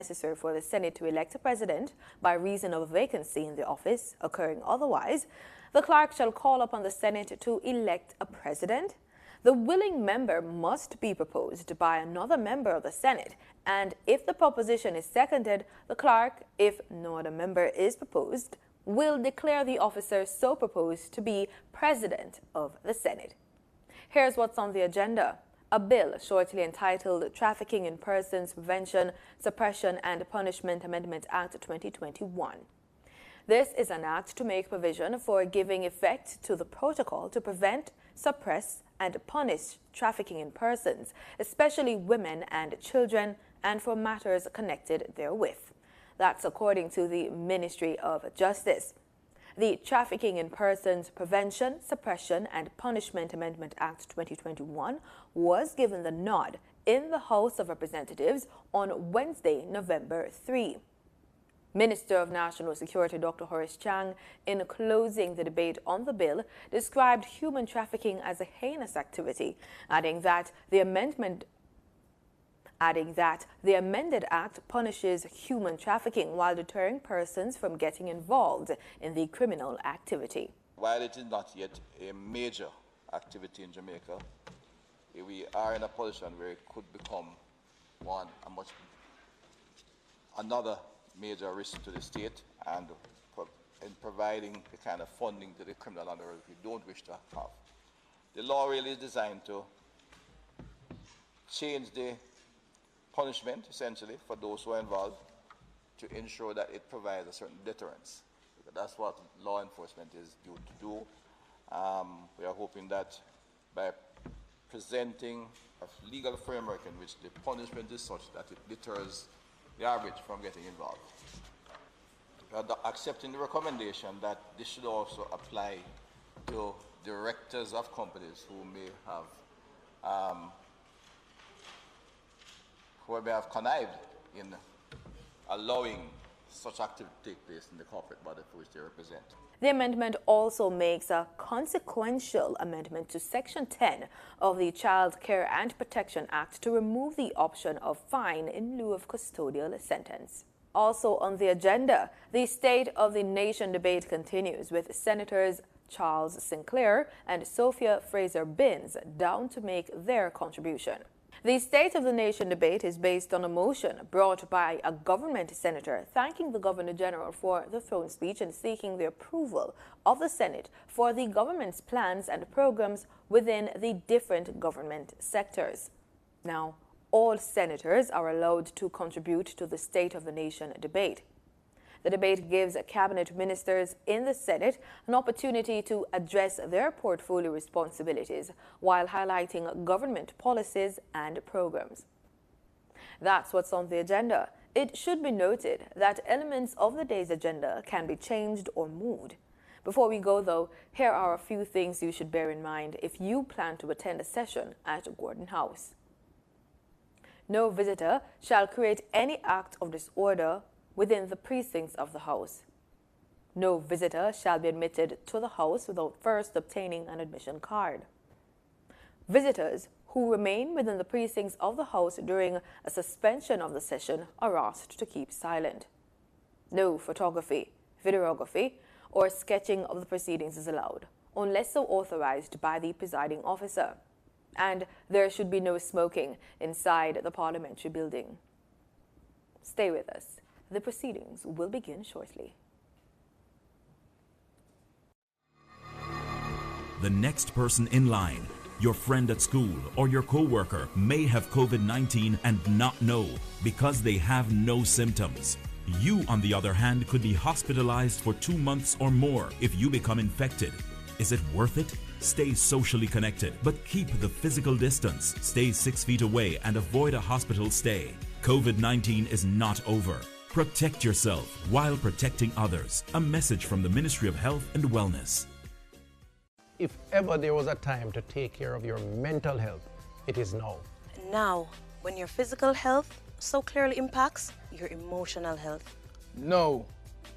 necessary for the Senate to elect a president by reason of a vacancy in the office. Occurring otherwise, the clerk shall call upon the Senate to elect a president. The willing member must be proposed by another member of the Senate, and if the proposition is seconded, the clerk, if no other member is proposed, will declare the officer so proposed to be president of the Senate. Here's what's on the agenda. A bill shortly entitled Trafficking in Persons, Prevention, Suppression and Punishment Amendment Act 2021. This is an act to make provision for giving effect to the protocol to prevent, suppress, and punish trafficking in persons, especially women and children, and for matters connected therewith. That's according to the Ministry of Justice. The Trafficking in Persons, Prevention, Suppression and Punishment Amendment Act 2021 was given the nod in the House of Representatives on Wednesday, November 3. Minister of National Security Dr. Horace Chang, in closing the debate on the bill, described human trafficking as a heinous activity, adding that the amended act punishes human trafficking while deterring persons from getting involved in the criminal activity. While it is not yet a major activity in Jamaica, we are in a position where it could become another major risk to the state, and in providing the kind of funding to the criminal underworld we don't wish to have. The law really is designed to change the punishment, essentially, for those who are involved, to ensure that it provides a certain deterrence. That's what law enforcement is due to do. We are hoping that by presenting a legal framework in which the punishment is such that it deters the average from getting involved. We are accepting the recommendation that this should also apply to directors of companies who may have connived in allowing such activity to take place in the corporate body for which they represent. The amendment also makes a consequential amendment to Section 10 of the Child Care and Protection Act to remove the option of fine in lieu of custodial sentence. Also on the agenda, the State of the Nation debate continues with Senators Charles Sinclair and Sophia Frazer-Binns down to make their contribution. The State of the Nation debate is based on a motion brought by a government senator thanking the Governor General for the throne speech and seeking the approval of the Senate for the government's plans and programs within the different government sectors. Now, all senators are allowed to contribute to the State of the Nation debate. The debate gives cabinet ministers in the Senate an opportunity to address their portfolio responsibilities while highlighting government policies and programs. That's what's on the agenda. It should be noted that elements of the day's agenda can be changed or moved. Before we go, though, here are a few things you should bear in mind if you plan to attend a session at Gordon House. No visitor shall create any act of disorder within the precincts of the House. No visitor shall be admitted to the House without first obtaining an admission card. Visitors who remain within the precincts of the House during a suspension of the session are asked to keep silent. No photography, videography, or sketching of the proceedings is allowed, unless so authorized by the presiding officer. And there should be no smoking inside the parliamentary building. Stay with us. The proceedings will begin shortly. The next person in line, your friend at school or your co-worker, may have COVID-19 and not know because they have no symptoms. You, on the other hand, could be hospitalized for 2 months or more if you become infected. Is it worth it? Stay socially connected, but keep the physical distance. Stay 6 feet away and avoid a hospital stay. COVID-19 is not over. Protect yourself while protecting others. A message from the Ministry of Health and Wellness. If ever there was a time to take care of your mental health, it is now. Now, when your physical health so clearly impacts your emotional health. Now,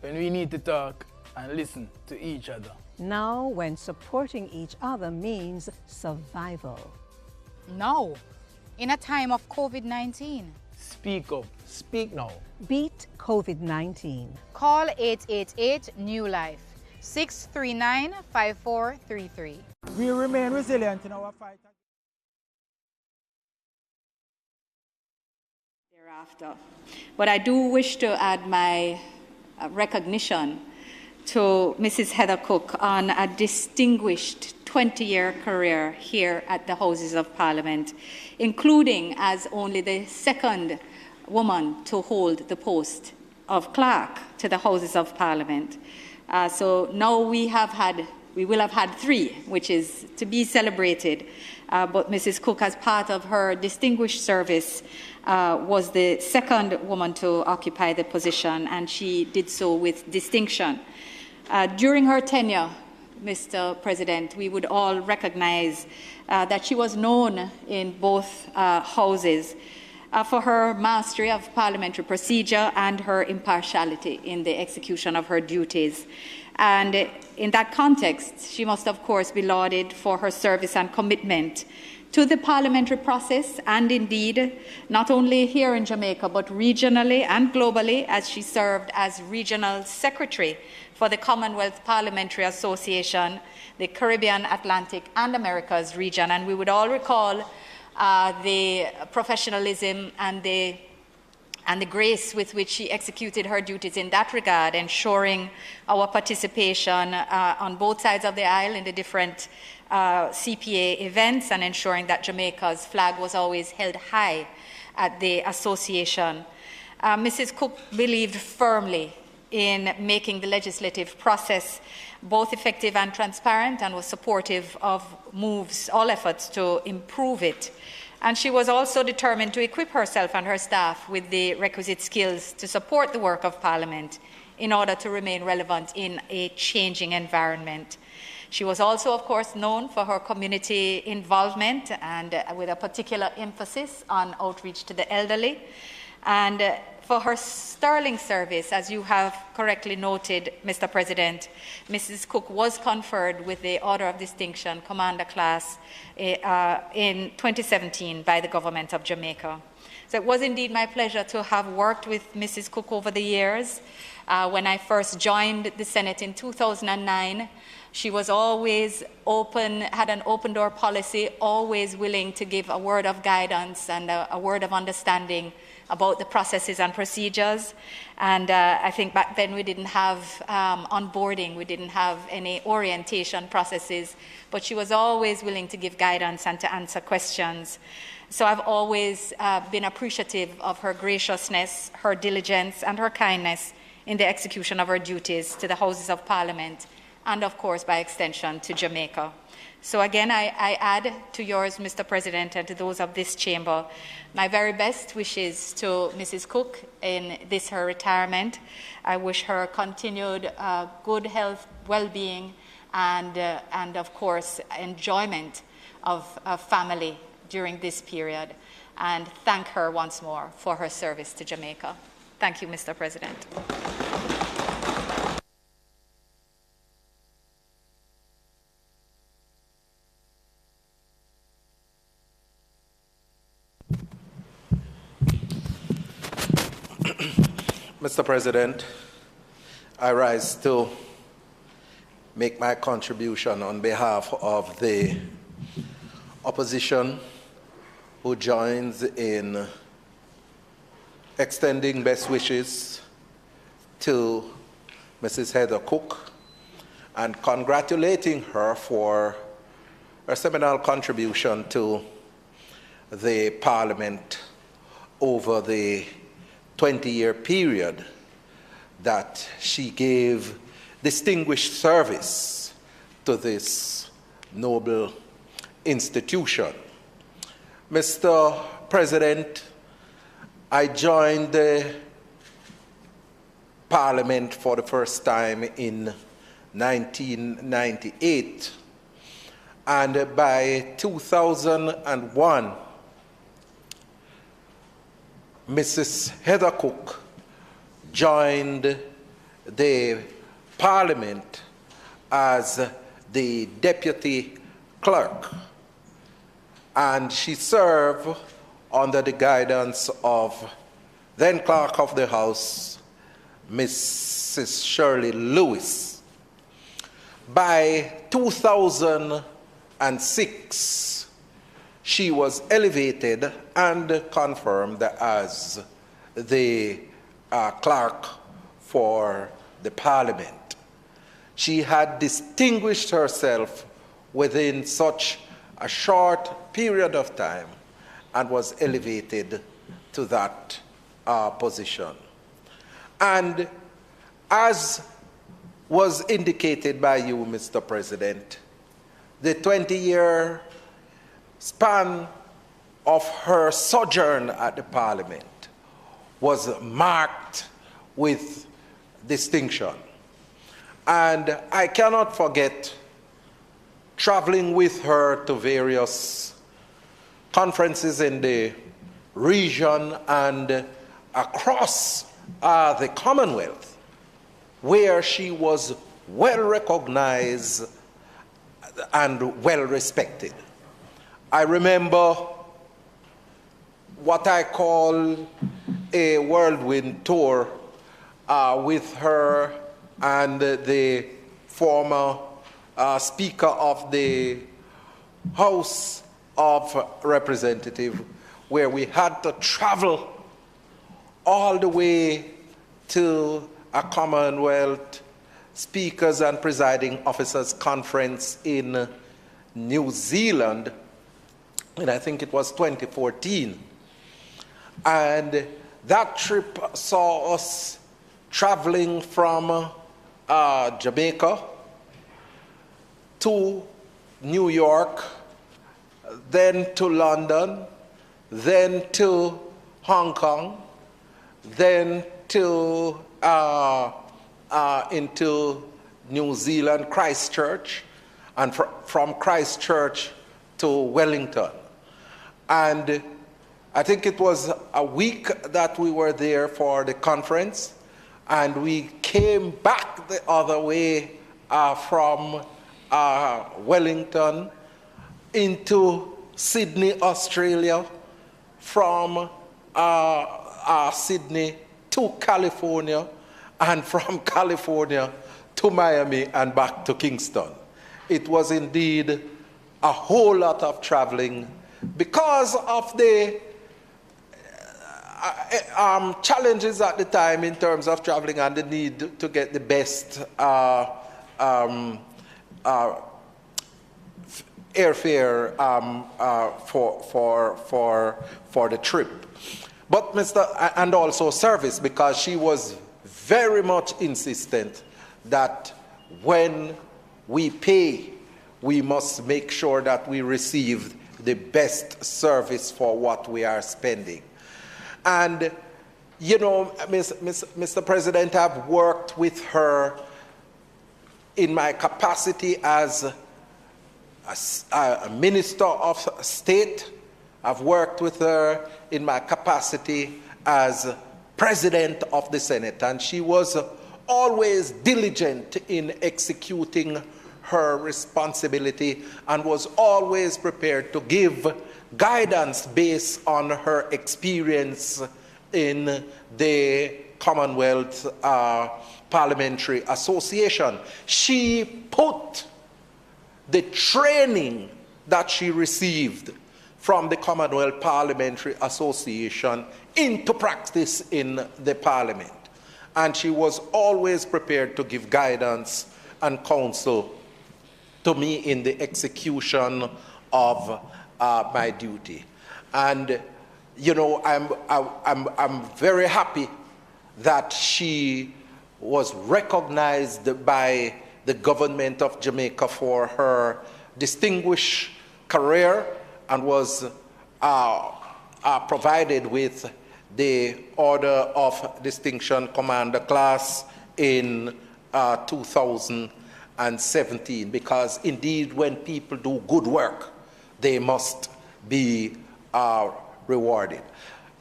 when we need to talk and listen to each other. Now, when supporting each other means survival. Now, in a time of COVID-19, Speak up. Speak now. Beat COVID-19. Call 888-NEW-LIFE, 639-5433. We remain resilient in our fight. Thereafter. But I do wish to add my recognition to Mrs. Heather Cooke on a distinguished 20-year career here at the Houses of Parliament, including as only the second woman to hold the post of clerk to the Houses of Parliament. So now we will have had 3, which is to be celebrated. But Mrs. Cooke, as part of her distinguished service, was the second woman to occupy the position, and she did so with distinction. During her tenure, Mr. President, we would all recognize that she was known in both houses for her mastery of parliamentary procedure and her impartiality in the execution of her duties. And in that context, she must, of course, be lauded for her service and commitment to the parliamentary process, and indeed, not only here in Jamaica, but regionally and globally, as she served as Regional Secretary for the Commonwealth Parliamentary Association, the Caribbean, Atlantic, and Americas region. And we would all recall the professionalism and the grace with which she executed her duties in that regard, ensuring our participation on both sides of the aisle in the different CPA events, and ensuring that Jamaica's flag was always held high at the association. Mrs. Cooke believed firmly in making the legislative process both effective and transparent, and was supportive of all efforts to improve it. And she was also determined to equip herself and her staff with the requisite skills to support the work of Parliament in order to remain relevant in a changing environment. She was also, of course, known for her community involvement, and with a particular emphasis on outreach to the elderly, and for her sterling service. As you have correctly noted, Mr. President, Mrs. Cooke was conferred with the Order of Distinction, Commander Class, in 2017 by the Government of Jamaica. So it was indeed my pleasure to have worked with Mrs. Cooke over the years. When I first joined the Senate in 2009, she was always open, had an open door policy, always willing to give a word of guidance and a word of understanding about the processes and procedures. And I think back then we didn't have onboarding, we didn't have any orientation processes, but she was always willing to give guidance and to answer questions. So I've always been appreciative of her graciousness, her diligence, and her kindness in the execution of her duties to the Houses of Parliament, and of course, by extension, to Jamaica. So again, I add to yours, Mr. President, and to those of this chamber, my very best wishes to Mrs. Cooke in this, her retirement. I wish her continued good health, well-being, and of course, enjoyment of family during this period, and thank her once more for her service to Jamaica. Thank you, Mr. President. Mr. President, I rise to make my contribution on behalf of the opposition who joins in extending best wishes to Mrs. Heather Cooke and congratulating her for her seminal contribution to the Parliament over the 20-year period that she gave distinguished service to this noble institution. Mr. President, I joined the Parliament for the first time in 1998, and by 2001, Mrs. Heather Cooke joined the Parliament as the Deputy Clerk, and she served under the guidance of then Clerk of the House, Mrs. Shirley Lewis. By 2006, she was elevated and confirmed as the clerk for the Parliament. She had distinguished herself within such a short period of time and was elevated to that position. And as was indicated by you, Mr. President, the 20-year span of her sojourn at the Parliament was marked with distinction. And I cannot forget traveling with her to various conferences in the region and across the Commonwealth, where she was well recognized and well respected. I remember what I call a whirlwind tour with her and the former Speaker of the House of Representatives, where we had to travel all the way to a Commonwealth Speakers and Presiding Officers Conference in New Zealand, and I think it was 2014. And that trip saw us traveling from Jamaica to New York, then to London, then to Hong Kong, then to into New Zealand, Christchurch, and from Christchurch to Wellington. And I think it was a week that we were there for the conference, and we came back the other way from Wellington into Sydney, Australia, from Sydney to California, and from California to Miami and back to Kingston. It was indeed a whole lot of traveling because of the challenges at the time in terms of traveling and the need to get the best airfare for the trip. But and also service, because she was very much insistent that when we pay, we must make sure that we receive the best service for what we are spending. And, you know, Mr. President, I've worked with her in my capacity as a Minister of State. I've worked with her in my capacity as President of the Senate, and she was always diligent in executing her responsibility and was always prepared to give guidance based on her experience in the Commonwealth Parliamentary Association. She put the training that she received from the Commonwealth Parliamentary Association into practice in the Parliament. And she was always prepared to give guidance and counsel to me in the execution of my duty. And, you know, I'm very happy that she was recognized by the government of Jamaica for her distinguished career and was provided with the Order of Distinction Commander class in 2017, because indeed when people do good work, they must be rewarded.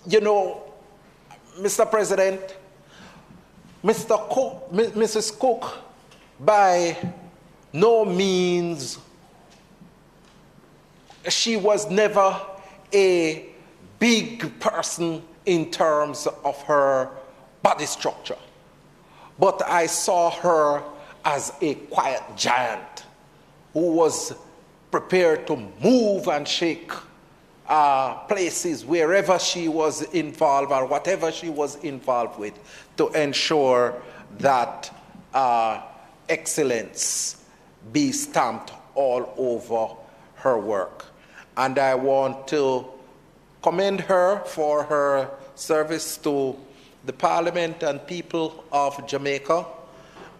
You know, Mr. President, Mrs. Cooke, by no means, she was never a big person in terms of her body structure, but I saw her as a quiet giant who was prepared to move and shake places wherever she was involved or whatever she was involved with to ensure that excellence be stamped all over her work. And I want to commend her for her service to the Parliament and people of Jamaica,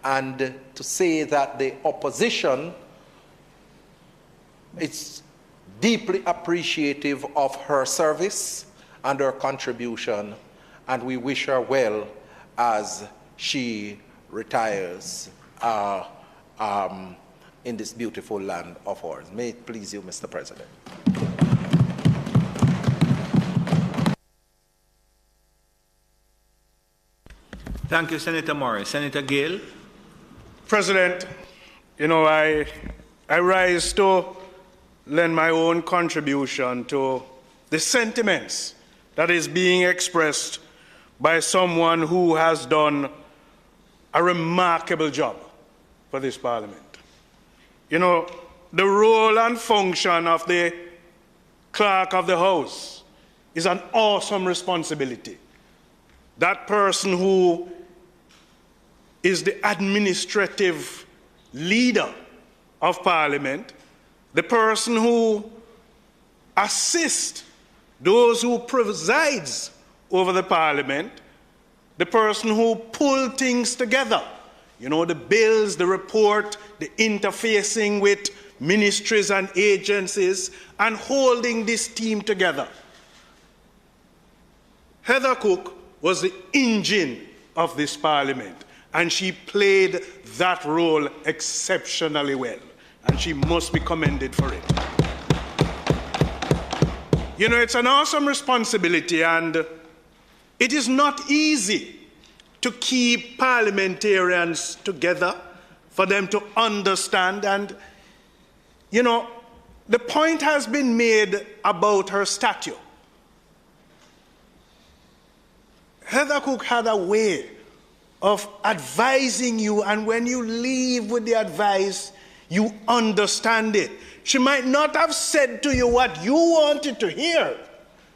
and to say that the opposition is deeply appreciative of her service and her contribution, and we wish her well as she retires in this beautiful land of ours. May it please you, Mr. President. Thank you, Senator Morris. Senator Gill. President, you know, I rise to lend my own contribution to the sentiments that is being expressed by someone who has done a remarkable job for this Parliament. You know, the role and function of the Clerk of the House is an awesome responsibility. That person who is the administrative leader of Parliament, the person who assists those who presides over the Parliament, the person who pulls things together, you know, the bills, the report, the interfacing with ministries and agencies, and holding this team together. Heather Cooke was the engine of this Parliament, and she played that role exceptionally well, and she must be commended for it. You know, it's an awesome responsibility, and it is not easy to keep parliamentarians together, for them to understand. And, you know, the point has been made about her statue. Heather Cooke had a way of advising you, and when you leave with the advice, you understand it. She might not have said to you what you wanted to hear,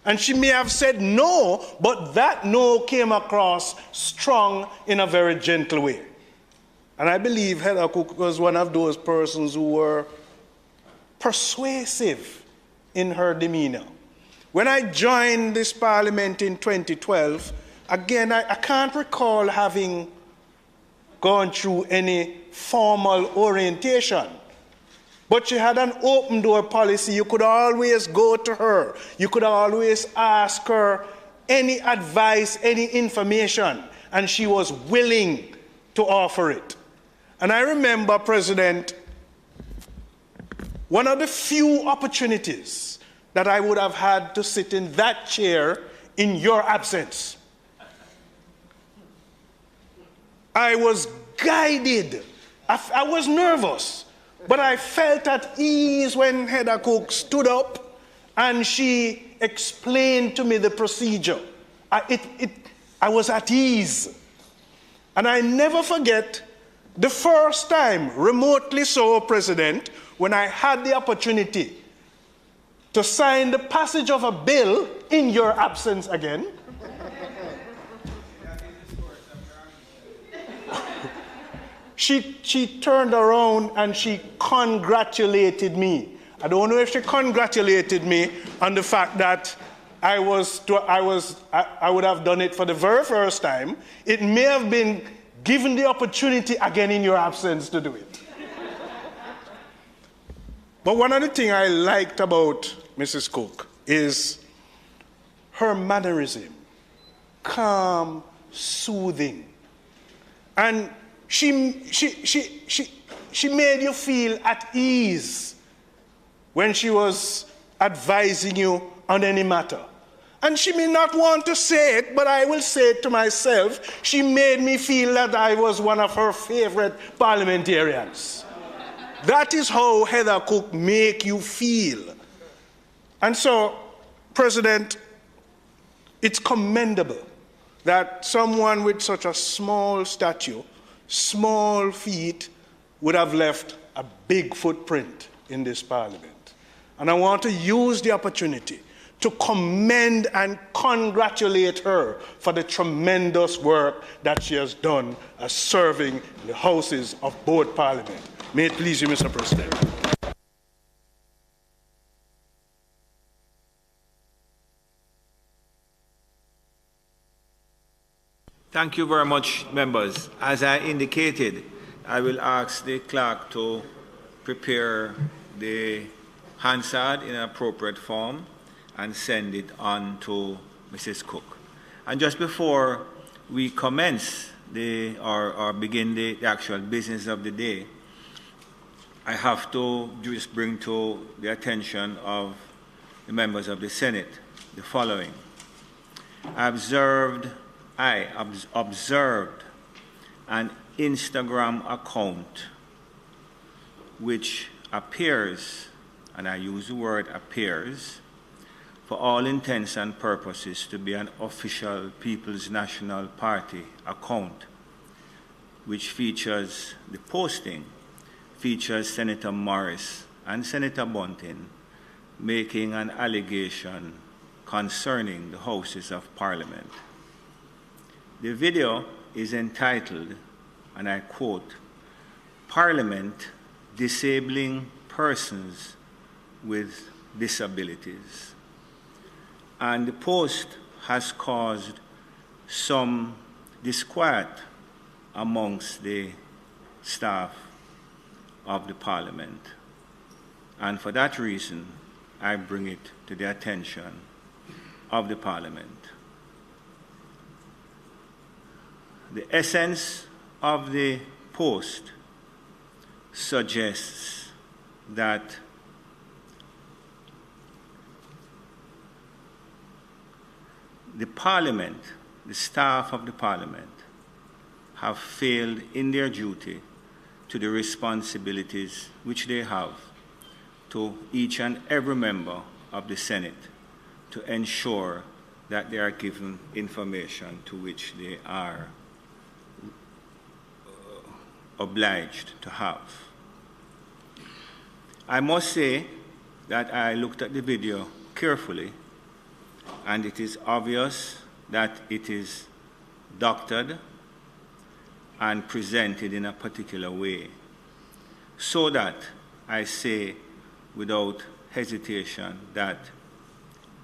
and she may have said no, but that no came across strong in a very gentle way. And I believe Heather Cooke was one of those persons who were persuasive in her demeanor. When I joined this Parliament in 2012, again, I can't recall having gone through any formal orientation. But she had an open door policy. You could always go to her. You could always ask her any advice, any information, and she was willing to offer it. And I remember, President, one of the few opportunities that I would have had to sit in that chair in your absence. I was guided. I was nervous, but I felt at ease when Heather Cooke stood up and she explained to me the procedure. I was at ease. And I never forget the first time, remotely so, President, when I had the opportunity to sign the passage of a bill in your absence again. She turned around and she congratulated me. I don't know if she congratulated me on the fact that I would have done it for the very first time. It may have been given the opportunity again in your absence to do it. But one of the things I liked about Mrs. Cooke is her mannerism, calm, soothing. And she made you feel at ease when she was advising you on any matter. And she may not want to say it, but I will say it to myself. She made me feel that I was one of her favorite parliamentarians. That is how Heather Cooke make you feel. And so, President, it's commendable that someone with such a small stature, small feet, would have left a big footprint in this parliament. And I want to use the opportunity to commend and congratulate her for the tremendous work that she has done as serving in the houses of both parliament. May it please you, Mr. President. Thank you very much, members. As I indicated, I will ask the clerk to prepare the Hansard in an appropriate form and send it on to Mrs. Cooke. And just before we commence or begin the actual business of the day, I have to just bring to the attention of the members of the Senate the following. I observed an Instagram account which appears, and I use the word appears, for all intents and purposes to be an official People's National Party account, which features the posting, features Senator Morris and Senator Bunting making an allegation concerning the Houses of Parliament. The video is entitled, and I quote, "Parliament Disabling Persons with Disabilities." And the post has caused some disquiet amongst the staff of the Parliament. And for that reason, I bring it to the attention of the Parliament. The essence of the post suggests that the Parliament, the staff of the Parliament, have failed in their duty to the responsibilities which they have to each and every member of the Senate to ensure that they are given information to which they are obliged to have. I must say that I looked at the video carefully, and it is obvious that it is doctored and presented in a particular way, so that I say without hesitation that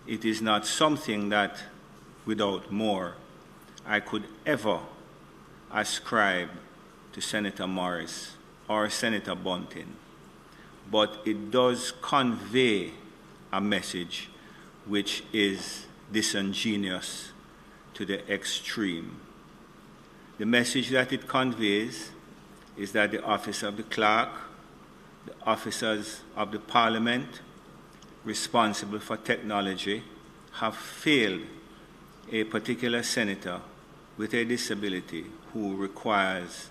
it is not something that, without more, I could ever ascribe to Senator Morris or Senator Bunting, but it does convey a message which is disingenuous to the extreme. The message that it conveys is that the office of the clerk, the officers of the Parliament responsible for technology have failed a particular senator with a disability who requires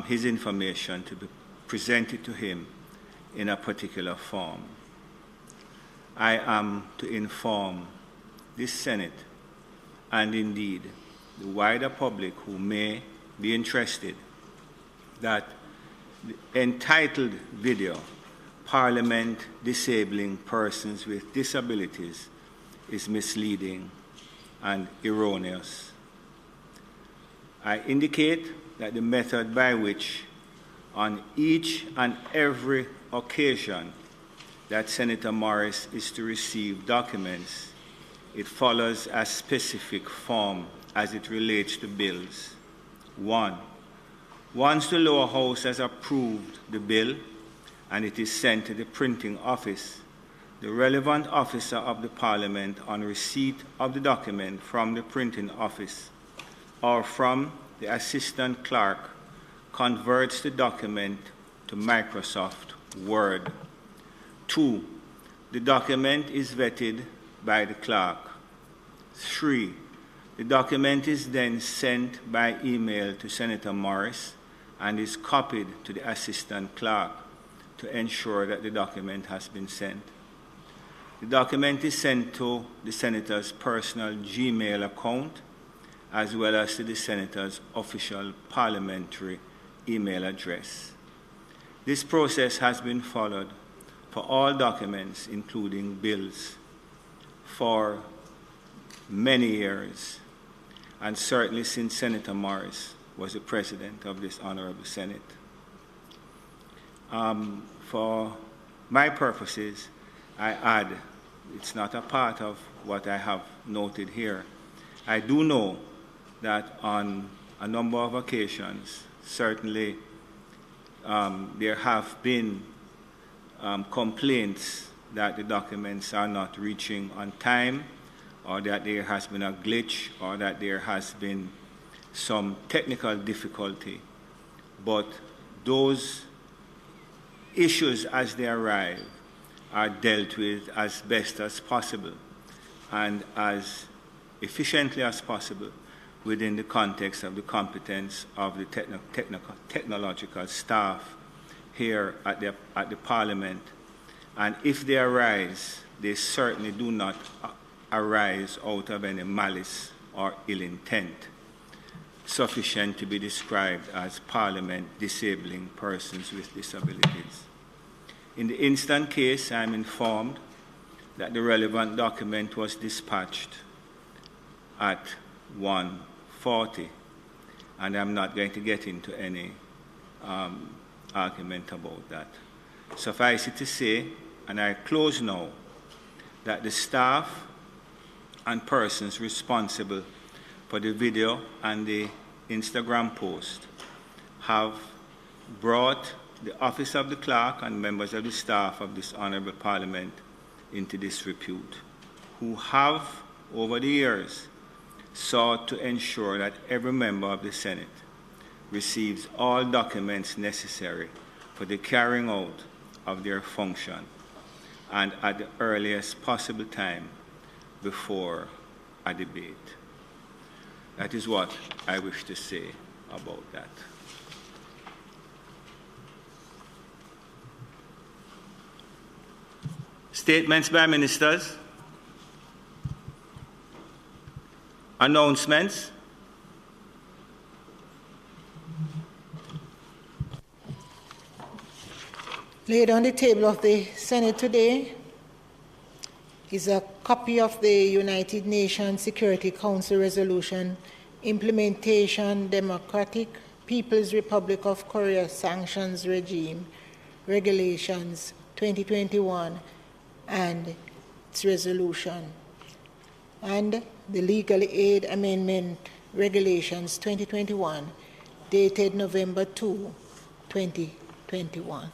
his information to be presented to him in a particular form. I am to inform this Senate, and indeed the wider public who may be interested, that the entitled video, "Parliament Disabling Persons with Disabilities," is misleading and erroneous. I indicate that the method by which, on each and every occasion that Senator Morris is to receive documents, it follows a specific form as it relates to bills. 1. Once the lower house has approved the bill and it is sent to the printing office, the relevant officer of the Parliament, on receipt of the document from the printing office or from the assistant clerk, converts the document to Microsoft Word. 2. The document is vetted by the clerk. 3. The document is then sent by email to Senator Morris and is copied to the assistant clerk to ensure that the document has been sent. The document is sent to the Senator's personal Gmail account, as well as to the Senator's official parliamentary email address. This process has been followed for all documents, including bills, for many years, and certainly since Senator Morris was the president of this Honorable Senate. For my purposes, I add, it's not a part of what I have noted here. I do know that on a number of occasions, certainly there have been complaints that the documents are not reaching on time, or that there has been a glitch, or that there has been some technical difficulty. But those issues as they arrive are dealt with as best as possible and as efficiently as possible within the context of the competence of the technological staff here at the Parliament. And if they arise, they certainly do not arise out of any malice or ill intent sufficient to be described as Parliament disabling persons with disabilities. In the instant case, I am informed that the relevant document was dispatched at 1:40, and I'm not going to get into any argument about that. Suffice it to say, and I close now, that the staff and persons responsible for the video and the Instagram post have brought the office of the clerk and members of the staff of this Honourable Parliament into disrepute, who have, over the years, sought to ensure that every member of the Senate receives all documents necessary for the carrying out of their function and at the earliest possible time before a debate. That is what I wish to say about that. Statements by ministers. Announcements. Laid on the table of the Senate today is a copy of the United Nations Security Council Resolution Implementation Democratic People's Republic of Korea Sanctions Regime Regulations 2021 and its resolution, and the Legal Aid Amendment Regulations 2021 dated November 2, 2021.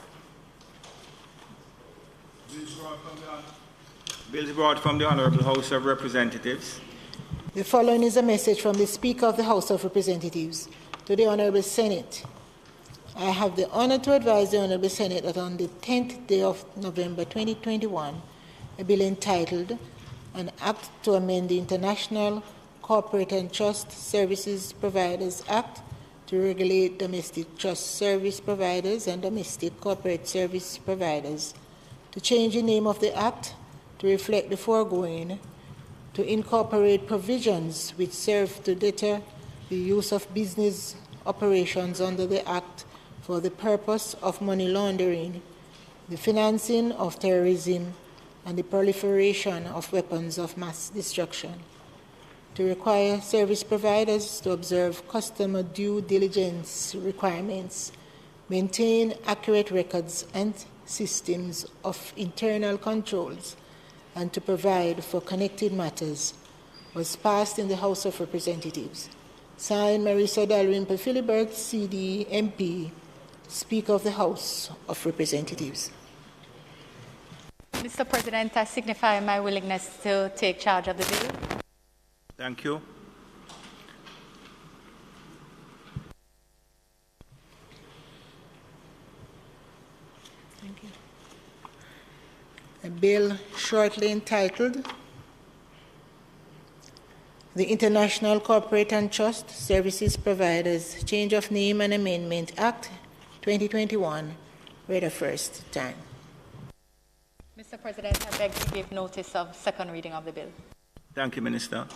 Bills brought from the Honourable House of Representatives. The following is a message from the Speaker of the House of Representatives to the Honourable Senate. I have the honour to advise the Honourable Senate that on the 10th day of November 2021, a bill entitled An Act to Amend the International Corporate and Trust Services Providers Act to regulate domestic trust service providers and domestic corporate service providers, to change the name of the Act to reflect the foregoing, to incorporate provisions which serve to deter the use of business operations under the Act for the purpose of money laundering, the financing of terrorism, and the proliferation of weapons of mass destruction, to require service providers to observe customer due diligence requirements, maintain accurate records and systems of internal controls, and to provide for connected matters, was passed in the House of Representatives. Signed, Marisa Dalrymple Philibert, CD, MP, Speaker of the House of Representatives. Mr. President, I signify my willingness to take charge of the bill. Thank you. Thank you. A bill shortly entitled the International Corporate and Trust Services Providers Change of Name and Amendment Act 2021, read a first time. Mr. Mr. President, I beg to give notice of second reading of the bill. Thank you, Minister.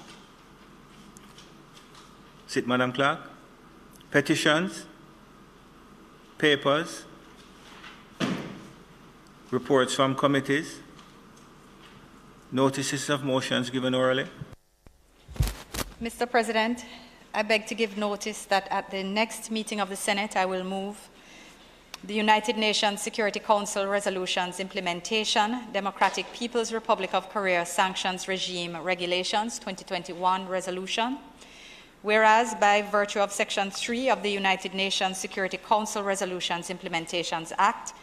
Sit, Madam Clerk. Petitions, papers, reports from committees, notices of motions given orally. Mr. President, I beg to give notice that at the next meeting of the Senate, I will move the United Nations Security Council Resolutions Implementation, Democratic People's Republic of Korea Sanctions Regime Regulations 2021 Resolution. Whereas, by virtue of Section 3 of the United Nations Security Council Resolutions Implementations Act,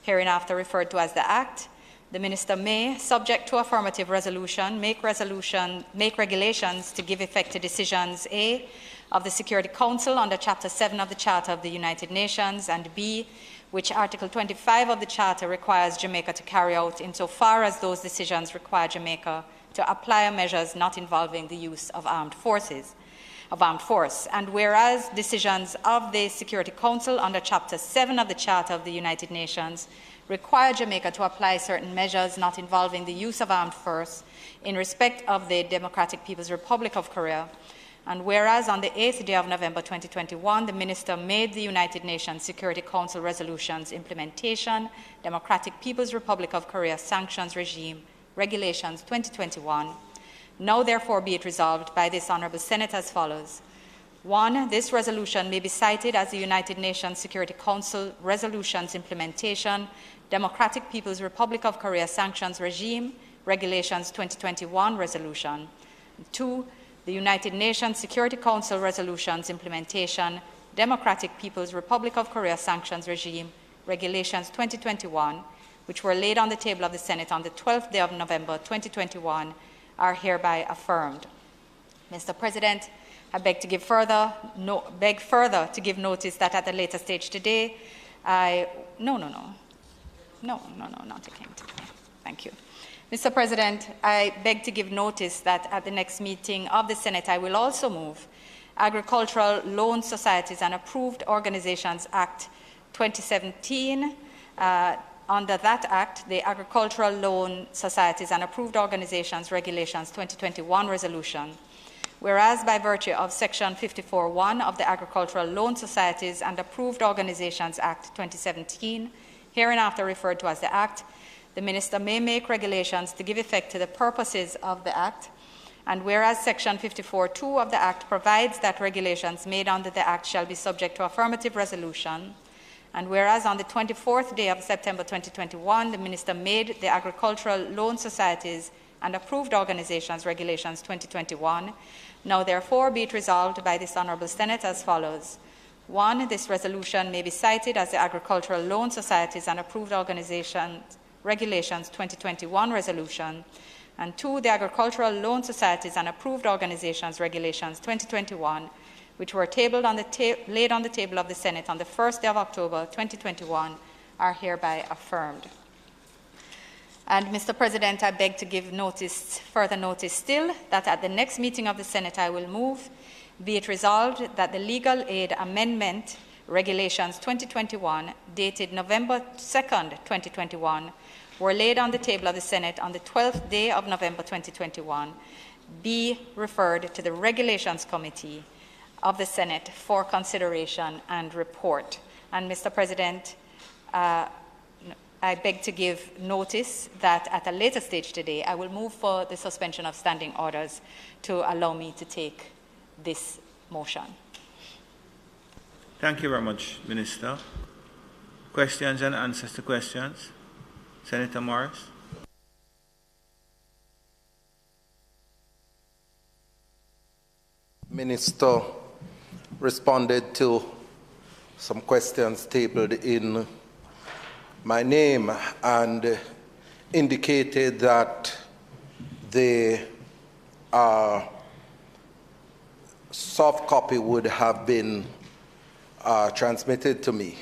hereinafter referred to as the Act, the Minister may, subject to affirmative resolution, make regulations to give effect to decisions A, of the Security Council under Chapter 7 of the Charter of the United Nations, and B, which Article 25 of the Charter requires Jamaica to carry out insofar as those decisions require Jamaica to apply measures not involving the use of armed force. And whereas decisions of the Security Council under Chapter 7 of the Charter of the United Nations require Jamaica to apply certain measures not involving the use of armed force in respect of the Democratic People's Republic of Korea, and whereas on the 8th day of November 2021, the Minister made the United Nations Security Council Resolutions Implementation, Democratic People's Republic of Korea Sanctions Regime Regulations 2021, now therefore be it resolved by this Honourable Senate as follows. 1. This resolution may be cited as the United Nations Security Council Resolutions Implementation, Democratic People's Republic of Korea Sanctions Regime Regulations 2021 Resolution. 2. The United Nations Security Council Resolutions Implementation, Democratic People's Republic of Korea Sanctions Regime Regulations 2021, which were laid on the table of the Senate on the 12th day of November 2021, are hereby affirmed. Mr. President, I beg to give further to give notice that at a later stage today, not again. Thank you. Mr. President, I beg to give notice that at the next meeting of the Senate, I will also move Agricultural Loan Societies and Approved Organizations Act 2017. Under that Act, the Agricultural Loan Societies and Approved Organizations Regulations 2021 Resolution. Whereas by virtue of Section 54.1 of the Agricultural Loan Societies and Approved Organizations Act 2017, hereinafter referred to as the Act, the Minister may make regulations to give effect to the purposes of the Act, and whereas Section 54.2 of the Act provides that regulations made under the Act shall be subject to affirmative resolution, and whereas on the 24th day of September 2021, the Minister made the Agricultural Loan Societies and Approved Organizations Regulations 2021, now therefore be it resolved by this Honourable Senate as follows. 1. This resolution may be cited as the Agricultural Loan Societies and Approved Organizations Regulations 2021 Resolution, and 2. The Agricultural Loan Societies and Approved Organizations Regulations 2021, which were laid on the table of the Senate on the 1st day of October 2021, are hereby affirmed. And Mr. President, I beg to give further notice still, that at the next meeting of the Senate I will move, be it resolved that the Legal Aid Amendment Regulations 2021, dated November 2nd, 2021, were laid on the table of the Senate on the 12th day of November 2021, be referred to the Regulations Committee of the Senate for consideration and report. And Mr. President, I beg to give notice that at a later stage today, I will move for the suspension of standing orders to allow me to take this motion. Thank you very much, Minister. Questions and answers to questions. Senator Morris. Minister responded to some questions tabled in my name and indicated that the soft copy would have been transmitted to me.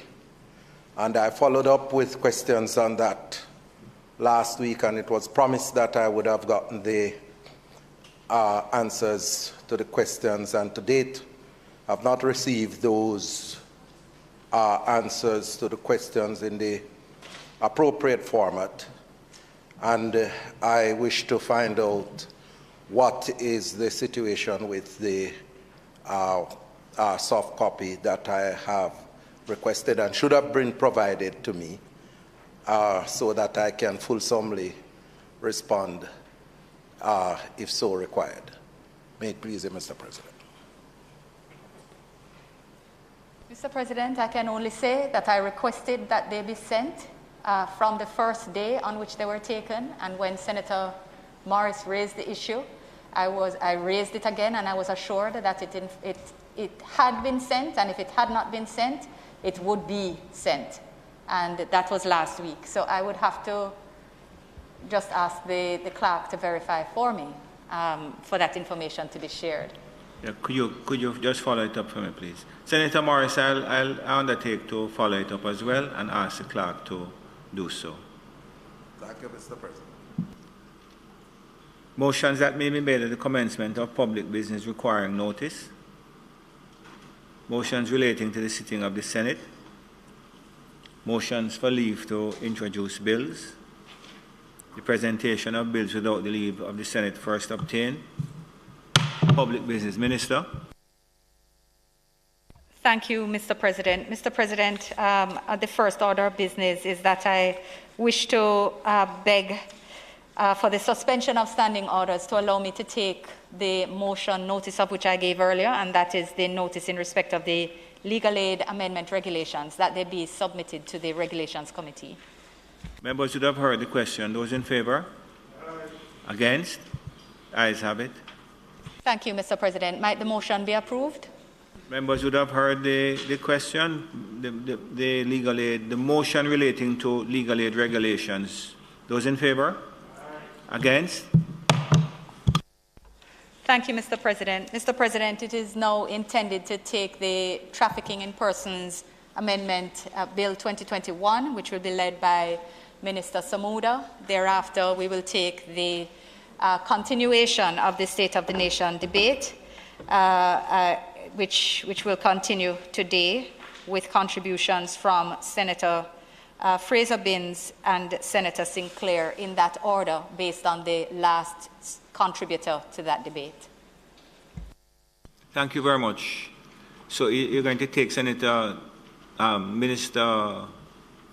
And I followed up with questions on that last week, and it was promised that I would have gotten the answers to the questions, and to date, I've not received those answers to the questions in the appropriate format. and I wish to find out what is the situation with the soft copy that I have requested and should have been provided to me so that I can fulsomely respond if so required. May it please you, Mr. President. Mr. President, I can only say that I requested that they be sent from the first day on which they were taken, and when Senator Morris raised the issue, I raised it again, and I was assured that it had been sent, and if it had not been sent, it would be sent. And that was last week. So I would have to just ask the clerk to verify for me for that information to be shared. Yeah, could you just follow it up for me, please? Senator Morris, I'll undertake to follow it up as well and ask the clerk to do so. Thank you, Mr. President. Motions that may be made at the commencement of public business requiring notice. Motions relating to the sitting of the Senate. Motions for leave to introduce bills. The presentation of bills without the leave of the Senate first obtained. Public Business Minister. Thank you, Mr. President. Mr. President, the first order of business is that I wish to beg for the suspension of standing orders to allow me to take the motion notice of which I gave earlier, and that is the notice in respect of the legal aid amendment regulations, that they be submitted to the Regulations Committee. Members would have heard the question. Those in favor? Against? Ayes have it. Thank you, Mr. President. Might the motion be approved? Members would have heard the question, the legal aid, the motion relating to legal aid regulations. Those in favor? Against? Thank you, Mr. President. Mr. President, it is now intended to take the Trafficking in Persons Amendment Bill 2021, which will be led by Minister Samuda. Thereafter, we will take the continuation of the State of the Nation debate, which will continue today with contributions from Senator Frazer-Binns and Senator Sinclair in that order based on the last contributor to that debate. Thank you very much. So you're going to take Senator Minister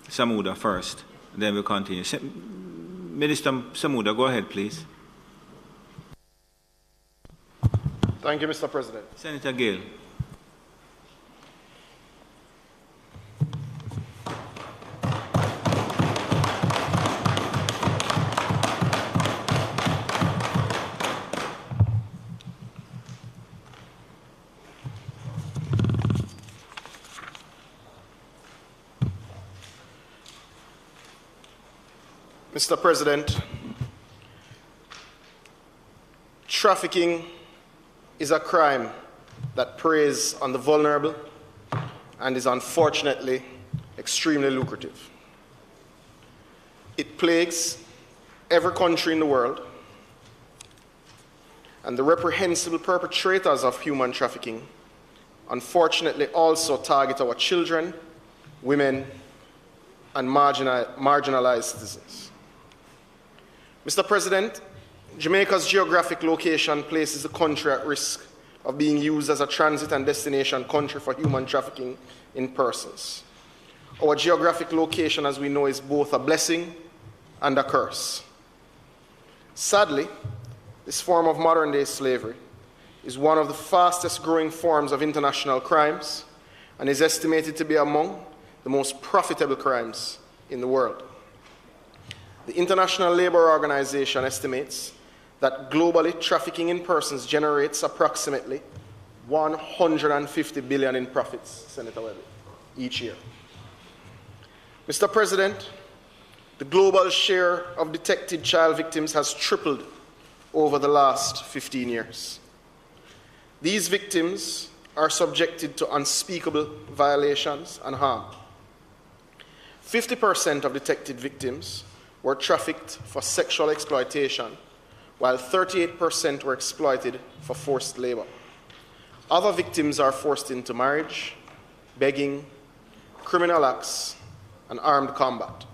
Samuda first, then we'll continue. Minister Samuda, go ahead, please. Thank you, Mr. President. Senator Gill. Mr. President, trafficking is a crime that preys on the vulnerable and is unfortunately extremely lucrative. It plagues every country in the world, and the reprehensible perpetrators of human trafficking unfortunately also target our children, women, and marginalized citizens. Mr. President, Jamaica's geographic location places the country at risk of being used as a transit and destination country for human trafficking in persons. Our geographic location, as we know, is both a blessing and a curse. Sadly, this form of modern-day slavery is one of the fastest growing forms of international crimes and is estimated to be among the most profitable crimes in the world. The International Labour Organization estimates that globally trafficking in persons generates approximately $150 billion in profits, Senator Webby, each year. Mr. President, the global share of detected child victims has tripled over the last 15 years. These victims are subjected to unspeakable violations and harm. 50% of detected victims were trafficked for sexual exploitation, while 38% were exploited for forced labor. Other victims are forced into marriage, begging, criminal acts, and armed combat.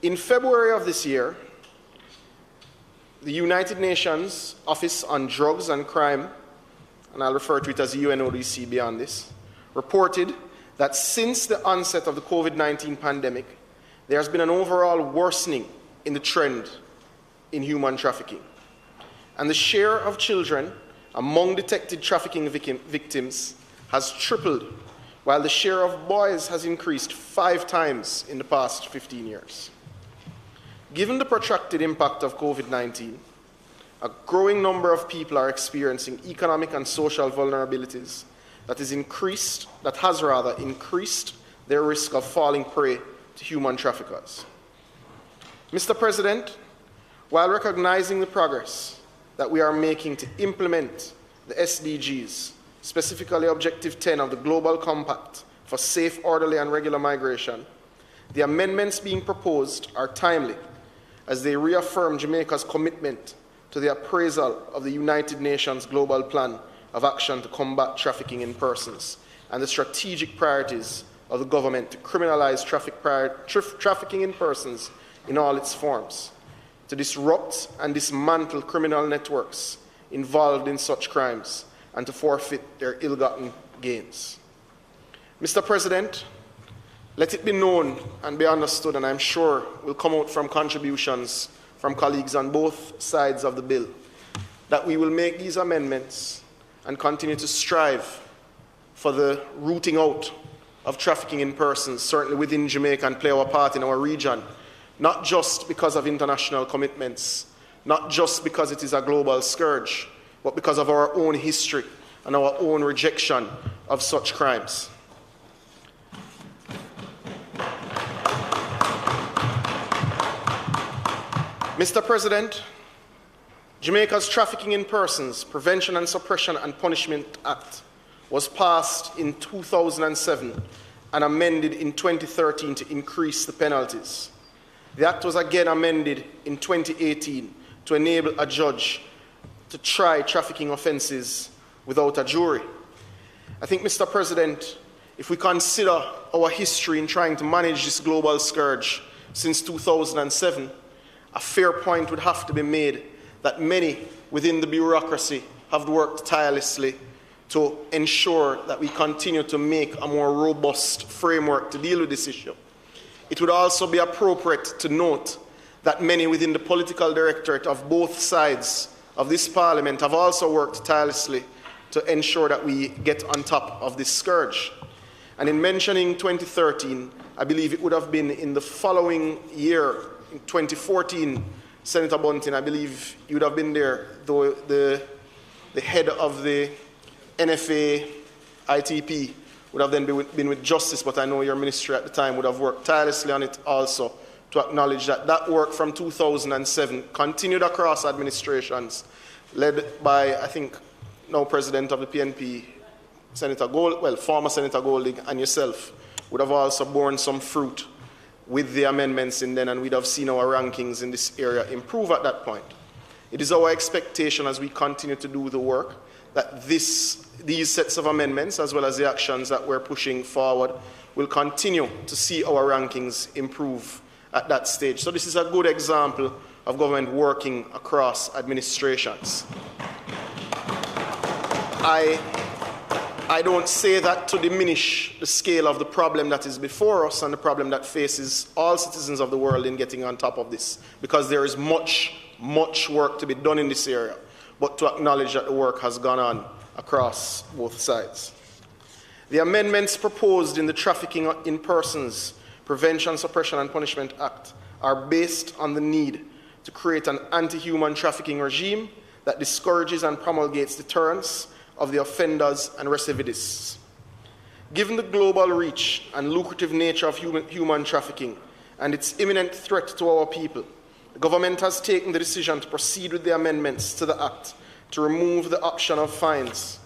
In February of this year, the United Nations Office on Drugs and Crime, and I'll refer to it as UNODC beyond this, reported that since the onset of the COVID-19 pandemic, there has been an overall worsening in the trend in human trafficking. And the share of children among detected trafficking victims has tripled, while the share of boys has increased 5 times in the past 15 years. Given the protracted impact of COVID-19, a growing number of people are experiencing economic and social vulnerabilities that has increased their risk of falling prey to human traffickers. Mr. President, while recognizing the progress that we are making to implement the SDGs, specifically Objective 10 of the Global Compact for Safe, Orderly and Regular Migration, the amendments being proposed are timely as they reaffirm Jamaica's commitment to the appraisal of the United Nations Global Plan of Action to Combat Trafficking in Persons and the strategic priorities of the government to criminalize trafficking in persons in all its forms, to disrupt and dismantle criminal networks involved in such crimes, and to forfeit their ill-gotten gains. Mr. President, let it be known and be understood, and I'm sure will come out from contributions from colleagues on both sides of the bill, that we will make these amendments and continue to strive for the rooting out of trafficking in persons, certainly within Jamaica, and play our part in our region, not just because of international commitments, not just because it is a global scourge, but because of our own history and our own rejection of such crimes. Mr. President, Jamaica's Trafficking in Persons Prevention and Suppression and Punishment Act was passed in 2007 and amended in 2013 to increase the penalties. The Act was again amended in 2018 to enable a judge to try trafficking offences without a jury. I think, Mr. President, if we consider our history in trying to manage this global scourge since 2007, a fair point would have to be made that many within the bureaucracy have worked tirelessly to ensure that we continue to make a more robust framework to deal with this issue. It would also be appropriate to note that many within the political directorate of both sides of this Parliament have also worked tirelessly to ensure that we get on top of this scourge. And in mentioning 2013, I believe it would have been in the following year, in 2014, Senator Bunting, I believe you would have been there, though the head of the NFA ITP would have then been with Justice, but I know your ministry at the time would have worked tirelessly on it also to acknowledge that that work from 2007 continued across administrations, led by, I think, now President of the PNP, former Senator Golding, and yourself, would have also borne some fruit with the amendments in then, and we'd have seen our rankings in this area improve at that point. It is our expectation as we continue to do the work that these sets of amendments, as well as the actions that we're pushing forward, will continue to see our rankings improve at that stage. So this is a good example of government working across administrations. I don't say that to diminish the scale of the problem that is before us and the problem that faces all citizens of the world in getting on top of this, because there is much work to be done in this area, but to acknowledge that the work has gone on across both sides. The amendments proposed in the Trafficking in Persons Prevention, Suppression and Punishment Act are based on the need to create an anti-human trafficking regime that discourages and promulgates deterrence of the offenders and recidivists. Given the global reach and lucrative nature of human trafficking and its imminent threat to our people, the government has taken the decision to proceed with the amendments to the Act to remove the option of fines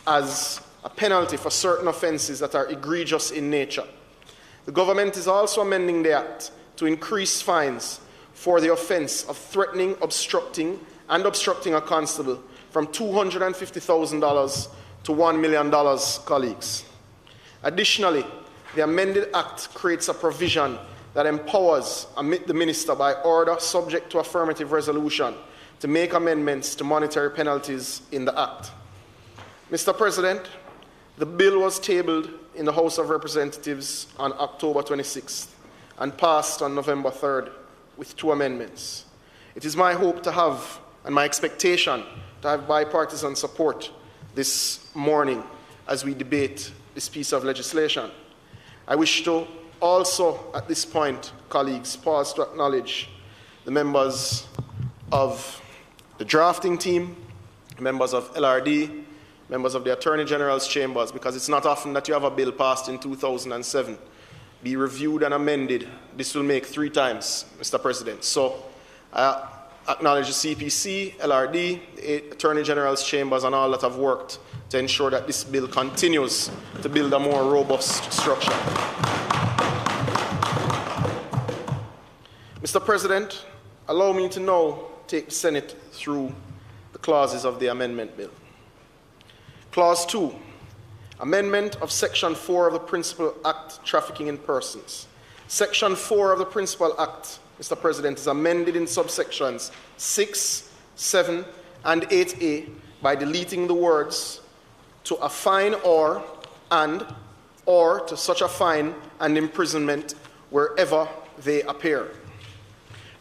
as a penalty for certain offences that are egregious in nature. The government is also amending the Act to increase fines for the offence of threatening, obstructing a constable from $250,000 to $1 million, colleagues. Additionally, the amended Act creates a provision that empowers the minister by order subject to affirmative resolution to make amendments to monetary penalties in the Act. Mr. President, the bill was tabled in the House of Representatives on October 26th and passed on November 3rd with 2 amendments. It is my hope to have, and my expectation, to have bipartisan support this morning as we debate this piece of legislation. I wish to also, at this point, colleagues, pause to acknowledge the members of the drafting team, members of LRD, members of the Attorney General's chambers, because it's not often that you have a bill passed in 2007 be reviewed and amended. This will make 3 times, Mr. President. So I acknowledge the CPC, LRD, the Attorney General's chambers, and all that have worked to ensure that this bill continues to build a more robust structure. Mr. President, allow me to now take the Senate through the clauses of the amendment bill. Clause 2, amendment of Section 4 of the Principal Act, Trafficking in Persons. Section 4 of the Principal Act, Mr. President, is amended in subsections 6, 7, and 8A by deleting the words to a fine or to such a fine and imprisonment wherever they appear.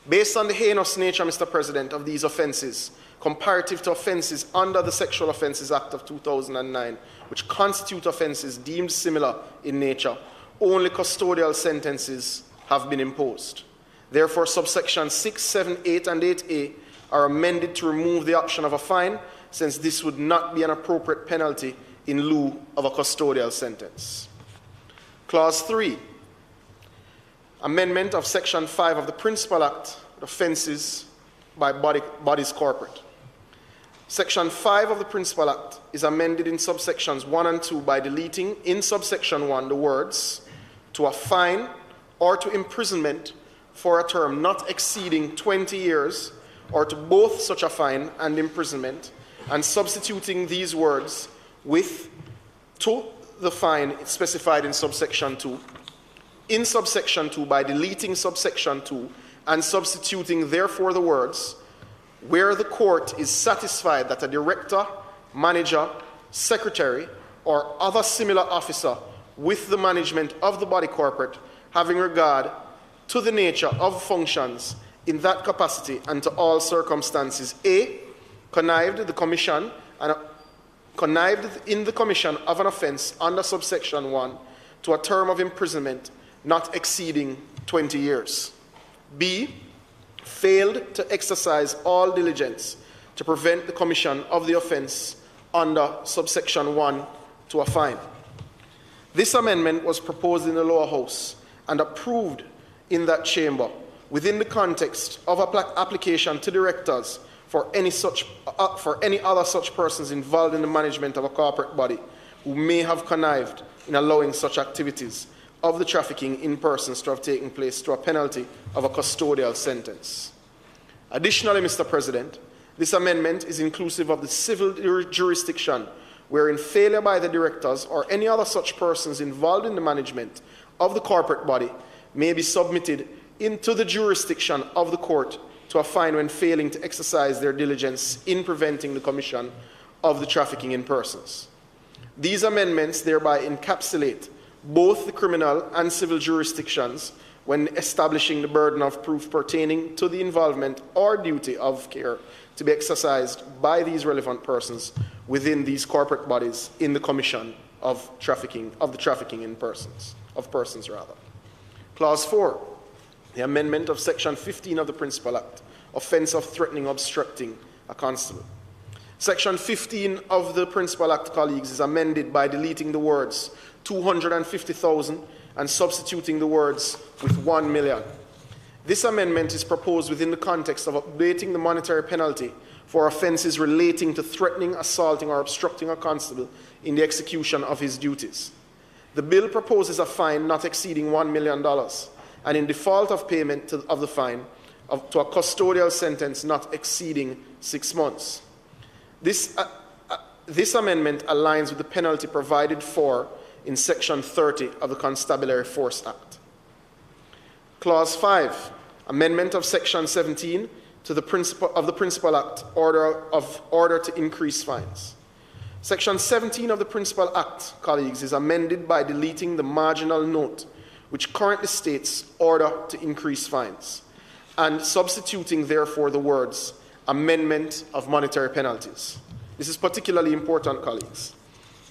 Based on the heinous nature, Mr. President, of these offences, comparative to offences under the Sexual Offences Act of 2009, which constitute offences deemed similar in nature, only custodial sentences have been imposed. Therefore, subsections 6, 7, 8, and 8A are amended to remove the option of a fine, since this would not be an appropriate penalty in lieu of a custodial sentence. Clause 3, amendment of Section 5 of the Principal Act, offences by bodies corporate. Section 5 of the Principal Act is amended in subsections 1 and 2 by deleting in subsection 1 the words to a fine or to imprisonment for a term not exceeding 20 years or to both such a fine and imprisonment, and substituting these words with to the fine specified in subsection 2. In subsection 2 by deleting subsection 2 and substituting therefore the words where the court is satisfied that a director, manager, secretary, or other similar officer with the management of the body corporate, having regard to the nature of functions in that capacity and to all circumstances, A, connived in the commission of an offence under subsection 1 to a term of imprisonment not exceeding 20 years. B, failed to exercise all diligence to prevent the commission of the offence under subsection 1 to a fine. This amendment was proposed in the lower house and approved in that chamber within the context of application to directors for any other such persons involved in the management of a corporate body who may have connived in allowing such activities of the trafficking in persons to have taken place to a penalty of a custodial sentence. Additionally, Mr. President, this amendment is inclusive of the civil jurisdiction wherein failure by the directors or any other such persons involved in the management of the corporate body may be submitted into the jurisdiction of the court to a fine when failing to exercise their diligence in preventing the commission of the trafficking in persons. These amendments thereby encapsulate both the criminal and civil jurisdictions when establishing the burden of proof pertaining to the involvement or duty of care to be exercised by these relevant persons within these corporate bodies in the commission of the trafficking in persons, Clause 4, the amendment of Section 15 of the Principal Act, offence of threatening or obstructing a constable. Section 15 of the Principal Act, colleagues, is amended by deleting the words 250,000 and substituting the words with 1 million. This amendment is proposed within the context of updating the monetary penalty for offences relating to threatening, assaulting, or obstructing a constable in the execution of his duties. The bill proposes a fine not exceeding $1 million, and in default of payment of the fine, to a custodial sentence not exceeding 6 months. This amendment aligns with the penalty provided for in Section 30 of the Constabulary Force Act. Clause 5, amendment of Section 17 to the Principal Act, order to increase fines. Section 17 of the Principal Act, colleagues, is amended by deleting the marginal note, which currently states order to increase fines, and substituting, therefore, the words amendment of monetary penalties. This is particularly important, colleagues.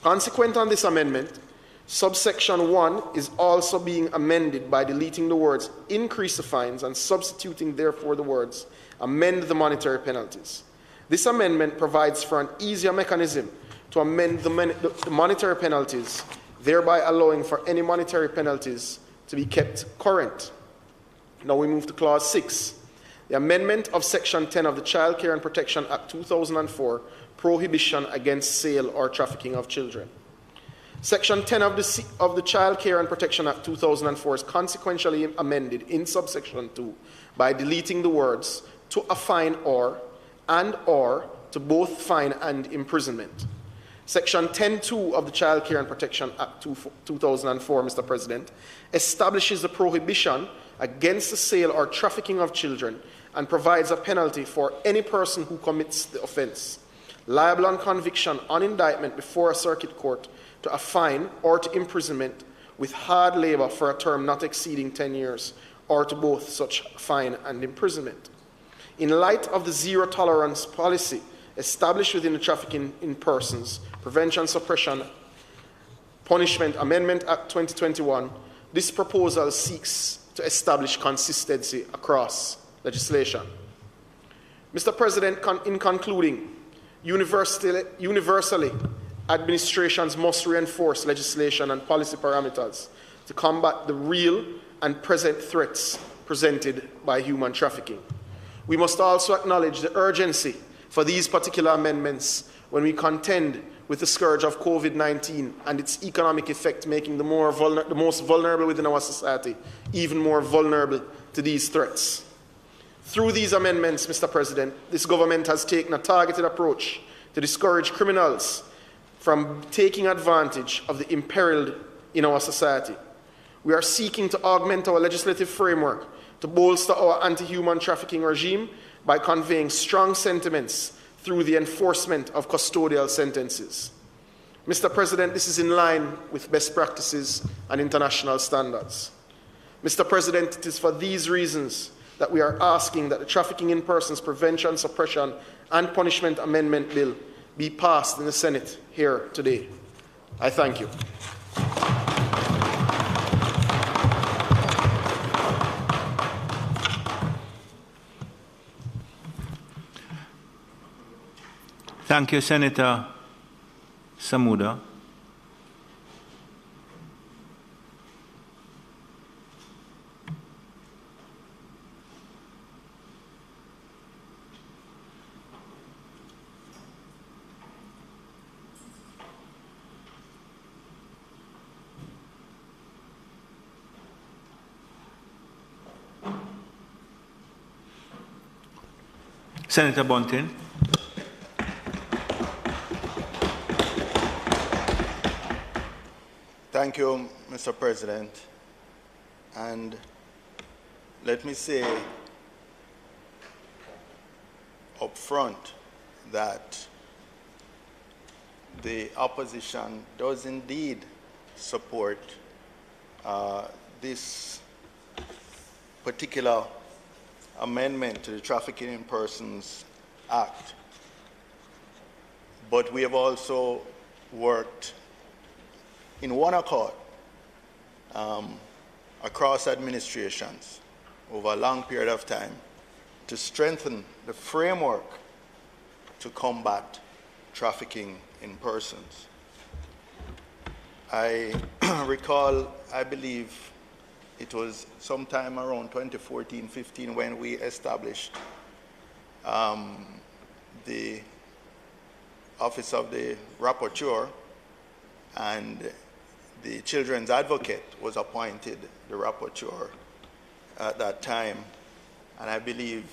Consequent on this amendment, subsection 1 is also being amended by deleting the words increase the fines and substituting, therefore, the words amend the monetary penalties. This amendment provides for an easier mechanism to amend the monetary penalties, thereby allowing for any monetary penalties to be kept current. Now we move to Clause 6. The amendment of Section 10 of the Child Care and Protection Act 2004, prohibition against sale or trafficking of children. Section 10 of the Child Care and Protection Act 2004 is consequentially amended in subsection 2 by deleting the words to a fine or to both fine and imprisonment. Section 10.2 of the Child Care and Protection Act 2004, Mr. President, establishes a prohibition against the sale or trafficking of children and provides a penalty for any person who commits the offense, liable on conviction on indictment before a circuit court, to a fine or to imprisonment with hard labor for a term not exceeding 10 years, or to both such fine and imprisonment. In light of the zero tolerance policy established within the Trafficking in Persons, Prevention, Suppression, Punishment Amendment Act 2021, this proposal seeks to establish consistency across legislation. Mr. President, in concluding, universally, administrations must reinforce legislation and policy parameters to combat the real and present threats presented by human trafficking. We must also acknowledge the urgency for these particular amendments when we contend with the scourge of COVID-19 and its economic effect, making the most vulnerable within our society even more vulnerable to these threats. Through these amendments, Mr. President, this government has taken a targeted approach to discourage criminals from taking advantage of the imperiled in our society. We are seeking to augment our legislative framework to bolster our anti-human trafficking regime by conveying strong sentiments through the enforcement of custodial sentences. Mr. President, this is in line with best practices and international standards. Mr. President, it is for these reasons that we are asking that the Trafficking in Persons Prevention, Suppression and Punishment Amendment Bill be passed in the Senate here today. I thank you. Thank you, Senator Samuda. Senator Bunting. Thank you, Mr. President. And let me say up front that the opposition does indeed support this particular amendment to the Trafficking in Persons Act. But we have also worked in one accord across administrations over a long period of time to strengthen the framework to combat trafficking in persons. I recall, I believe it was sometime around 2014-15 when we established the Office of the Rapporteur, and the Children's Advocate was appointed the Rapporteur at that time. And I believe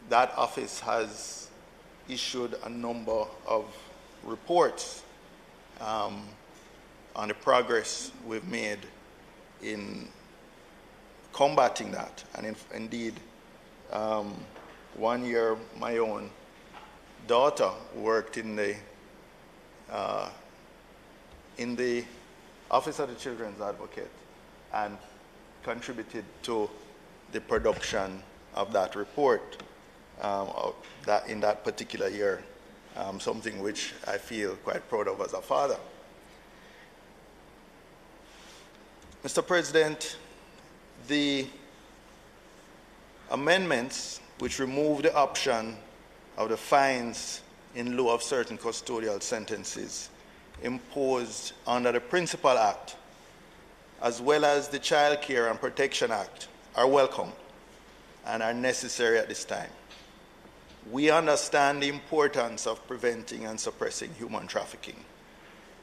that office has issued a number of reports on the progress we've made in combating that. And indeed, 1 year, my own daughter worked in the Office of the Children's Advocate and contributed to the production of that report in that particular year, something which I feel quite proud of as a father. Mr. President, the amendments which remove the option of the fines in lieu of certain custodial sentences imposed under the Principal Act, as well as the Child Care and Protection Act, are welcome and are necessary at this time. We understand the importance of preventing and suppressing human trafficking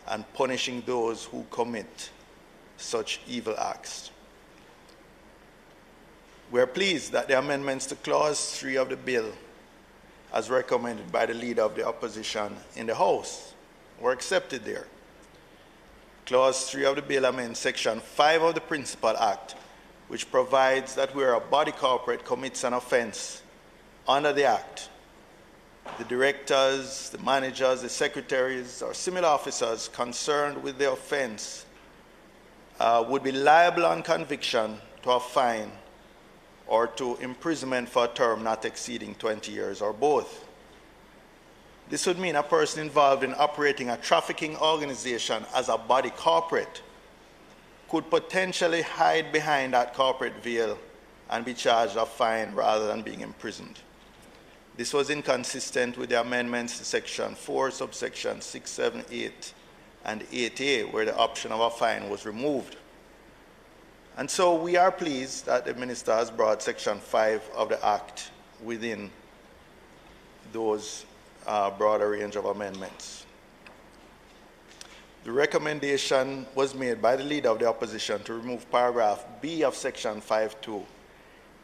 and punishing those who commit such evil acts. We are pleased that the amendments to Clause 3 of the bill, as recommended by the Leader of the Opposition in the House, were accepted there. Clause 3 of the bill amends Section 5 of the Principal Act, which provides that where a body corporate commits an offense under the Act, the directors, the managers, the secretaries, or similar officers concerned with the offense would be liable on conviction to a fine or to imprisonment for a term not exceeding 20 years or both. This would mean a person involved in operating a trafficking organization as a body corporate could potentially hide behind that corporate veil and be charged a fine rather than being imprisoned. This was inconsistent with the amendments to Section 4, subsection 6, 7, 8, and 8A, where the option of a fine was removed. And so we are pleased that the Minister has brought Section 5 of the Act within those broader range of amendments. The recommendation was made by the Leader of the Opposition to remove paragraph B of Section 5.2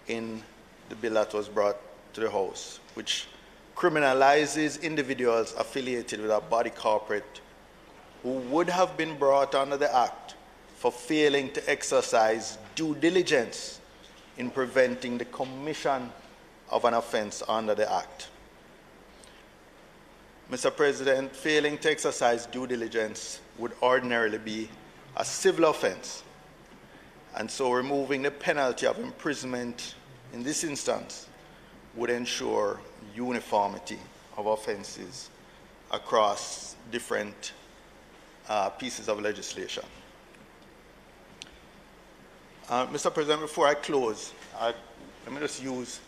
in the bill that was brought to the House, which criminalizes individuals affiliated with a body corporate who would have been brought under the Act for failing to exercise due diligence in preventing the commission of an offense under the Act. Mr. President, failing to exercise due diligence would ordinarily be a civil offense, and so removing the penalty of imprisonment in this instance would ensure uniformity of offenses across different pieces of legislation. Mr. President, before I close, let me just use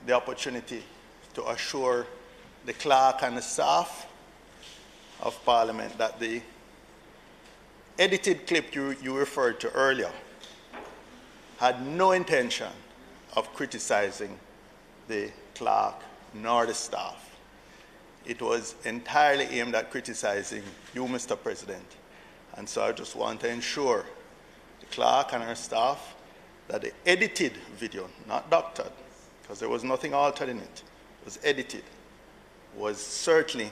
the opportunity to assure the clerk and the staff of Parliament that the edited clip you referred to earlier had no intention of criticizing the clerk nor the staff. It was entirely aimed at criticizing you, Mr. President. And so I just want to ensure the clerk and her staff that the edited video, not doctored, because there was nothing altered in it, was edited, was certainly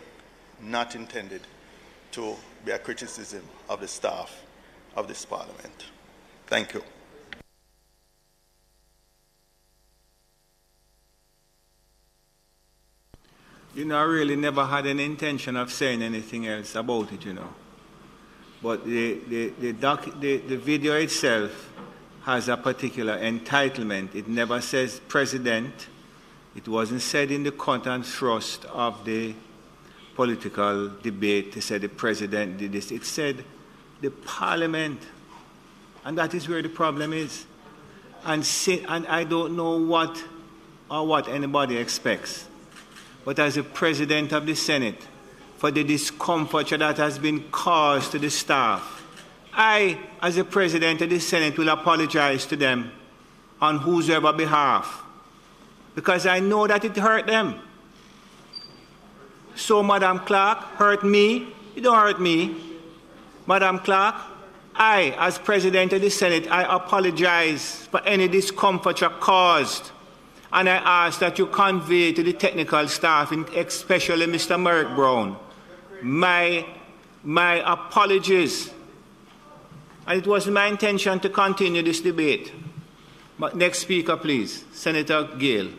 not intended to be a criticism of the staff of this Parliament. Thank you. You know, I really never had an intention of saying anything else about it, you know. But the video itself has a particular entitlement. It never says president. It wasn't said in the cut and thrust of the political debate to say the president did this. It said the Parliament. And that is where the problem is. And I don't know what anybody expects. But as the President of the Senate, for the discomfort that has been caused to the staff, I, as the President of the Senate, will apologize to them on whosoever behalf, because I know that it hurt them. So, Madam Clerk, hurt me? You don't hurt me. Madam Clerk, I, as President of the Senate, I apologize for any discomfort you caused. And I ask that you convey to the technical staff, especially Mr. Merrick Brown, my apologies. And it was my intention to continue this debate. Next speaker, please. Senator Gale.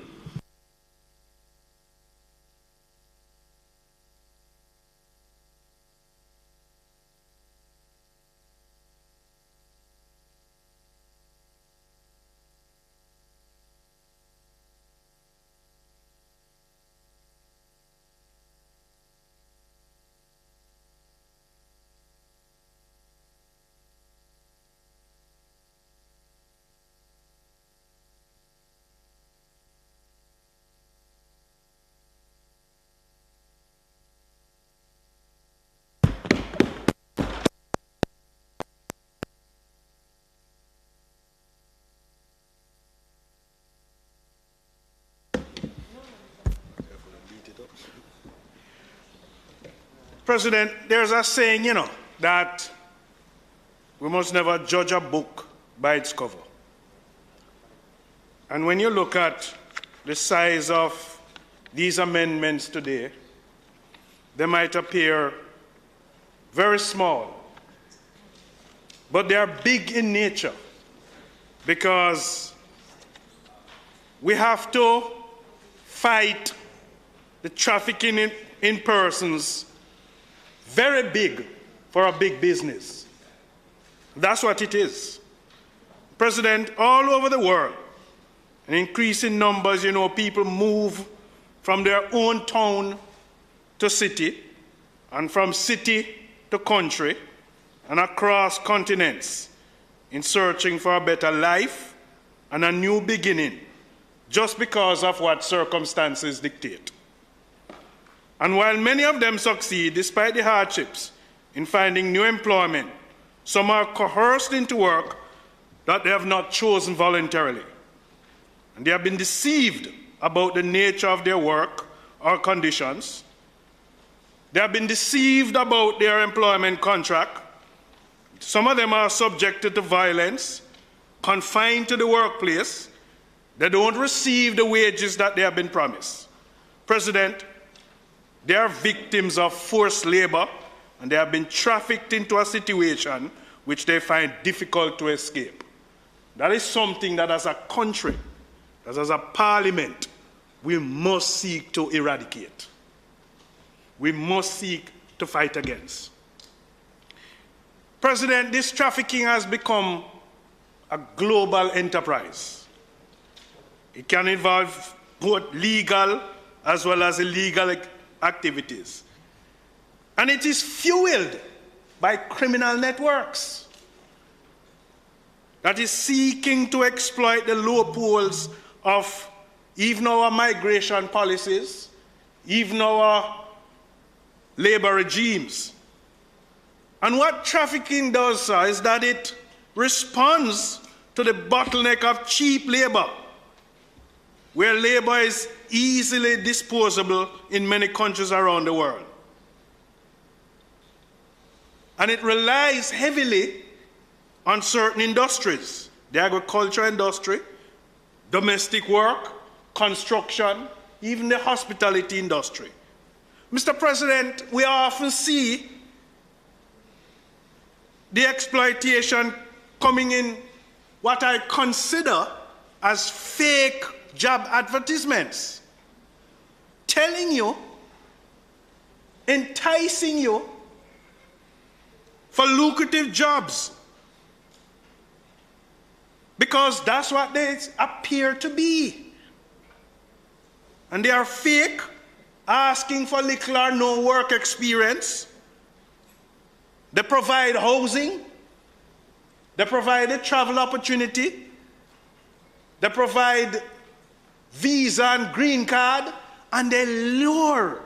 President, there's a saying, that we must never judge a book by its cover. And when you look at the size of these amendments today, they might appear very small, but they are big in nature because we have to fight the trafficking in persons. Very big for a big business. That's what it is. President, all over the world, in increasing numbers, people move from their own town to city, and from city to country, and across continents, in searching for a better life and a new beginning, just because of what circumstances dictate. And while many of them succeed, despite the hardships in finding new employment, some are coerced into work that they have not chosen voluntarily. And they have been deceived about the nature of their work or conditions. They have been deceived about their employment contract. Some of them are subjected to violence, confined to the workplace. They don't receive the wages that they have been promised. President, they are victims of forced labor, and they have been trafficked into a situation which they find difficult to escape. That is something that as a country, as a parliament, we must seek to eradicate. We must seek to fight against. President, this trafficking has become a global enterprise. It can involve both legal as well as illegal activities. And it is fueled by criminal networks that is seeking to exploit the loopholes of even our migration policies, even our labor regimes. And what trafficking does, sir, is that it responds to the bottleneck of cheap labor, where labor is easily disposable in many countries around the world. And it relies heavily on certain industries, the agriculture industry, domestic work, construction, even the hospitality industry. Mr. President, we often see the exploitation coming in what I consider as fake job advertisements, telling you, enticing you for lucrative jobs, because that's what they appear to be. And they are fake, asking for little or no work experience. They provide housing, they provide a travel opportunity, they provide visa and green card, and they lure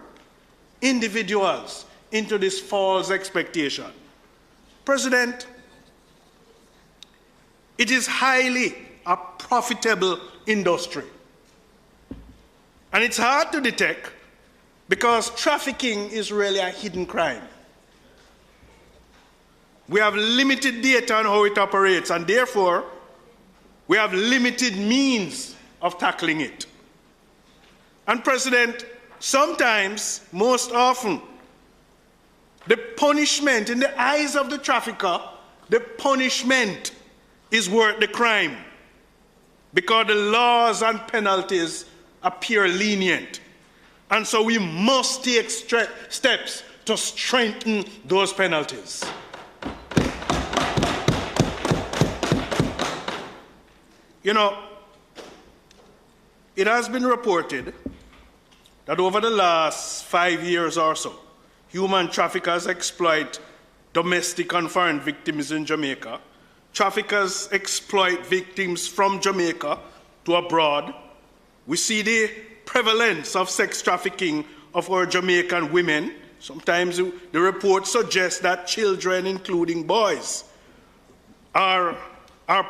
individuals into this false expectation. President, it is highly a profitable industry. And it's hard to detect because trafficking is really a hidden crime. We have limited data on how it operates, and therefore, we have limited means of tackling it. And President, sometimes, most often, the punishment in the eyes of the trafficker, the punishment is worth the crime. because the laws and penalties appear lenient. And so we must take steps to strengthen those penalties. You know, it has been reported that over the last 5 years or so, human traffickers exploit domestic and foreign victims in Jamaica. Traffickers exploit victims from Jamaica to abroad. We see the prevalence of sex trafficking of our Jamaican women. Sometimes the report suggests that children, including boys, are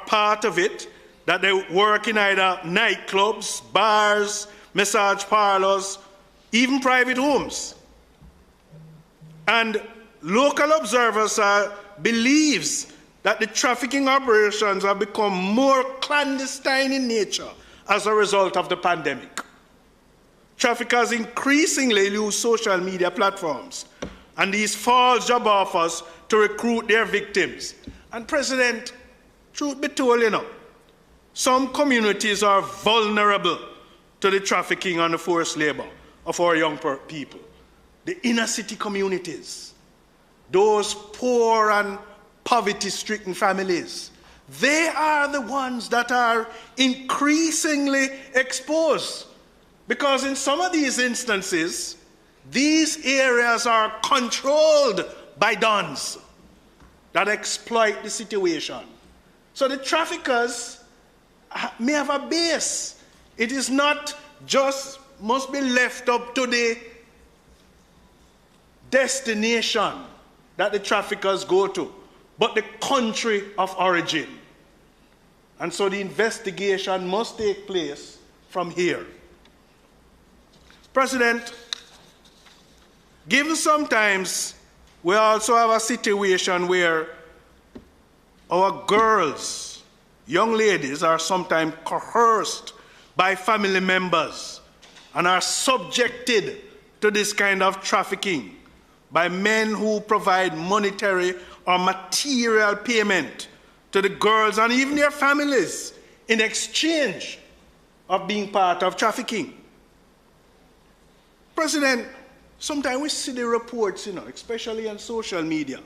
part of it, that they work in either nightclubs, bars, massage parlors, even private homes. And local observers believes that the trafficking operations have become more clandestine in nature as a result of the pandemic. Traffickers increasingly use social media platforms and these false job offers to recruit their victims. And President, truth be told, you know, some communities are vulnerable to the trafficking and the forced labor of our young people. The inner city communities, those poor and poverty-stricken families, they are the ones that are increasingly exposed. Because in some of these instances, these areas are controlled by dons that exploit the situation. So the traffickers may have a base. It is not just must be left up to the destination that the traffickers go to, but the country of origin. And so the investigation must take place from here. President, given sometimes we also have a situation where our girls, young ladies, are sometimes coerced by family members and are subjected to this kind of trafficking by men who provide monetary or material payment to the girls and even their families in exchange of being part of trafficking. President, sometimes we see the reports, you know, especially on social media,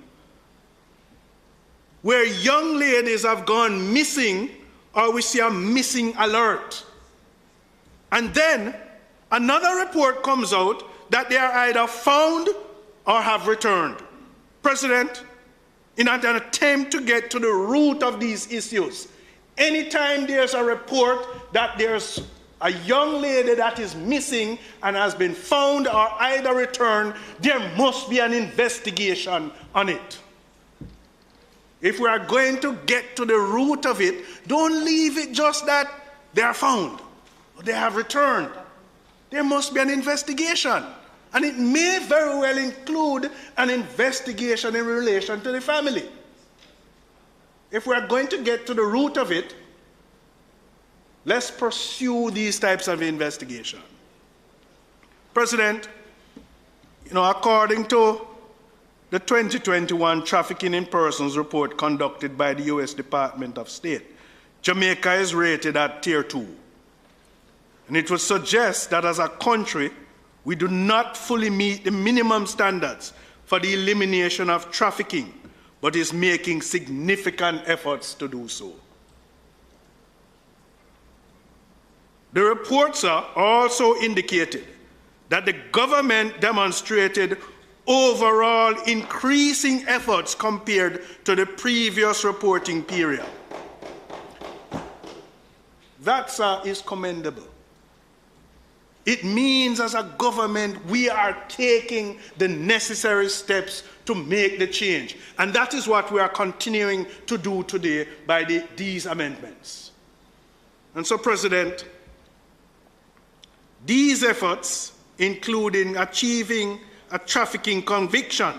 where young ladies have gone missing or we see a missing alert. And then another report comes out that they are either found or have returned. President, in an attempt to get to the root of these issues, anytime there's a report that there's a young lady that is missing and has been found or either returned, there must be an investigation on it. If we are going to get to the root of it, don't leave it just that they are found or they have returned. There must be an investigation. And it may very well include an investigation in relation to the family. If we are going to get to the root of it, let's pursue these types of investigation. President, you know, according to the 2021 Trafficking in Persons report conducted by the U.S. Department of State, Jamaica is rated at Tier 2. And it would suggest that as a country, we do not fully meet the minimum standards for the elimination of trafficking, but is making significant efforts to do so. The reports also indicated that the government demonstrated overall increasing efforts compared to the previous reporting period. That, sir, is commendable. It means as a government we are taking the necessary steps to make the change. And that is what we are continuing to do today by these amendments. And so, President, these efforts, including achieving a trafficking conviction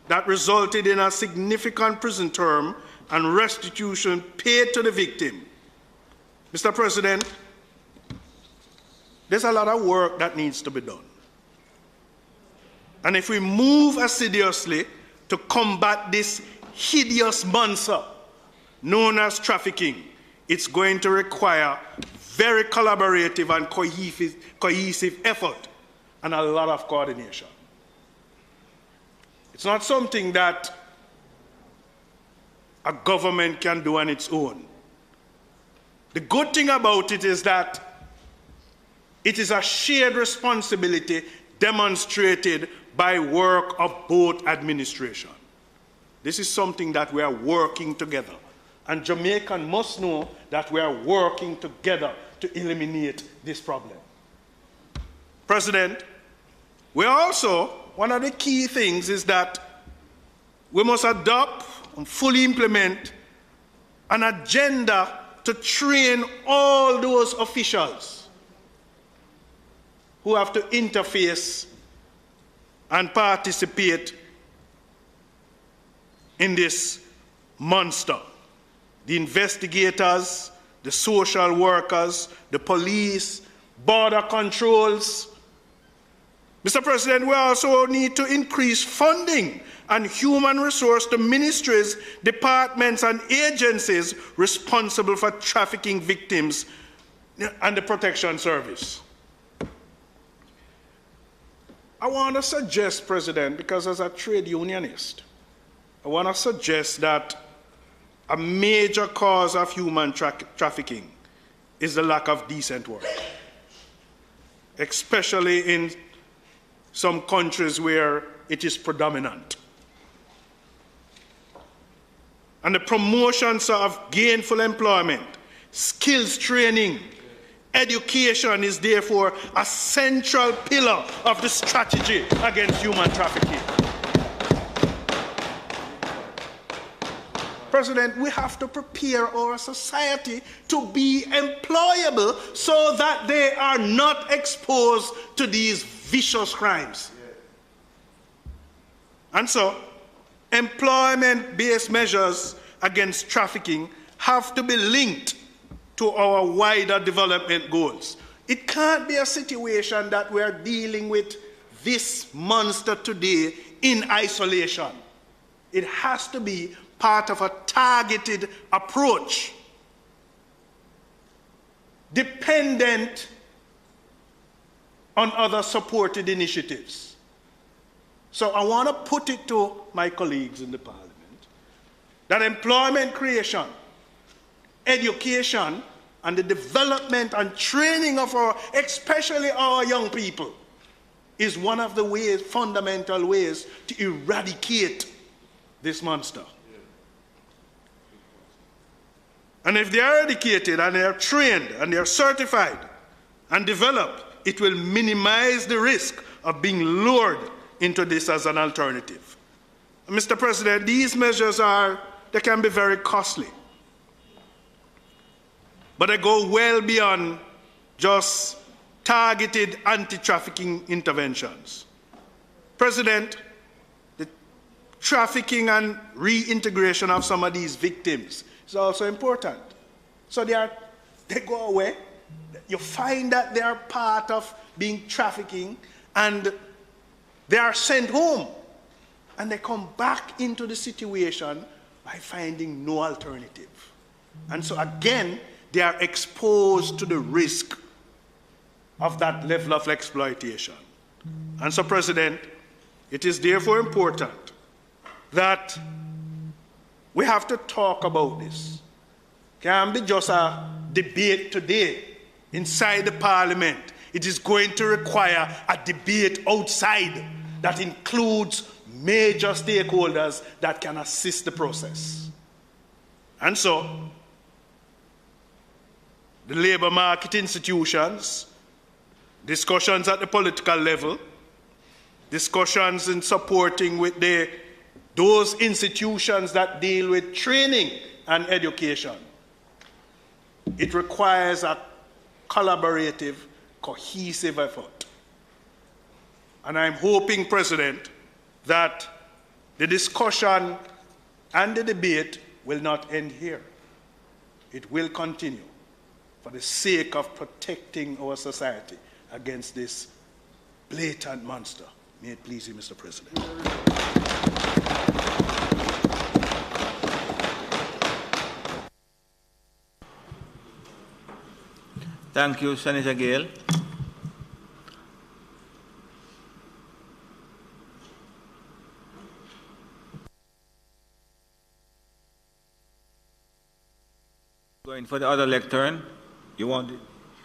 that resulted in a significant prison term and restitution paid to the victim. Mr. President, there's a lot of work that needs to be done. And if we move assiduously to combat this hideous monster known as trafficking, it's going to require very collaborative and cohesive effort and a lot of coordination. It's not something that a government can do on its own. The good thing about it is that it is a shared responsibility demonstrated by work of both administrations. This is something that we are working together. And Jamaicans must know that we are working together to eliminate this problem. President, we also, one of the key things is that we must adopt and fully implement an agenda to train all those officials who have to interface and participate in this monster. The investigators, the social workers, the police, border controls. Mr. President, we also need to increase funding and human resource to ministries, departments, and agencies responsible for trafficking victims and the protection service. I want to suggest, President, because as a trade unionist, I want to suggest that a major cause of human trafficking is the lack of decent work, especially in some countries where it is predominant. And the promotions of gainful employment, skills training, education is therefore a central pillar of the strategy against human trafficking. President, we have to prepare our society to be employable so that they are not exposed to these vicious crimes. And so, employment-based measures against trafficking have to be linked to our wider development goals. It can't be a situation that we are dealing with this monster today in isolation. It has to be part of a targeted approach, dependent on other supported initiatives. So I want to put it to my colleagues in the Parliament that employment creation, education, and the development and training of our, especially our young people, is one of the ways, fundamental ways to eradicate this monster. And if they are educated and they are trained and they are certified and developed, it will minimize the risk of being lured into this as an alternative. And Mr. President, these measures they can be very costly, but they go well beyond just targeted anti-trafficking interventions. President, the trafficking and reintegration of some of these victims is also important. So they go away. You find that they are part of being trafficking and they are sent home. And they come back into the situation by finding no alternative. And so again, they are exposed to the risk of that level of exploitation. And so, President, it is therefore important that we have to talk about this. It can't be just a debate today inside the Parliament. It is going to require a debate outside that includes major stakeholders that can assist the process. And so, the labor market institutions, discussions at the political level, discussions in supporting with those institutions that deal with training and education. It requires a collaborative, cohesive effort. And I'm hoping, President, that the discussion and the debate will not end here. It will continue for the sake of protecting our society against this blatant monster. May it please you, Mr. President. Thank you, Senator Gale. Going for the other lectern. You want it?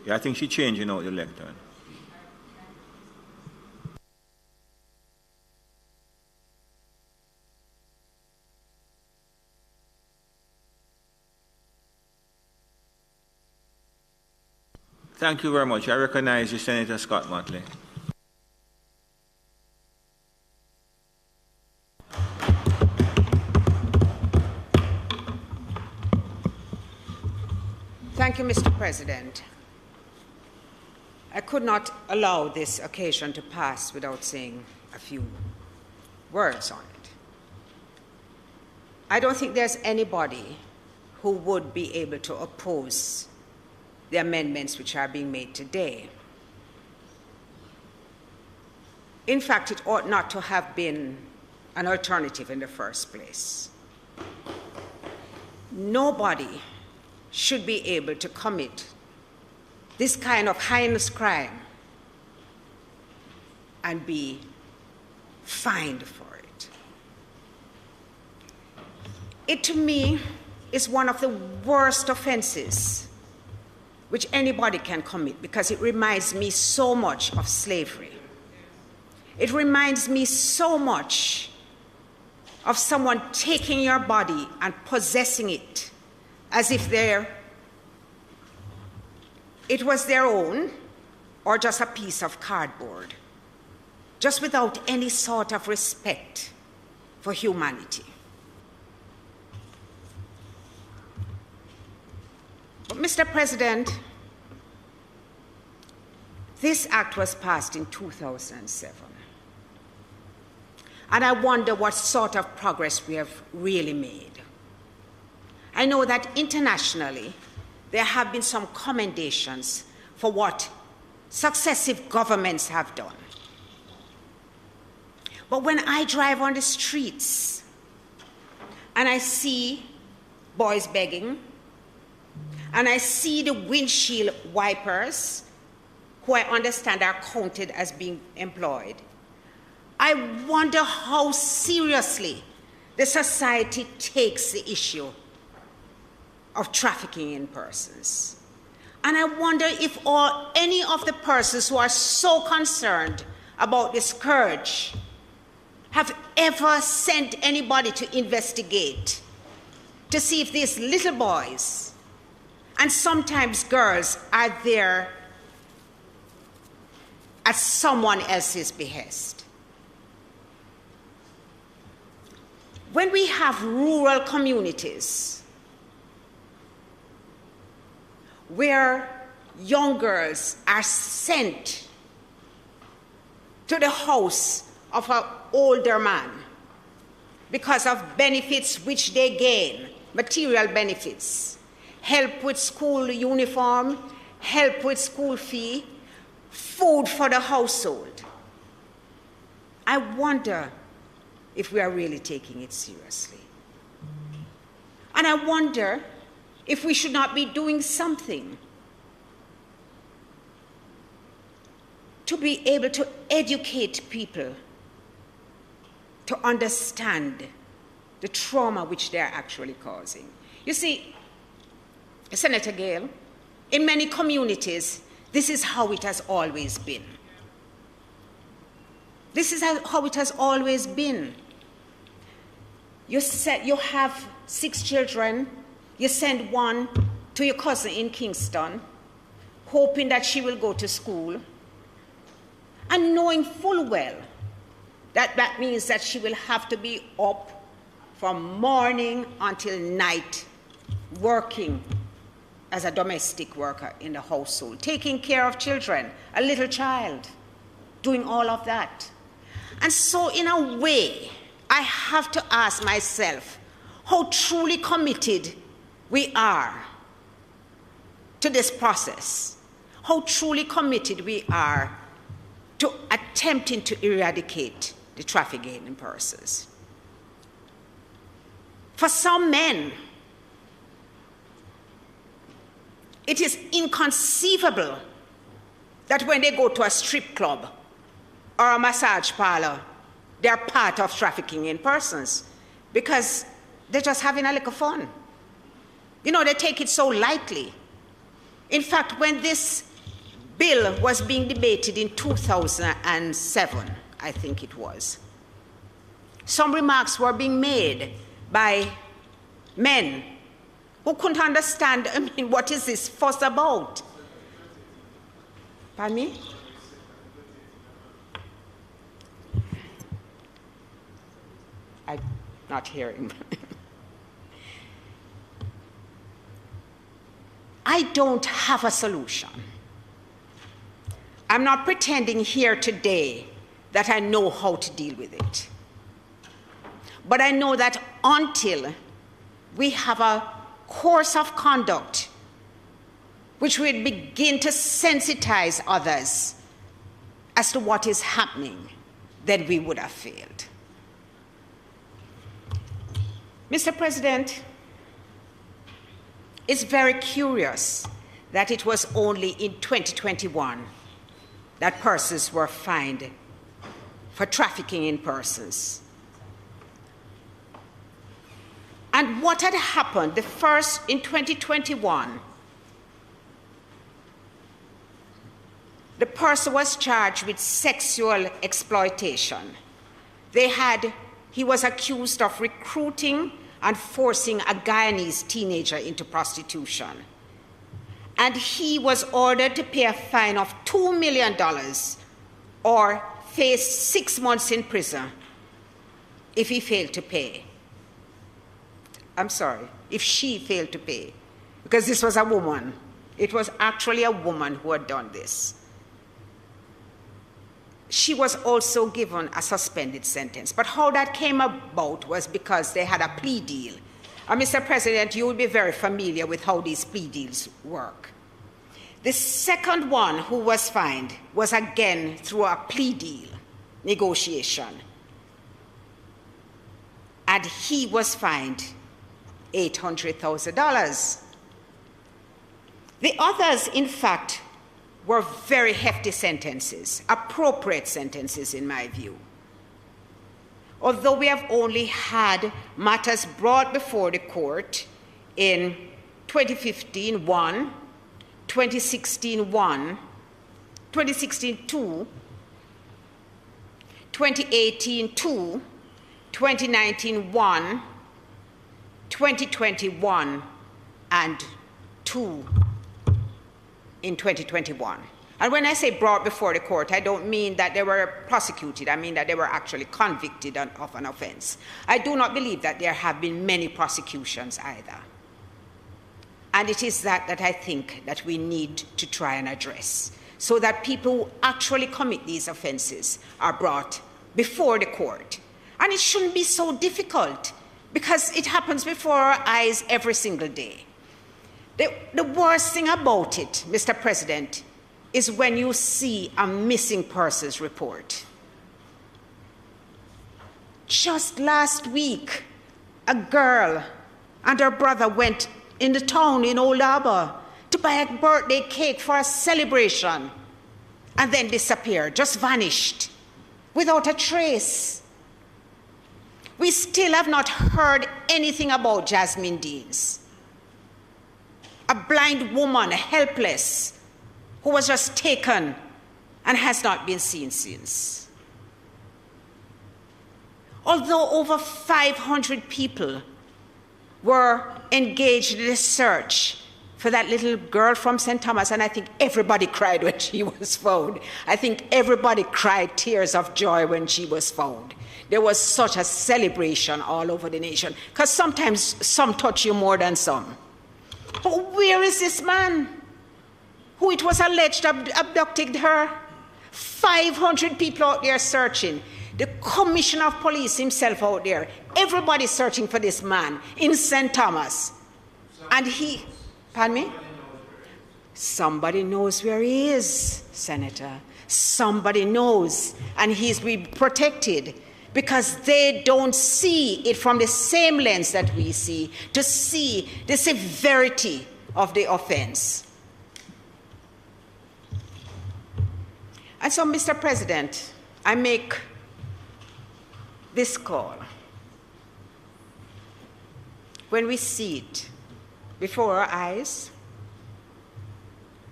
Yeah, I think she changed, the lectern. Thank you very much. I recognize you, Senator Scott Motley. Thank you, Mr. President. I could not allow this occasion to pass without saying a few words on it. I don't think there's anybody who would be able to oppose the amendments which are being made today. In fact, it ought not to have been an alternative in the first place. Nobody should be able to commit this kind of heinous crime and be fined for it. It, to me, is one of the worst offenses which anybody can commit because it reminds me so much of slavery. It reminds me so much of someone taking your body and possessing it as if it was their own or just a piece of cardboard, just without any sort of respect for humanity. But, Mr. President, this act was passed in 2007. And I wonder what sort of progress we have really made. I know that internationally, there have been some commendations for what successive governments have done. But when I drive on the streets and I see boys begging, and I see the windshield wipers, who I understand are counted as being employed, I wonder how seriously the society takes the issue of trafficking in persons. And I wonder if any of the persons who are so concerned about this scourge have ever sent anybody to investigate to see if these little boys and sometimes girls are there at someone else's behest. When we have rural communities where young girls are sent to the house of an older man because of benefits which they gain, material benefits, help with school uniform, help with school fee, food for the household. I wonder if we are really taking it seriously. And I wonder if we should not be doing something to be able to educate people to understand the trauma which they are actually causing. You see, Senator Gale, in many communities, this is how it has always been. This is how it has always been. You have 6 children, you send one to your cousin in Kingston, hoping that she will go to school, and knowing full well that that means that she will have to be up from morning until night, working as a domestic worker in the household, taking care of children, a little child, doing all of that. And so, in a way, I have to ask myself how truly committed we are to this process, how truly committed we are to attempting to eradicate the trafficking in persons. For some men, it is inconceivable that when they go to a strip club or a massage parlor, they're part of trafficking in persons, because they're just having a little fun. You know, they take it so lightly. In fact, when this bill was being debated in 2007, I think it was, some remarks were being made by men who couldn't understand, I mean, what is this fuss about? Pardon me? I'm not hearing. I don't have a solution. I'm not pretending here today that I know how to deal with it. But I know that until we have a course of conduct which will begin to sensitize others as to what is happening, then we would have failed. Mr. President, it's very curious that it was only in 2021 that persons were fined for trafficking in persons. And what had happened, the first in 2021, the person was charged with sexual exploitation. He was accused of recruiting and forcing a Guyanese teenager into prostitution. And he was ordered to pay a fine of $2 million or face 6 months in prison if he failed to pay. I'm sorry, if she failed to pay, because this was a woman. It was actually a woman who had done this. She was also given a suspended sentence. But how that came about was because they had a plea deal. And Mr. President, you will be very familiar with how these plea deals work. The second one who was fined was again through a plea deal negotiation. And he was fined $800,000. The others, in fact, were very hefty sentences, appropriate sentences in my view. Although we have only had matters brought before the court in 2015, 1, 2016, 1, 2016, 2, 2018, 2, 2019, 1, 2021, and 2 in 2021. And when I say brought before the court, I don't mean that they were prosecuted. I mean that they were actually convicted of an offense. I do not believe that there have been many prosecutions either. And it is that I think that we need to try and address, so that people who actually commit these offenses are brought before the court. And it shouldn't be so difficult, because it happens before our eyes every single day. The worst thing about it, Mr. President, is when you see a missing persons report. Just last week, a girl and her brother went in the town in Old Harbour to buy a birthday cake for a celebration, and then disappeared, just vanished, without a trace. We still have not heard anything about Jasmine Deans, a blind woman, helpless, who was just taken and has not been seen since. Although over 500 people were engaged in a search for that little girl from St. Thomas, and I think everybody cried when she was found. I think everybody cried tears of joy when she was found. There was such a celebration all over the nation, because sometimes some touch you more than some. But where is this man who it was alleged abducted her? 500 people out there searching. The commissioner of police himself out there. Everybody searching for this man in St. Thomas. And he, pardon me? Somebody knows where he is, Senator. Somebody knows, and he's being protected, because they don't see it from the same lens that we see, to see the severity of the offense. And so, Mr. President, I make this call. When we see it before our eyes,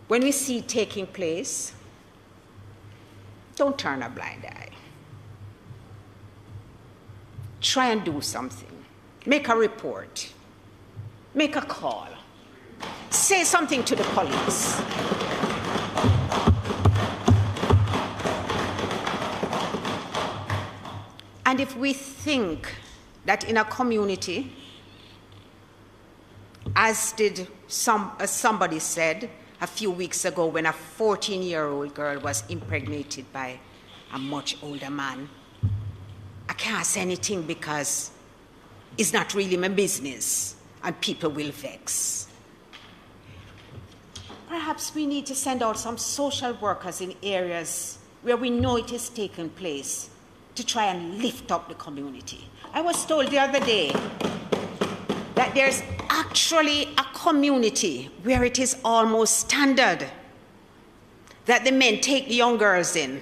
when we see it taking place, don't turn a blind eye. Try and do something. Make a report. Make a call. Say something to the police. And if we think that in a community, as did somebody said a few weeks ago when a 14-year-old girl was impregnated by a much older man, I can't say anything because it's not really my business and people will vex. Perhaps we need to send out some social workers in areas where we know it is taking place to try and lift up the community. I was told the other day that there's actually a community where it is almost standard that the men take the young girls in.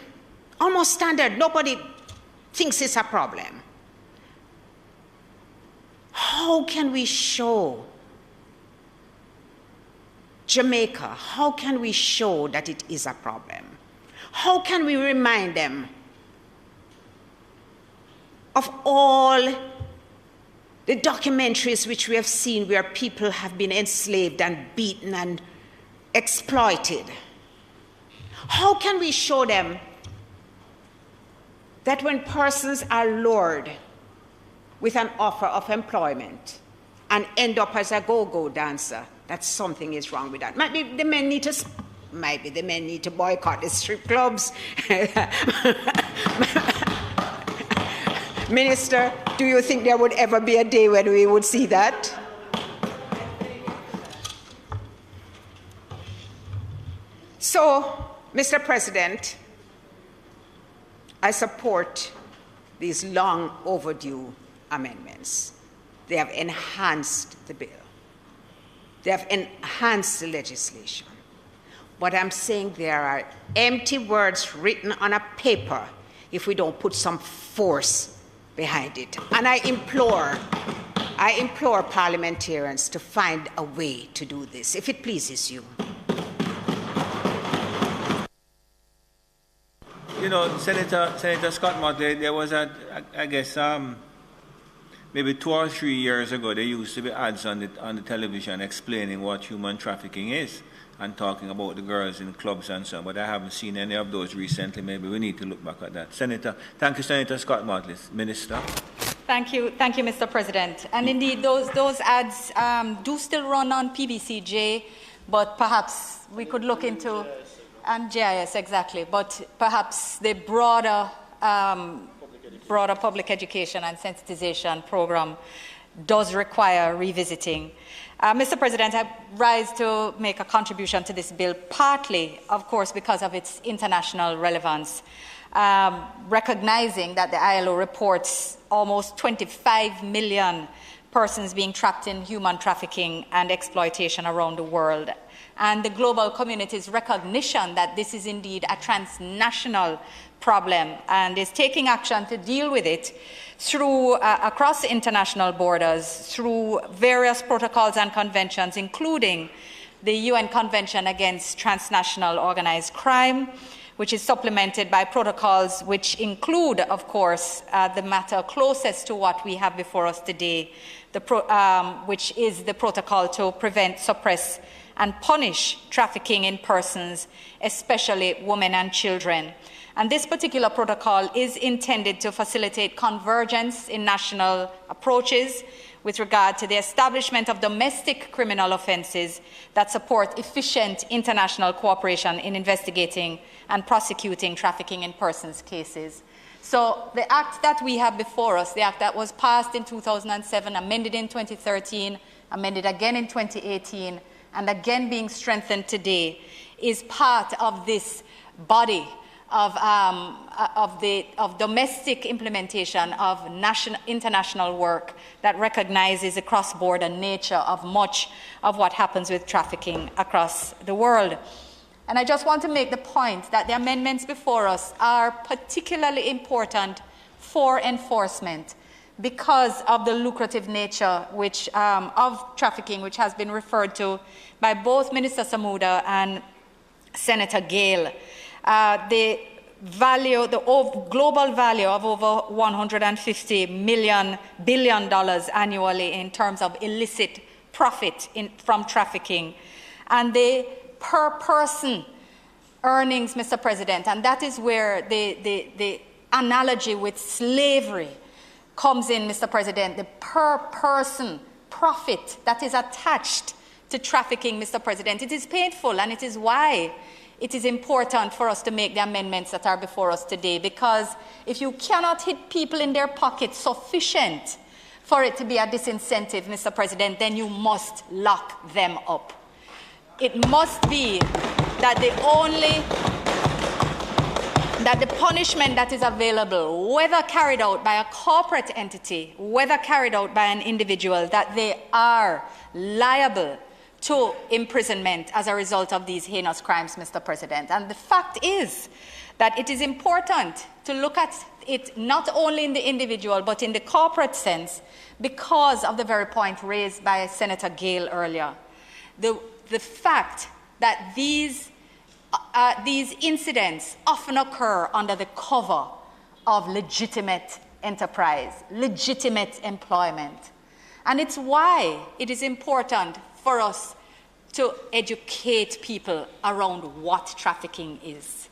Almost standard. Nobody thinks it's a problem. How can we show Jamaica, how can we show that it is a problem? How can we remind them of all the documentaries which we have seen where people have been enslaved and beaten and exploited? How can we show them that when persons are lured with an offer of employment and end up as a go-go dancer, that something is wrong with that? Maybe the men need to boycott the strip clubs. Minister, do you think there would ever be a day when we would see that? So, Mr. President, I support these long overdue amendments. They have enhanced the bill. They have enhanced the legislation. But I'm saying there are empty words written on a paper if we don't put some force behind it. And I implore parliamentarians to find a way to do this, if it pleases you. You know, Senator Scott Motley, there was I guess, maybe 2 or 3 years ago, there used to be ads on the television explaining what human trafficking is and talking about the girls in clubs and so on, but I haven't seen any of those recently. Maybe we need to look back at that. Thank you, Senator Scott Motley. Minister. Thank you, Mr. President. And indeed, those ads do still run on PBCJ, but perhaps we could look into, and GIS, exactly, but perhaps the broader public education and sensitization program does require revisiting. Mr. President, I rise to make a contribution to this bill, partly, of course, because of its international relevance, recognizing that the ILO reports almost 25 million persons being trapped in human trafficking and exploitation around the world, and the global community's recognition that this is indeed a transnational problem and is taking action to deal with it through across international borders, through various protocols and conventions, including the UN Convention Against Transnational Organized Crime, which is supplemented by protocols which include, of course, the matter closest to what we have before us today, which is the protocol to prevent, suppress, and punish trafficking in persons, especially women and children. And this particular protocol is intended to facilitate convergence in national approaches with regard to the establishment of domestic criminal offences that support efficient international cooperation in investigating and prosecuting trafficking in persons cases. So the act that we have before us, the act that was passed in 2007, amended in 2013, amended again in 2018, and again being strengthened today, is part of this body of domestic implementation of international work that recognizes the cross-border nature of much of what happens with trafficking across the world. And I just want to make the point that the amendments before us are particularly important for enforcement because of the lucrative nature of trafficking, which has been referred to by both Minister Samuda and Senator Gale. The global value of over $150 billion annually in terms of illicit profit from trafficking. And the per person earnings, Mr. President, and that is where the analogy with slavery comes in, Mr. President, the per person profit that is attached to trafficking, Mr. President. It is painful, and it is why it is important for us to make the amendments that are before us today, because if you cannot hit people in their pockets sufficient for it to be a disincentive, Mr. President, then you must lock them up. It must be that the punishment that is available, whether carried out by a corporate entity, whether carried out by an individual, that they are liable to imprisonment as a result of these heinous crimes, Mr. President. And the fact is that it is important to look at it not only in the individual but in the corporate sense because of the very point raised by Senator Gale earlier. The fact that these incidents often occur under the cover of legitimate enterprise, legitimate employment. And it's why it is important for us to educate people around what trafficking is.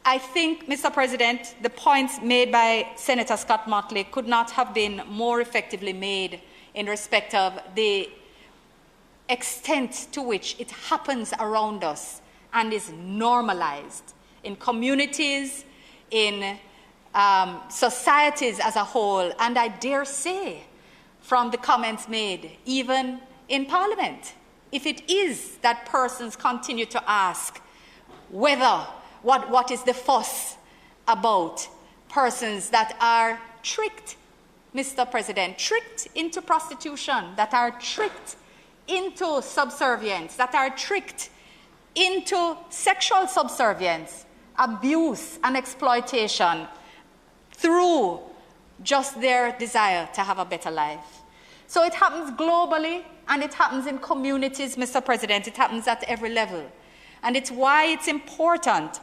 I think, Mr. President, the points made by Senator Scott Motley could not have been more effectively made in respect of the extent to which it happens around us and is normalized in communities, in societies as a whole, and I dare say, from the comments made, even in Parliament. If it is that persons continue to ask whether, what is the fuss about persons that are tricked, Mr. President, tricked into prostitution, that are tricked into subservience, that are tricked into sexual subservience, abuse and exploitation through just their desire to have a better life. So it happens globally and it happens in communities, Mr. President. It happens at every level. And it's why it's important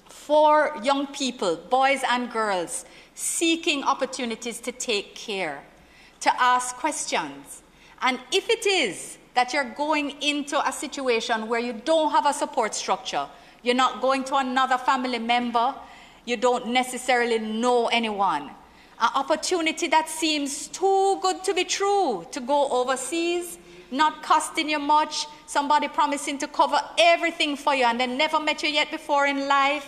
for young people, boys and girls, seeking opportunities to take care, to ask questions. And if it is that you're going into a situation where you don't have a support structure, you're not going to another family member, you don't necessarily know anyone, an opportunity that seems too good to be true, to go overseas, not costing you much, somebody promising to cover everything for you and they never met you yet before in life,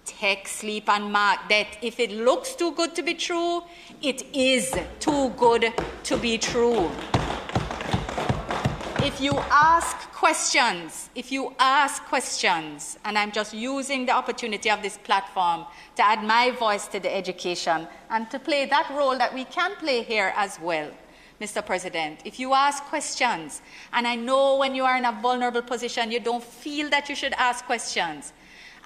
take sleep and mark that if it looks too good to be true, it is too good to be true. If you ask questions, and I'm just using the opportunity of this platform to add my voice to the education and to play that role that we can play here as well, Mr. President. If you ask questions, and I know when you are in a vulnerable position, you don't feel that you should ask questions,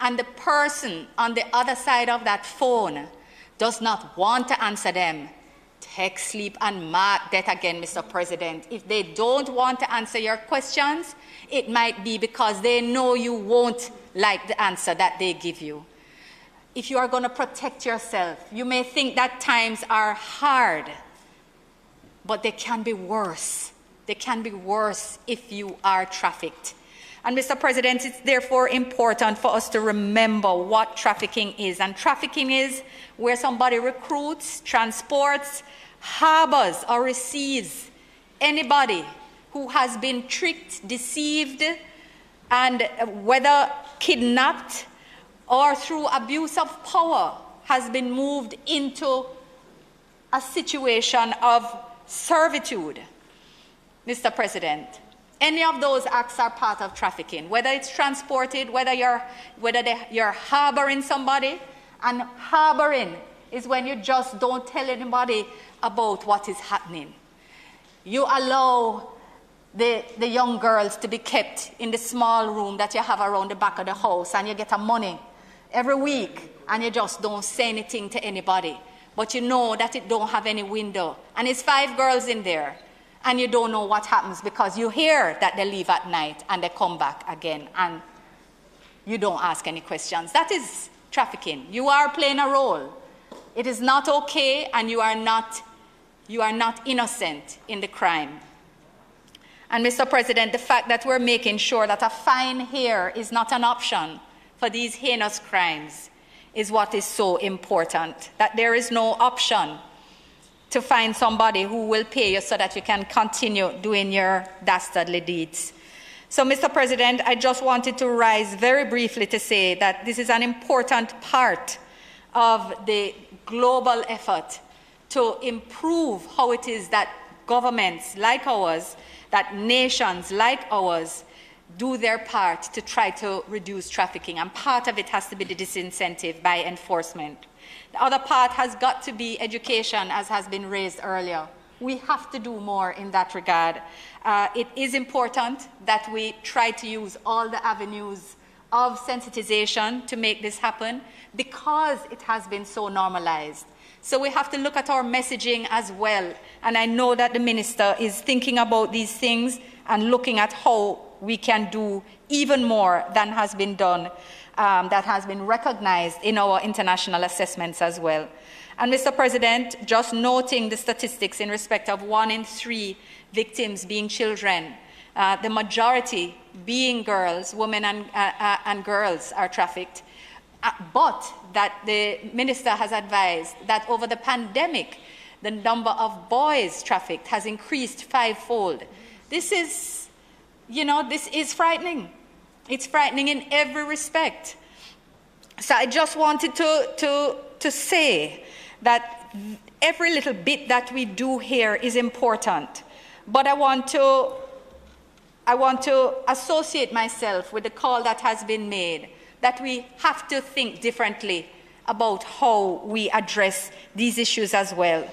and the person on the other side of that phone does not want to answer them, take sleep and mark that again, Mr. President. If they don't want to answer your questions, it might be because they know you won't like the answer that they give you. If you are going to protect yourself, you may think that times are hard, but they can be worse. They can be worse if you are trafficked. And Mr. President, it's therefore important for us to remember what trafficking is. And trafficking is where somebody recruits, transports, harbors, or receives anybody who has been tricked, deceived, and whether kidnapped or through abuse of power has been moved into a situation of servitude. Mr. President, any of those acts are part of trafficking, whether it's transported, whether you're harboring somebody, and harboring is when you just don't tell anybody about what is happening. You allow the young girls to be kept in the small room that you have around the back of the house, and you get a money every week, and you just don't say anything to anybody. But you know that it don't have any window, and it's 5 girls in there, and you don't know what happens because you hear that they leave at night and they come back again, and you don't ask any questions. That is trafficking. You are playing a role. It is not okay, and you are not innocent in the crime. And Mr. President, the fact that we're making sure that a fine here is not an option for these heinous crimes is what is so important, that there is no option to find somebody who will pay you so that you can continue doing your dastardly deeds. So, Mr. President, I just wanted to rise very briefly to say that this is an important part of the global effort to improve how it is that governments like ours, that nations like ours, do their part to try to reduce trafficking. And part of it has to be the disincentive by enforcement. The other part has got to be education, as has been raised earlier. We have to do more in that regard. It is important that we try to use all the avenues of sensitization to make this happen because it has been so normalized. So we have to look at our messaging as well. And I know that the minister is thinking about these things and looking at how we can do even more than has been done, that has been recognized in our international assessments as well. And Mr. President, just noting the statistics in respect of 1 in 3 victims being children, the majority being girls, women and girls are trafficked, but that the minister has advised that over the pandemic, the number of boys trafficked has increased 5-fold. This is, this is frightening. It's frightening in every respect. So I just wanted to say that every little bit that we do here is important. But I want to associate myself with the call that has been made, that we have to think differently about how we address these issues as well.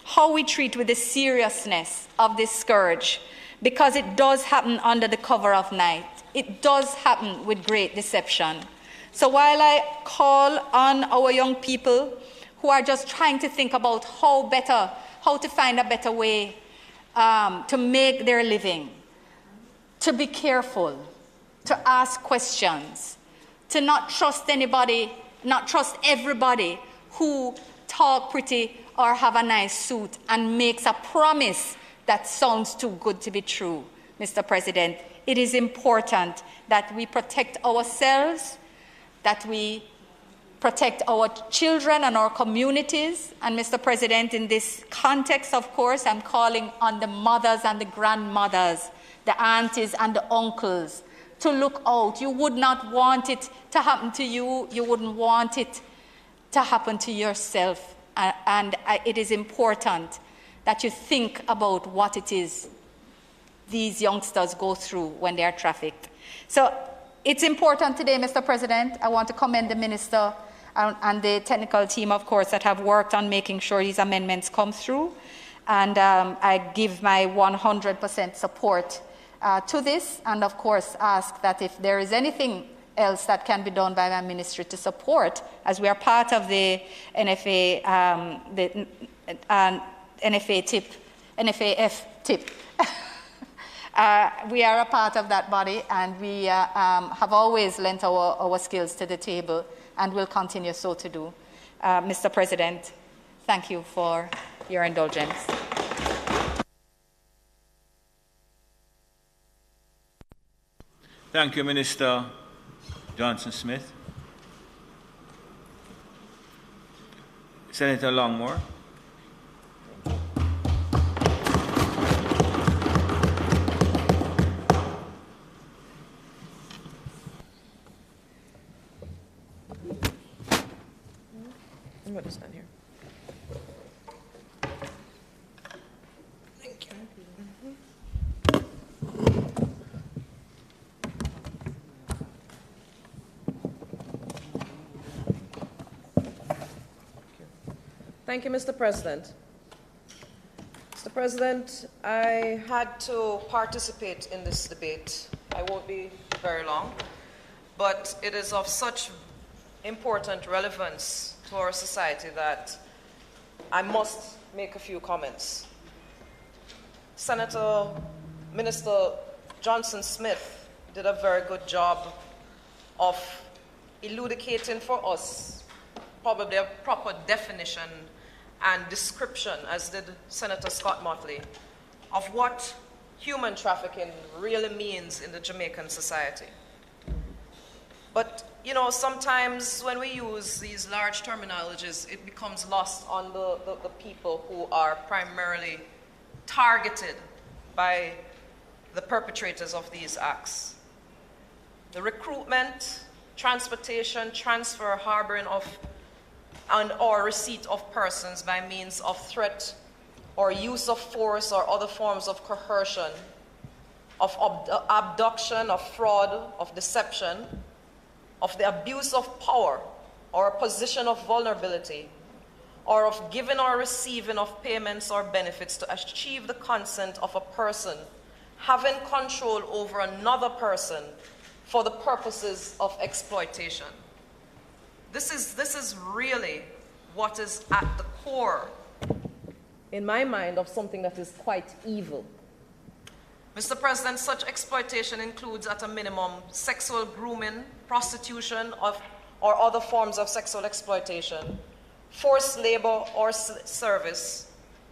How we treat with the seriousness of this scourge, because it does happen under the cover of night. It does happen with great deception. So while I call on our young people who are just trying to think about how to find a better way to make their living, to be careful, to ask questions, to not trust anybody, not trust everybody who talk pretty or have a nice suit and makes a promise that sounds too good to be true. Mr. President, it is important that we protect ourselves, that we protect our children and our communities. And Mr. President, in this context, of course, I'm calling on the mothers and the grandmothers, the aunties and the uncles to look out. You would not want it to happen to you. You wouldn't want it to happen to yourself. And it is important that you think about what it is these youngsters go through when they are trafficked. So it's important today, Mr. President. I want to commend the minister and the technical team, of course, that have worked on making sure these amendments come through. And I give my 100% support to this, and of course ask that if there is anything else that can be done by my ministry to support, as we are part of the NFA, NFAF tip. We are a part of that body, and we have always lent our skills to the table, and will continue so to do. Mr. President, thank you for your indulgence. Thank you, Minister Johnson-Smith. Senator Longmore. I'm going to stand here. Thank you. Thank you, Mr. President. Mr. President, I had to participate in this debate. I won't be very long, but it is of such important relevance to our society that I must make a few comments. Minister Johnson Smith did a very good job of elucidating for us probably a proper definition and description, as did Senator Scott Motley, of what human trafficking really means in the Jamaican society. But, you know, sometimes when we use these large terminologies, it becomes lost on the people who are primarily targeted by the perpetrators of these acts. The recruitment, transportation, transfer, harboring of and/or receipt of persons by means of threat or use of force or other forms of coercion, of abduction, of fraud, of deception, of the abuse of power or a position of vulnerability, or of giving or receiving of payments or benefits to achieve the consent of a person having control over another person for the purposes of exploitation. This is really what is at the core, in my mind, of something that is quite evil. Mr. President, such exploitation includes, at a minimum, sexual grooming, prostitution or other forms of sexual exploitation, forced labor or service,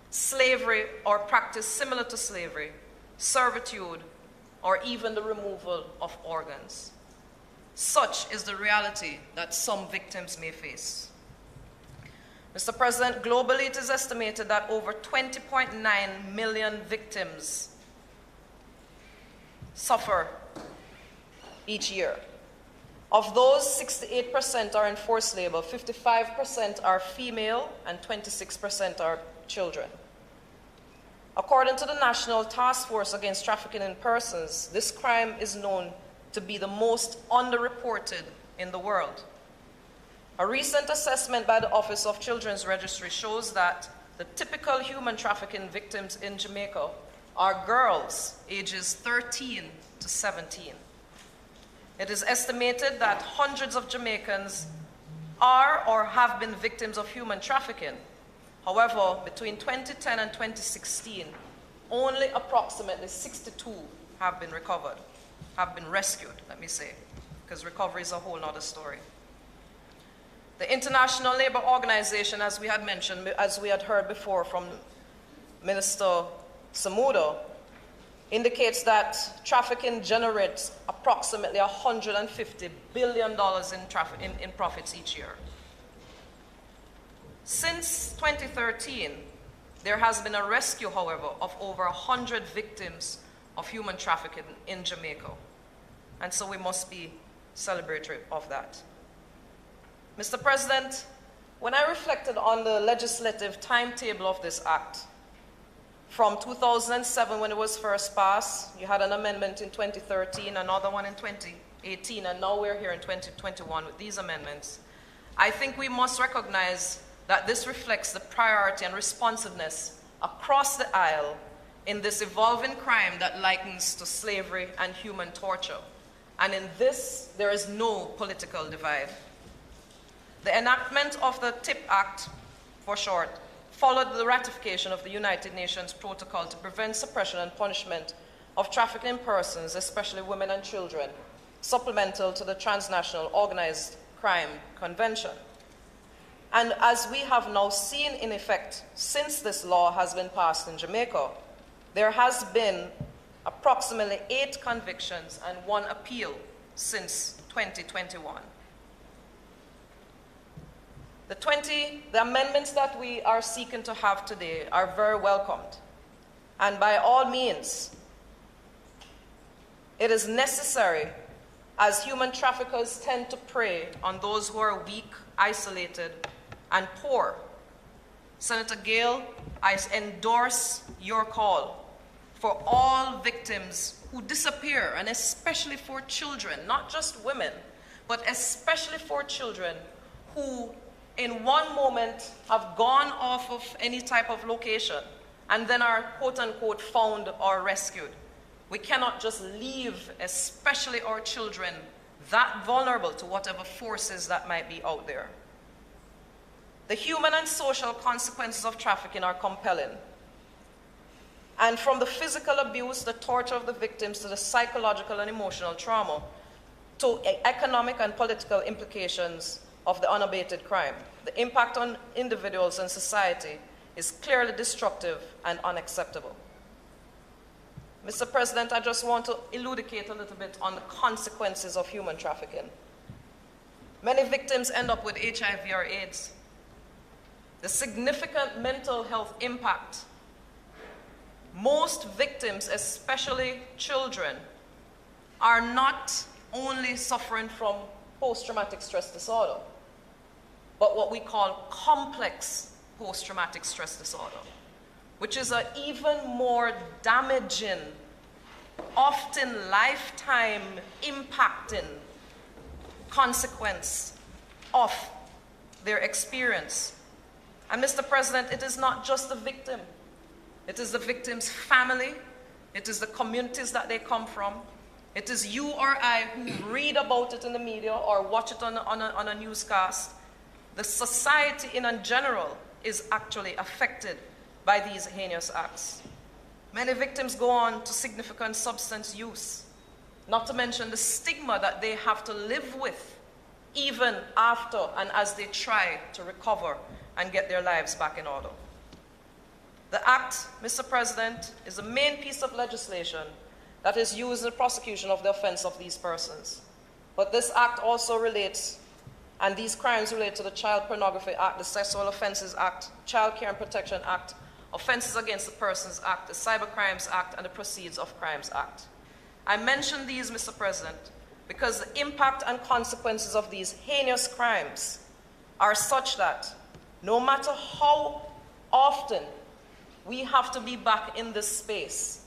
slavery or practice similar to slavery, servitude, or even the removal of organs. Such is the reality that some victims may face. Mr. President, globally it is estimated that over 20.9 million victims suffer each year. Of those, 68% are in forced labor, 55% are female, and 26% are children. According to the National Task Force Against Trafficking in Persons, this crime is known to be the most underreported in the world. A recent assessment by the Office of Children's Registry shows that the typical human trafficking victims in Jamaica are girls ages 13 to 17. It is estimated that hundreds of Jamaicans are or have been victims of human trafficking. However, between 2010 and 2016, only approximately 62 have been recovered, have been rescued, let me say, because recovery is a whole other story. The International Labour Organization, as we had mentioned, as we had heard before from Minister Samuda, indicates that trafficking generates approximately $150 billion in profits each year. Since 2013, there has been a rescue, however, of over 100 victims of human trafficking in Jamaica. And so we must be celebratory of that. Mr. President, when I reflected on the legislative timetable of this act, from 2007 when it was first passed, you had an amendment in 2013, another one in 2018, and now we're here in 2021 with these amendments. I think we must recognize that this reflects the priority and responsiveness across the aisle in this evolving crime that likens to slavery and human torture. And in this, there is no political divide. The enactment of the TIP Act, for short, followed the ratification of the United Nations Protocol to prevent suppression and punishment of trafficking persons, especially women and children, supplemental to the Transnational Organized Crime Convention. And as we have now seen in effect since this law has been passed in Jamaica, there has been approximately 8 convictions and 1 appeal since 2021. The amendments that we are seeking to have today are very welcomed. And by all means, it is necessary, as human traffickers tend to prey on those who are weak, isolated, and poor. Senator Gale, I endorse your call for all victims who disappear, and especially for children, not just women, but especially for children who in one moment have gone off of any type of location and then are quote-unquote found or rescued. We cannot just leave, especially our children, that vulnerable to whatever forces that might be out there. The human and social consequences of trafficking are compelling. And from the physical abuse, the torture of the victims, to the psychological and emotional trauma, to economic and political implications of the unabated crime, the impact on individuals and society is clearly destructive and unacceptable. Mr. President, I just want to elucidate a little bit on the consequences of human trafficking. Many victims end up with HIV or AIDS. The significant mental health impact. Most victims, especially children, are not only suffering from post-traumatic stress disorder, but what we call complex post-traumatic stress disorder, which is an even more damaging, often lifetime impacting consequence of their experience. And Mr. President, it is not just the victim. It is the victim's family. It is the communities that they come from. It is you or I who read about it in the media or watch it on a newscast. The society in general is actually affected by these heinous acts. Many victims go on to significant substance use, not to mention the stigma that they have to live with even after and as they try to recover and get their lives back in order. The Act, Mr. President, is the main piece of legislation that is used in the prosecution of the offense of these persons. But this Act also relates, and these crimes relate to the Child Pornography Act, the Sexual Offences Act, Child Care and Protection Act, Offences Against the Persons Act, the Cybercrimes Act, and the Proceeds of Crimes Act. I mention these, Mr. President, because the impact and consequences of these heinous crimes are such that no matter how often we have to be back in this space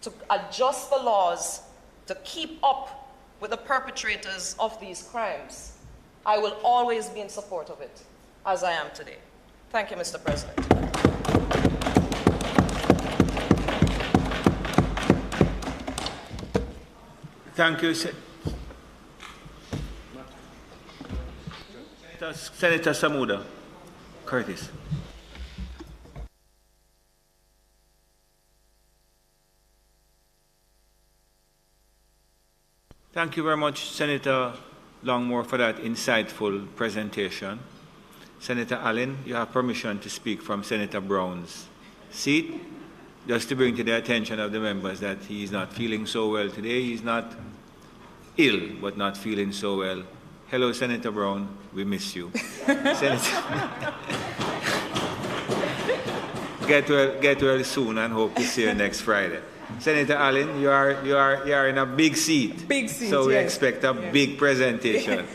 to adjust the laws to keep up with the perpetrators of these crimes, I will always be in support of it, as I am today. Thank you, Mr. President. Thank you, Senator Samuda Curtis. Thank you very much, Senator Longmore, for that insightful presentation. Senator Allen, you have permission to speak from Senator Brown's seat, just to bring to the attention of the members that he is not feeling so well today. He's not ill, but not feeling so well. Hello, Senator Brown. We miss you. Senator, get well soon and hope to see you next Friday. Senator Allen, you are in a big seat. Big seat, so we yes. expect a big presentation.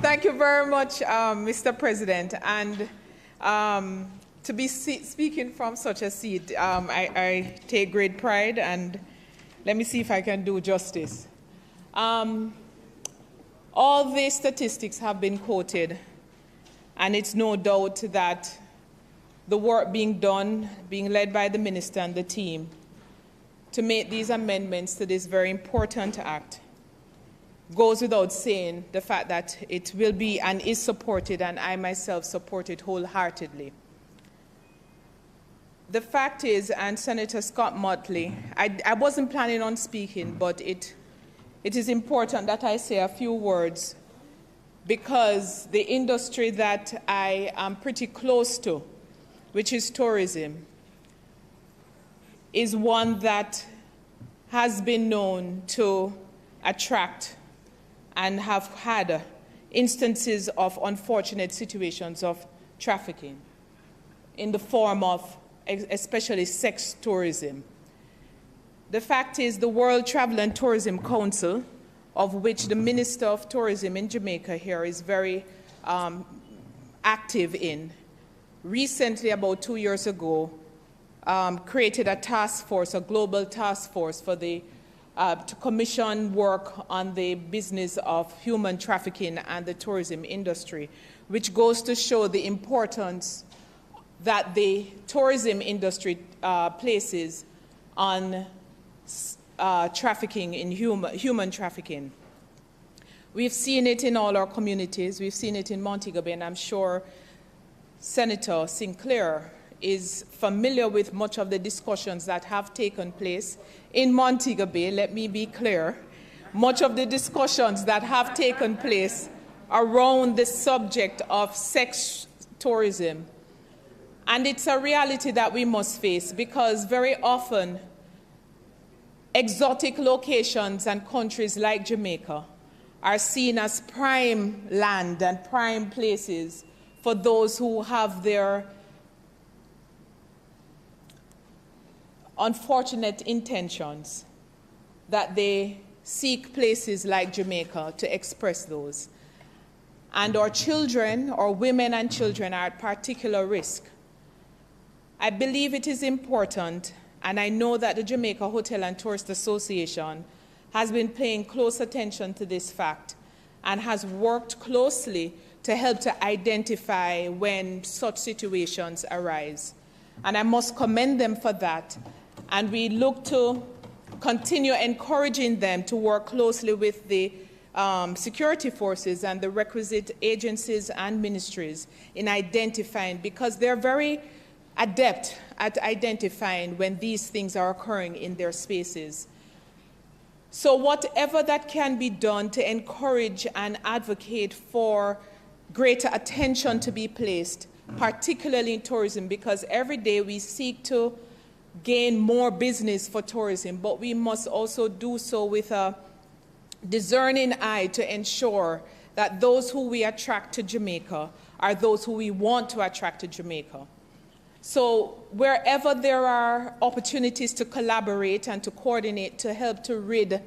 Thank you very much, Mr. President. And to be speaking from such a seat, I take great pride, and let me see if I can do justice. All the statistics have been quoted, and it's no doubt that the work being done, being led by the minister and the team, to make these amendments to this very important act goes without saying, the fact that it will be and is supported, and I myself support it wholeheartedly. The fact is, and Senator Scott Motley, I wasn't planning on speaking, but it is important that I say a few words, because the industry that I am pretty close to, which is tourism, is one that has been known to attract and have had instances of unfortunate situations of trafficking in the form of especially sex tourism. The fact is, the World Travel and Tourism Council, of which the Minister of Tourism in Jamaica here is very active in, recently, about 2 years ago, created a task force, a global task force for the to commission work on the business of human trafficking and the tourism industry, which goes to show the importance that the tourism industry places on trafficking in human trafficking. We've seen it in all our communities. We've seen it in Montego Bay, and I'm sure Senator Sinclair is familiar with much of the discussions that have taken place in Montego Bay. Let me be clear. Much of the discussions that have taken place around the subject of sex tourism. And it's a reality that we must face, because very often exotic locations and countries like Jamaica are seen as prime land and prime places for those who have their unfortunate intentions, that they seek places like Jamaica to express those. And our children, or women and children, are at particular risk. I believe it is important, and I know that the Jamaica Hotel and Tourist Association has been paying close attention to this fact and has worked closely to help to identify when such situations arise. And I must commend them for that. And we look to continue encouraging them to work closely with the security forces and the requisite agencies and ministries in identifying, because they're very adept at identifying when these things are occurring in their spaces. So whatever that can be done to encourage and advocate for greater attention to be placed, particularly in tourism, because every day we seek to gain more business for tourism, but we must also do so with a discerning eye to ensure that those who we attract to Jamaica are those who we want to attract to Jamaica. So wherever there are opportunities to collaborate and to coordinate to help to rid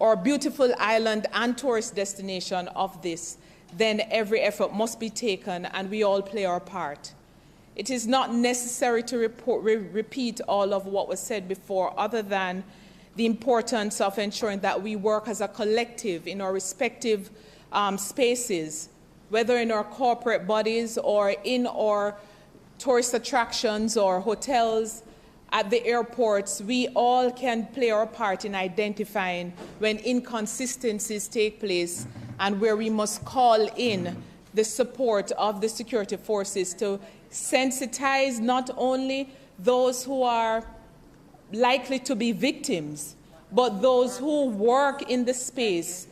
our beautiful island and tourist destination of this, then every effort must be taken and we all play our part. It is not necessary to repeat all of what was said before, other than the importance of ensuring that we work as a collective in our respective spaces, whether in our corporate bodies or in our tourist attractions or hotels, at the airports. We all can play our part in identifying when inconsistencies take place and where we must call in the support of the security forces to sensitize not only those who are likely to be victims, but those who work in the space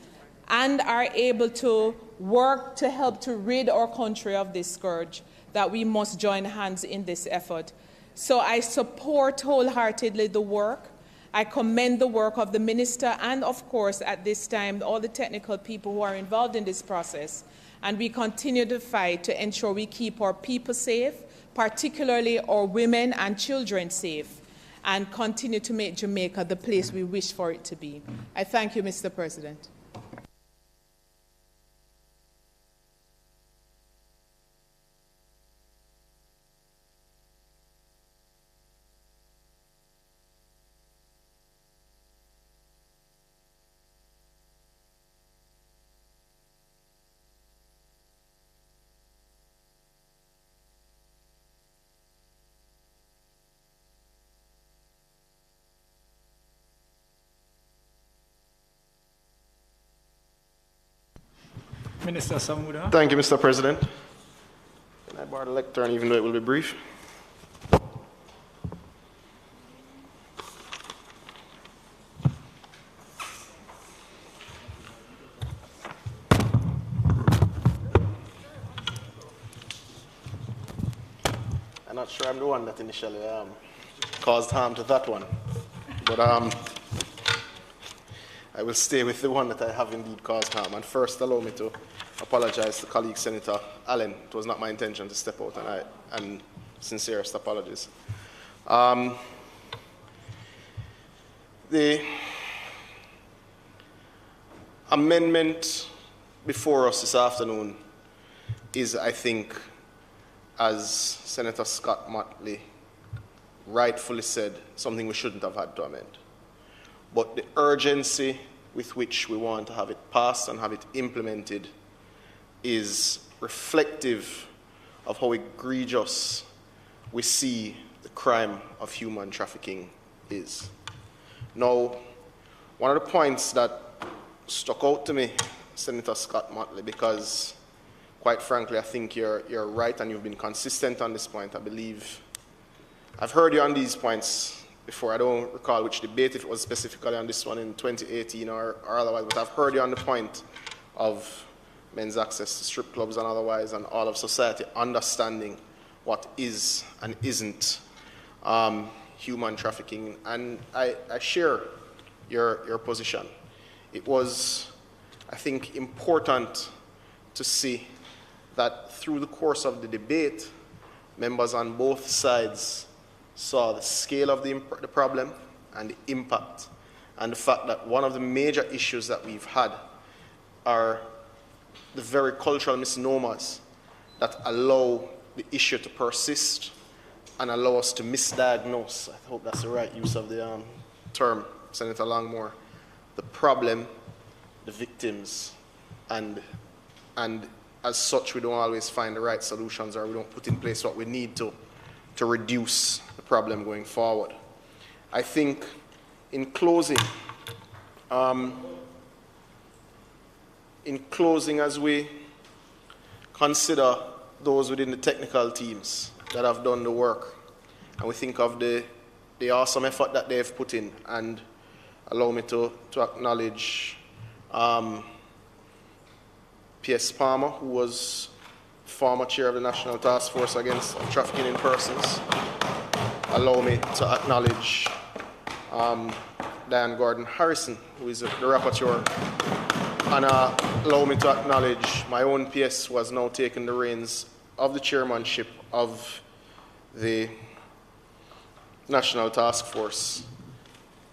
and are able to work to help to rid our country of this scourge, that we must join hands in this effort. So I support wholeheartedly the work. I commend the work of the minister and, of course, at this time, all the technical people who are involved in this process. And we continue to fight to ensure we keep our people safe, particularly our women and children safe, and continue to make Jamaica the place we wish for it to be. I thank you, Mr. President. Minister Samuda. Thank you, Mr. President. Can I borrow the lectern, even though it will be brief? I'm not sure I'm the one that initially caused harm to that one, but I will stay with the one that I have indeed caused harm. And first, allow me to apologize to colleague Senator Allen. It was not my intention to step out, and sincerest apologies. The amendment before us this afternoon is, I think, as Senator Scott Motley rightfully said, something we shouldn't have had to amend. But the urgency with which we want to have it passed and have it implemented is reflective of how egregious we see the crime of human trafficking is. Now, one of the points that stuck out to me, Senator Scott Motley, because quite frankly, I think you're right and you've been consistent on this point. I believe I've heard you on these points before. I don't recall which debate, if it was specifically on this one in 2018 or otherwise, but I've heard you on the point of men's access to strip clubs and otherwise, and all of society understanding what is and isn't human trafficking. And I share your position. It was, I think, important to see that through the course of the debate, members on both sides saw the scale of the problem and the impact, and the fact that one of the major issues that we've had are the very cultural misnomers that allow the issue to persist and allow us to misdiagnose, I hope that's the right use of the term, Senator Longmore, the problem, the victims, and as such, we don't always find the right solutions, or we don't put in place what we need to reduce the problem going forward. I think in closing, as we consider those within the technical teams that have done the work, and we think of the awesome effort that they've put in, and allow me to acknowledge P.S. Palmer, who was former chair of the National Task Force Against Trafficking in Persons. Allow me to acknowledge Diane Gordon Harrison, who is the rapporteur. And allow me to acknowledge my own PS, who has now taken the reins of the chairmanship of the National Task Force,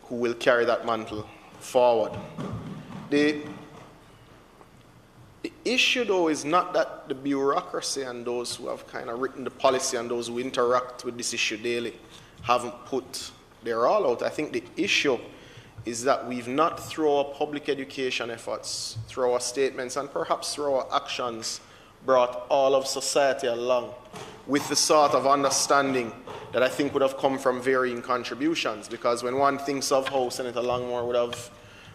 who will carry that mantle forward. The issue, though, is not that the bureaucracy and those who have kind of written the policy and those who interact with this issue daily haven't put their all out. I think the issue is that we've not, through our public education efforts, through our statements, and perhaps through our actions, brought all of society along with the sort of understanding that I think would have come from varying contributions. Because when one thinks of how Senator Longmore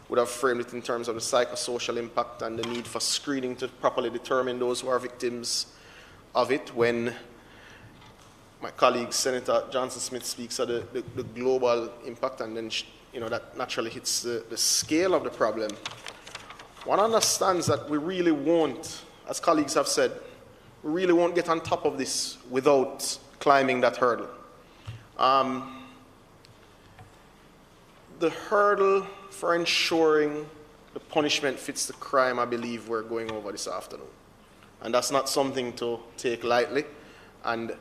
would have framed it in terms of the psychosocial impact and the need for screening to properly determine those who are victims of it, when my colleague Senator Johnson-Smith speaks of the global impact, and then that naturally hits the scale of the problem, one understands that we really won't, as colleagues have said, we really won't get on top of this without climbing that hurdle. The hurdle for ensuring the punishment fits the crime, I believe we're going over this afternoon. And that's not something to take lightly. And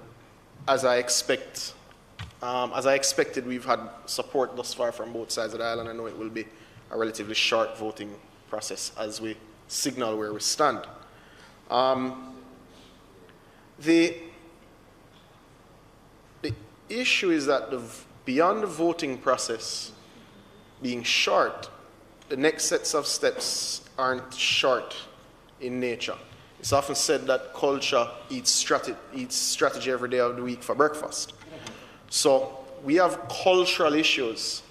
as I expected, we've had support thus far from both sides of the aisle, and I know it will be a relatively short voting process as we signal where we stand. The issue is that beyond the voting process being short, the next sets of steps aren't short in nature. It's often said that culture eats strategy every day of the week for breakfast. So we have cultural issues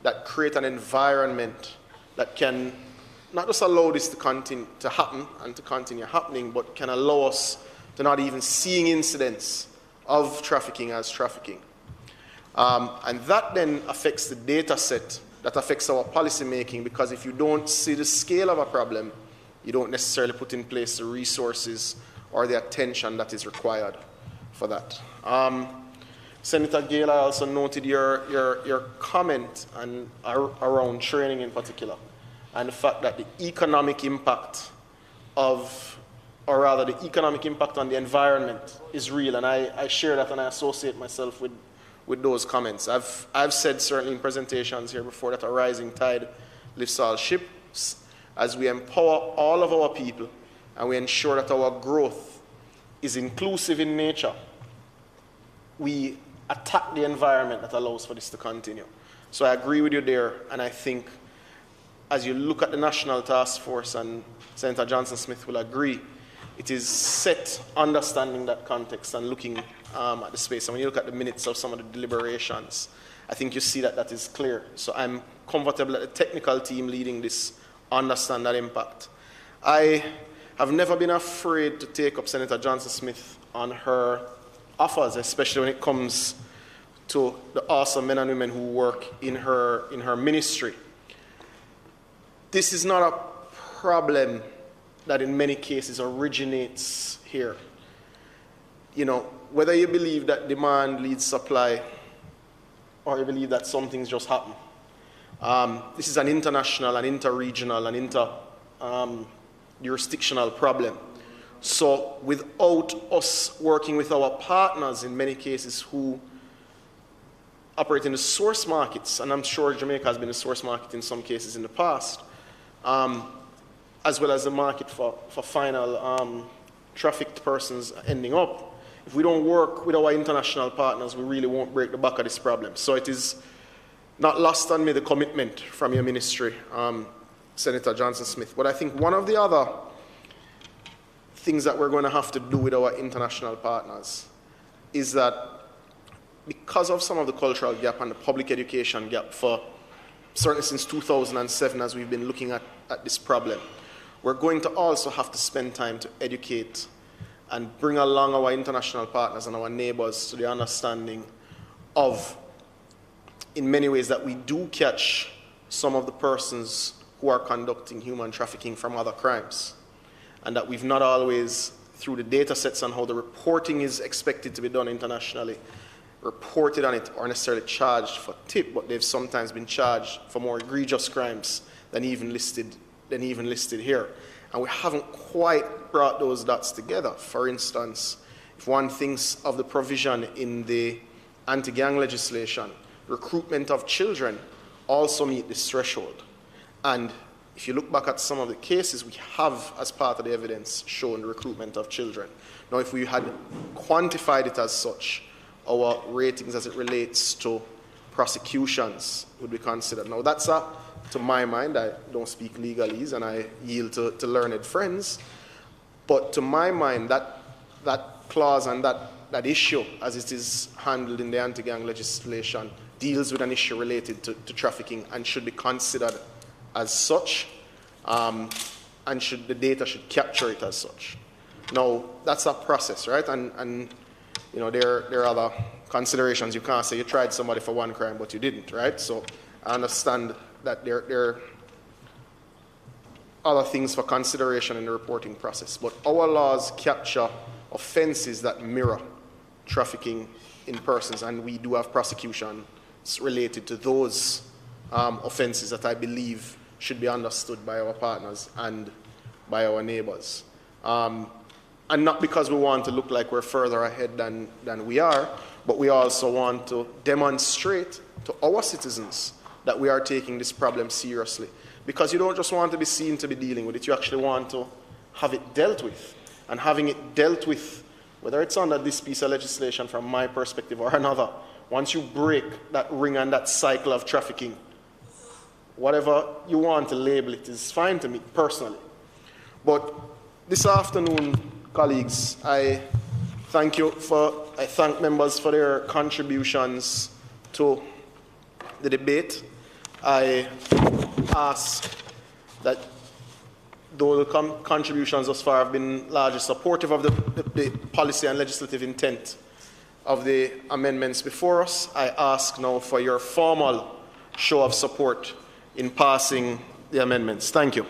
that create an environment that can not just allow this to continue to happen and to continue happening, but can allow us to not even seeing incidents of trafficking as trafficking. And that then affects the data set, that affects our policy making, because if you don't see the scale of a problem, you don't necessarily put in place the resources or the attention that is required for that. Senator Gale, I also noted your comment around training in particular, and the fact that the economic impact on the environment is real, and I share that and I associate myself with those comments. I've said certainly in presentations here before that a rising tide lifts all ships. As we empower all of our people and we ensure that our growth is inclusive in nature, we attack the environment that allows for this to continue. So I agree with you there, and I think as you look at the National Task Force, and Senator Johnson-Smith will agree, it is set understanding that context and looking at the space. And when you look at the minutes of some of the deliberations, I think you see that that is clear. So I'm comfortable that the technical team leading this understand that impact. I have never been afraid to take up Senator Johnson-Smith on her offers, especially when it comes to the awesome men and women who work in her ministry. This is not a problem that in many cases originates here. You know, whether you believe that demand leads supply or you believe that some things just happen. This is an international, an inter-regional, an inter-jurisdictional problem. So without us working with our partners in many cases who operate in the source markets, and I'm sure Jamaica has been a source market in some cases in the past, as well as the market for final trafficked persons ending up. If we don't work with our international partners, we really won't break the back of this problem. So it is not lost on me, the commitment from your ministry, Senator Johnson-Smith. But I think one of the other things that we're going to have to do with our international partners is that because of some of the cultural gap and the public education gap for certainly since 2007 as we've been looking at this problem, we're going to also have to spend time to educate and bring along our international partners and our neighbors to the understanding of, in many ways, that we do catch some of the persons who are conducting human trafficking from other crimes, and that we've not always, through the data sets on how the reporting is expected to be done internationally, reported on it or necessarily charged for tip, but they've sometimes been charged for more egregious crimes than even listed here. And we haven't quite brought those dots together. For instance, if one thinks of the provision in the anti-gang legislation, recruitment of children also meet this threshold. And if you look back at some of the cases, we have, as part of the evidence, shown the recruitment of children. Now, if we had quantified it as such, our ratings as it relates to prosecutions would be considered. Now, that's to my mind, I don't speak legalese and I yield to learned friends, but to my mind, that clause and that issue, as it is handled in the anti-gang legislation, deals with an issue related to trafficking and should be considered as such, and the data should capture it as such. Now, that's a process, right? And you know, there are other considerations. You can't say you tried somebody for one crime, but you didn't, right? So I understand that there are other things for consideration in the reporting process. But our laws capture offenses that mirror trafficking in persons, and we do have prosecutions related to those offenses that I believe should be understood by our partners and by our neighbors. And not because we want to look like we're further ahead than we are, but we also want to demonstrate to our citizens that we are taking this problem seriously. Because you don't just want to be seen to be dealing with it, you actually want to have it dealt with. And having it dealt with, whether it's under this piece of legislation from my perspective or another, once you break that ring and that cycle of trafficking, whatever you want to label it is fine to me personally. But this afternoon, colleagues, I thank members for their contributions to the debate. I ask that though the contributions thus far have been largely supportive of the policy and legislative intent of the amendments before us, I ask now for your formal show of support in passing the amendments. Thank you.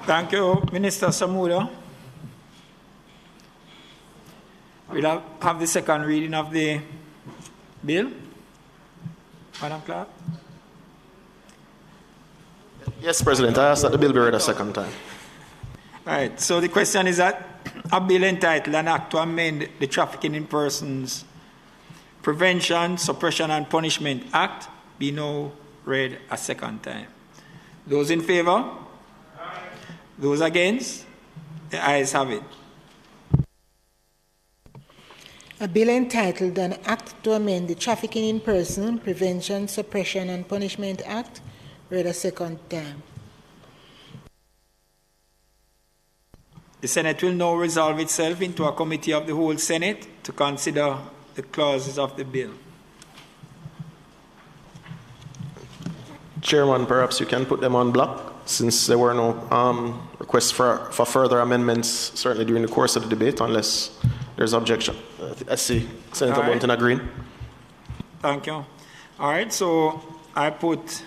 Thank you, Minister Samuda. We'll have the second reading of the bill. Madam Clerk. Yes, President. I ask that the bill be read a second time. All right. So the question is that a bill entitled An Act to Amend the Trafficking in Persons Prevention, Suppression and Punishment Act be now read a second time. Those in favor? Those against? The ayes have it. A bill entitled An Act to Amend the Trafficking in Person, Prevention, Suppression and Punishment Act, read a second time. The Senate will now resolve itself into a committee of the whole Senate to consider the clauses of the bill. Chairman, perhaps you can put them on block, since there were no requests for further amendments, certainly during the course of the debate, unless there's objection. I see Senator Bunton agreeing. Thank you. All right, so I put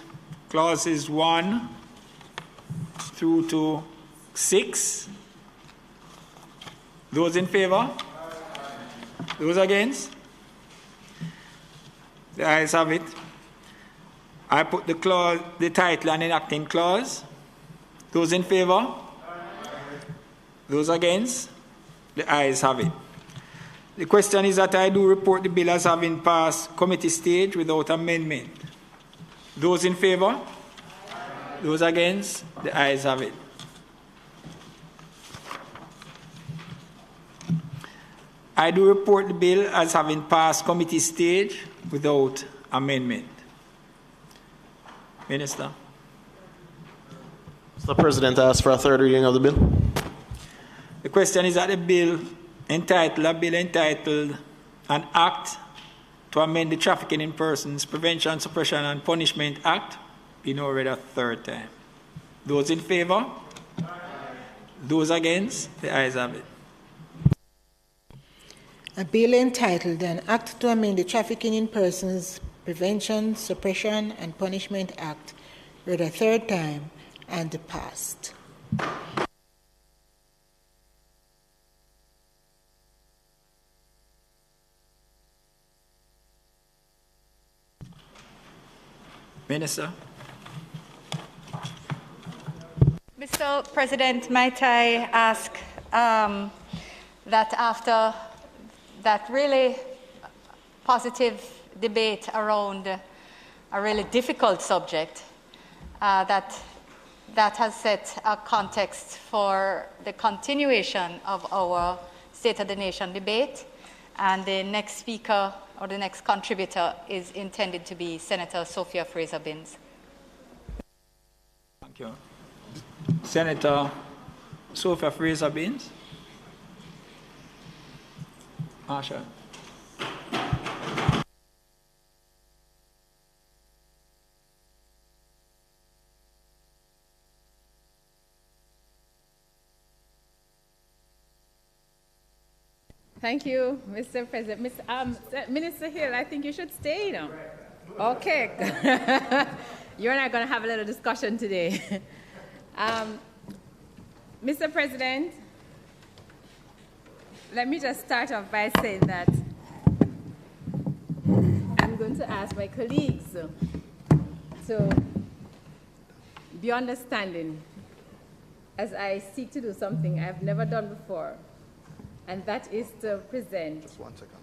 clauses 1 through to 6. Those in favor? Those against? The ayes have it. I put the title and enacting clause. Those in favor? Those against? The ayes have it. The question is that I do report the bill as having passed committee stage without amendment. Those in favor? Those against? The ayes have it. I do report the bill as having passed committee stage without amendment. Minister. Mr. President, I ask for a third reading of the bill. The question is that a bill entitled an act to amend the Trafficking in Persons, Prevention, Suppression and Punishment Act be now read a third time. Those in favor? Those against? The ayes have it. A bill entitled An Act to Amend the Trafficking in Persons, Prevention, Suppression and Punishment Act read a third time and passed. Minister. Mr. President, might I ask that after that really positive debate around a really difficult subject, that has set a context for the continuation of our State of the Nation debate, and the next speaker or the next contributor is intended to be Senator Sophia Frazer-Binns. Thank you. Senator Sophia Frazer-Binns. Marsha. Thank you, Mr. President. Minister Hill, I think you should stay, you know. Okay. You and I are going to have a little discussion today. Mr. President, let me just start off by saying that I'm going to ask my colleagues to be understanding as I seek to do something I've never done before, and that is to present. Just one second.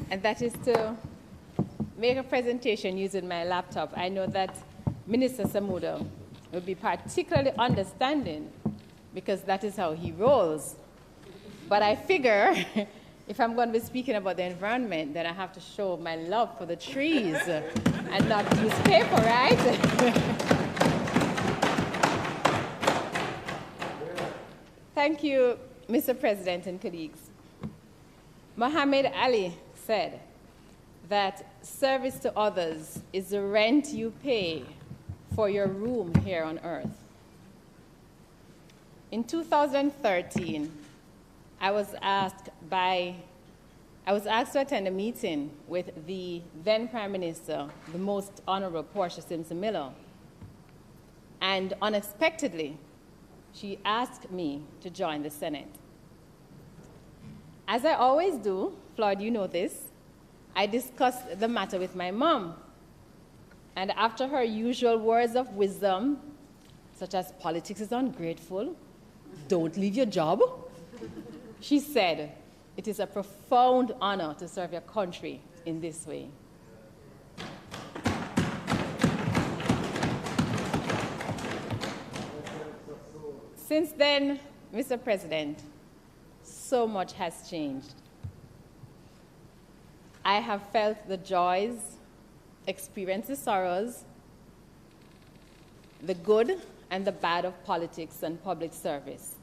And that is to make a presentation using my laptop. I know that Minister Samuda will be particularly understanding because that is how he rolls. But I figure if I'm going to be speaking about the environment, then I have to show my love for the trees and not use paper, right? Thank you, Mr. President and colleagues. Muhammad Ali said that service to others is the rent you pay for your room here on earth. In 2013, I was asked to attend a meeting with the then Prime Minister, the Most Honorable Portia Simpson Miller, and unexpectedly, she asked me to join the Senate. As I always do, Floyd, you know this, I discussed the matter with my mom. And after her usual words of wisdom, such as politics is ungrateful, don't leave your job, she said, it is a profound honor to serve your country in this way. Since then, Mr. President, so much has changed. I have felt the joys, experienced the sorrows, the good and the bad of politics and public service.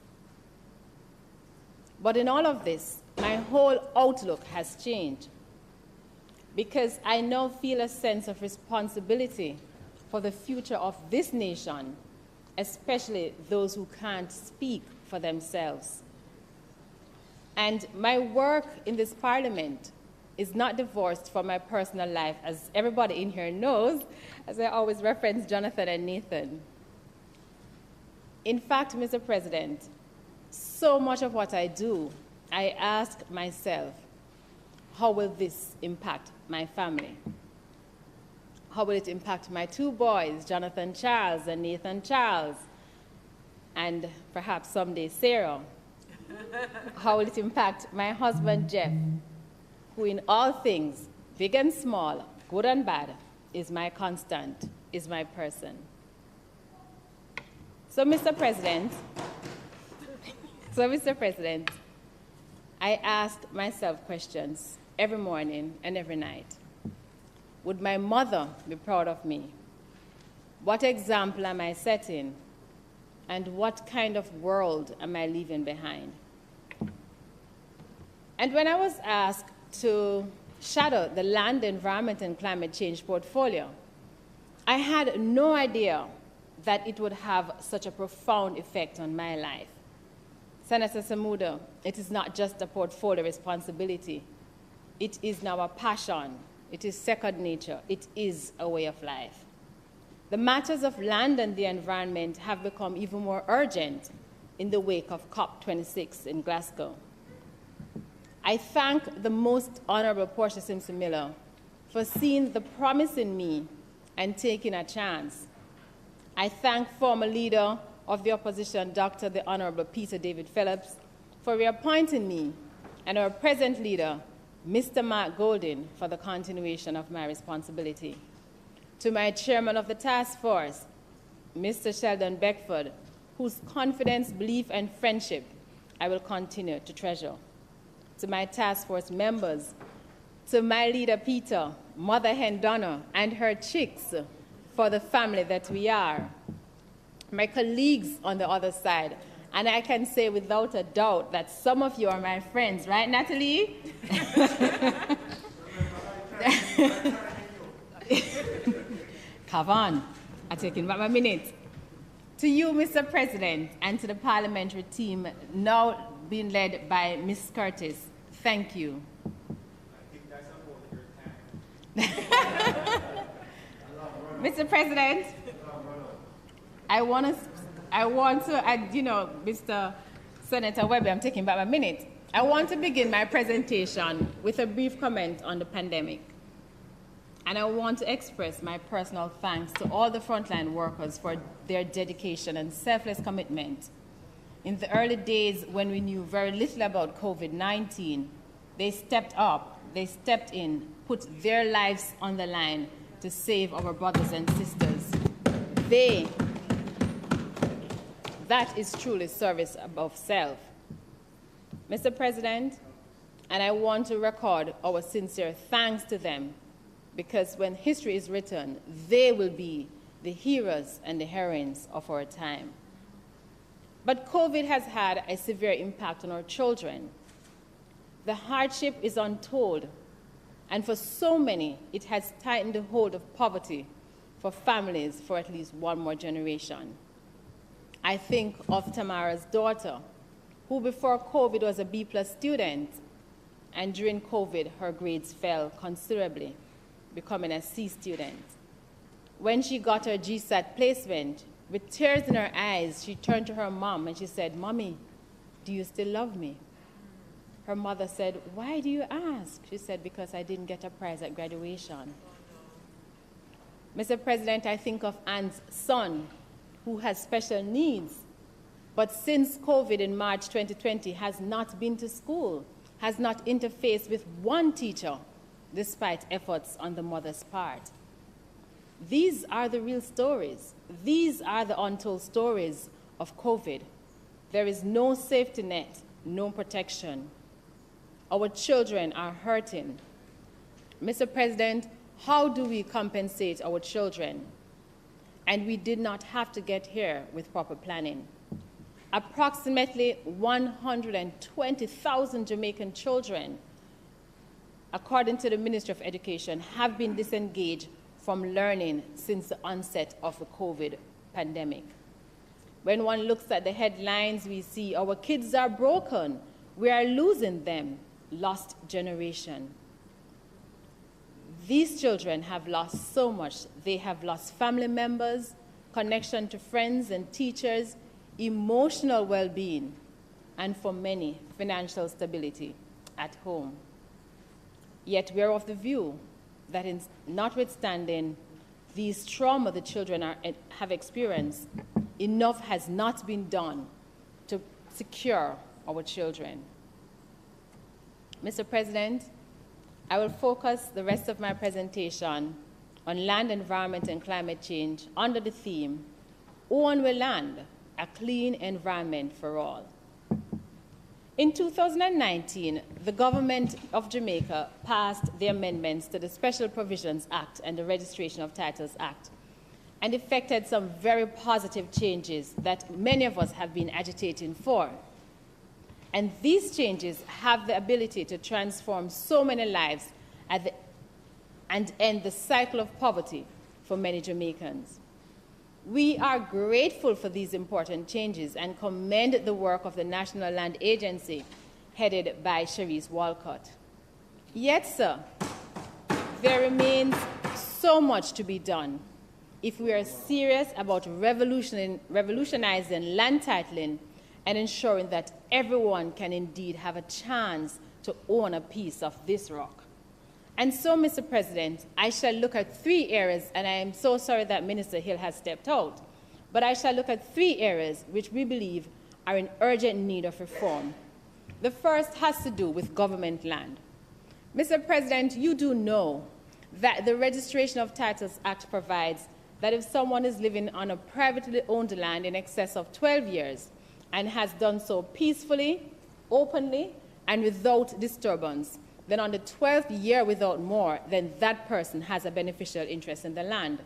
But in all of this, my whole outlook has changed because I now feel a sense of responsibility for the future of this nation, especially those who can't speak for themselves. And my work in this parliament is not divorced from my personal life, as everybody in here knows, as I always reference Jonathan and Nathan. In fact, Mr. President, so much of what I do, I ask myself, how will this impact my family? How will it impact my two boys, Jonathan Charles and Nathan Charles, and perhaps someday Sarah? How will it impact my husband, Jeff, who in all things, big and small, good and bad, is my constant, is my person? So, Mr. President, I ask myself questions every morning and every night. Would my mother be proud of me? What example am I setting? And what kind of world am I leaving behind? And when I was asked to shadow the Land, Environment, and Climate Change portfolio, I had no idea that it would have such a profound effect on my life. Senator Samuda, it is not just a portfolio responsibility. It is now a passion. It is second nature. It is a way of life. The matters of land and the environment have become even more urgent in the wake of COP26 in Glasgow. I thank the Most Honorable Portia Simpson Miller for seeing the promise in me and taking a chance. I thank former leader of the opposition, Dr. the Honorable Peter David Phillips, for reappointing me, and our present leader, Mr. Mark Golding, for the continuation of my responsibility. To my chairman of the task force, Mr. Sheldon Beckford, whose confidence, belief, and friendship I will continue to treasure. To my task force members, to my leader, Peter, Mother Hen Donna, and her chicks, for the family that we are. My colleagues on the other side, and I can say without a doubt that some of you are my friends, right, Natalie? Come on, I'm taking back my minute. To you, Mr. President, and to the parliamentary team now being led by Ms. Curtis, thank you. Mr. President, I want to, Mr. Senator Webber, I'm taking back my minute. I want to begin my presentation with a brief comment on the pandemic. And I want to express my personal thanks to all the frontline workers for their dedication and selfless commitment. In the early days when we knew very little about COVID-19, they stepped up, they stepped in, put their lives on the line to save our brothers and sisters. That is truly service above self. Mr. President, and I want to record our sincere thanks to them, because when history is written, they will be the heroes and the heroines of our time. But COVID has had a severe impact on our children. The hardship is untold, and for so many, it has tightened the hold of poverty for families for at least one more generation. I think of Tamara's daughter, who before COVID was a B+ student, and during COVID, her grades fell considerably, becoming a C student. When she got her GSAT placement, with tears in her eyes, she turned to her mom and she said, "Mommy, do you still love me?" Her mother said, "Why do you ask?" She said, "Because I didn't get a prize at graduation." Mr. President, I think of Anne's son, who has special needs, but since COVID in March 2020 has not been to school, has not interfaced with one teacher, despite efforts on the mother's part. These are the real stories. These are the untold stories of COVID. There is no safety net, no protection. Our children are hurting. Mr. President, how do we compensate our children? and we did not have to get here with proper planning. Approximately 120,000 Jamaican children, according to the Ministry of Education, have been disengaged from learning since the onset of the COVID pandemic. When one looks at the headlines, we see our kids are broken, we are losing them, lost generation. These children have lost so much. They have lost family members, connection to friends and teachers, emotional well-being, and for many, financial stability at home. Yet we are of the view that notwithstanding these trauma the children have experienced, enough has not been done to secure our children. Mr. President, I will focus the rest of my presentation on land, environment, and climate change under the theme, Own We Land, a Clean Environment for All. In 2019, the government of Jamaica passed the amendments to the Special Provisions Act and the Registration of Titles Act, and effected some very positive changes that many of us have been agitating for. And these changes have the ability to transform so many lives and end the cycle of poverty for many Jamaicans. We are grateful for these important changes and commend the work of the National Land Agency, headed by Cherise Walcott. Yet, sir, there remains so much to be done if we are serious about revolutionizing land titling and ensuring that everyone can indeed have a chance to own a piece of this rock. And so, Mr. President, I shall look at 3 areas, and I am so sorry that Minister Hill has stepped out, but I shall look at 3 areas which we believe are in urgent need of reform. The first has to do with government land. Mr. President, you do know that the Registration of Titles Act provides that if someone is living on a privately owned land in excess of 12 years and has done so peacefully, openly, and without disturbance, then on the 12th year without more, then that person has a beneficial interest in the land.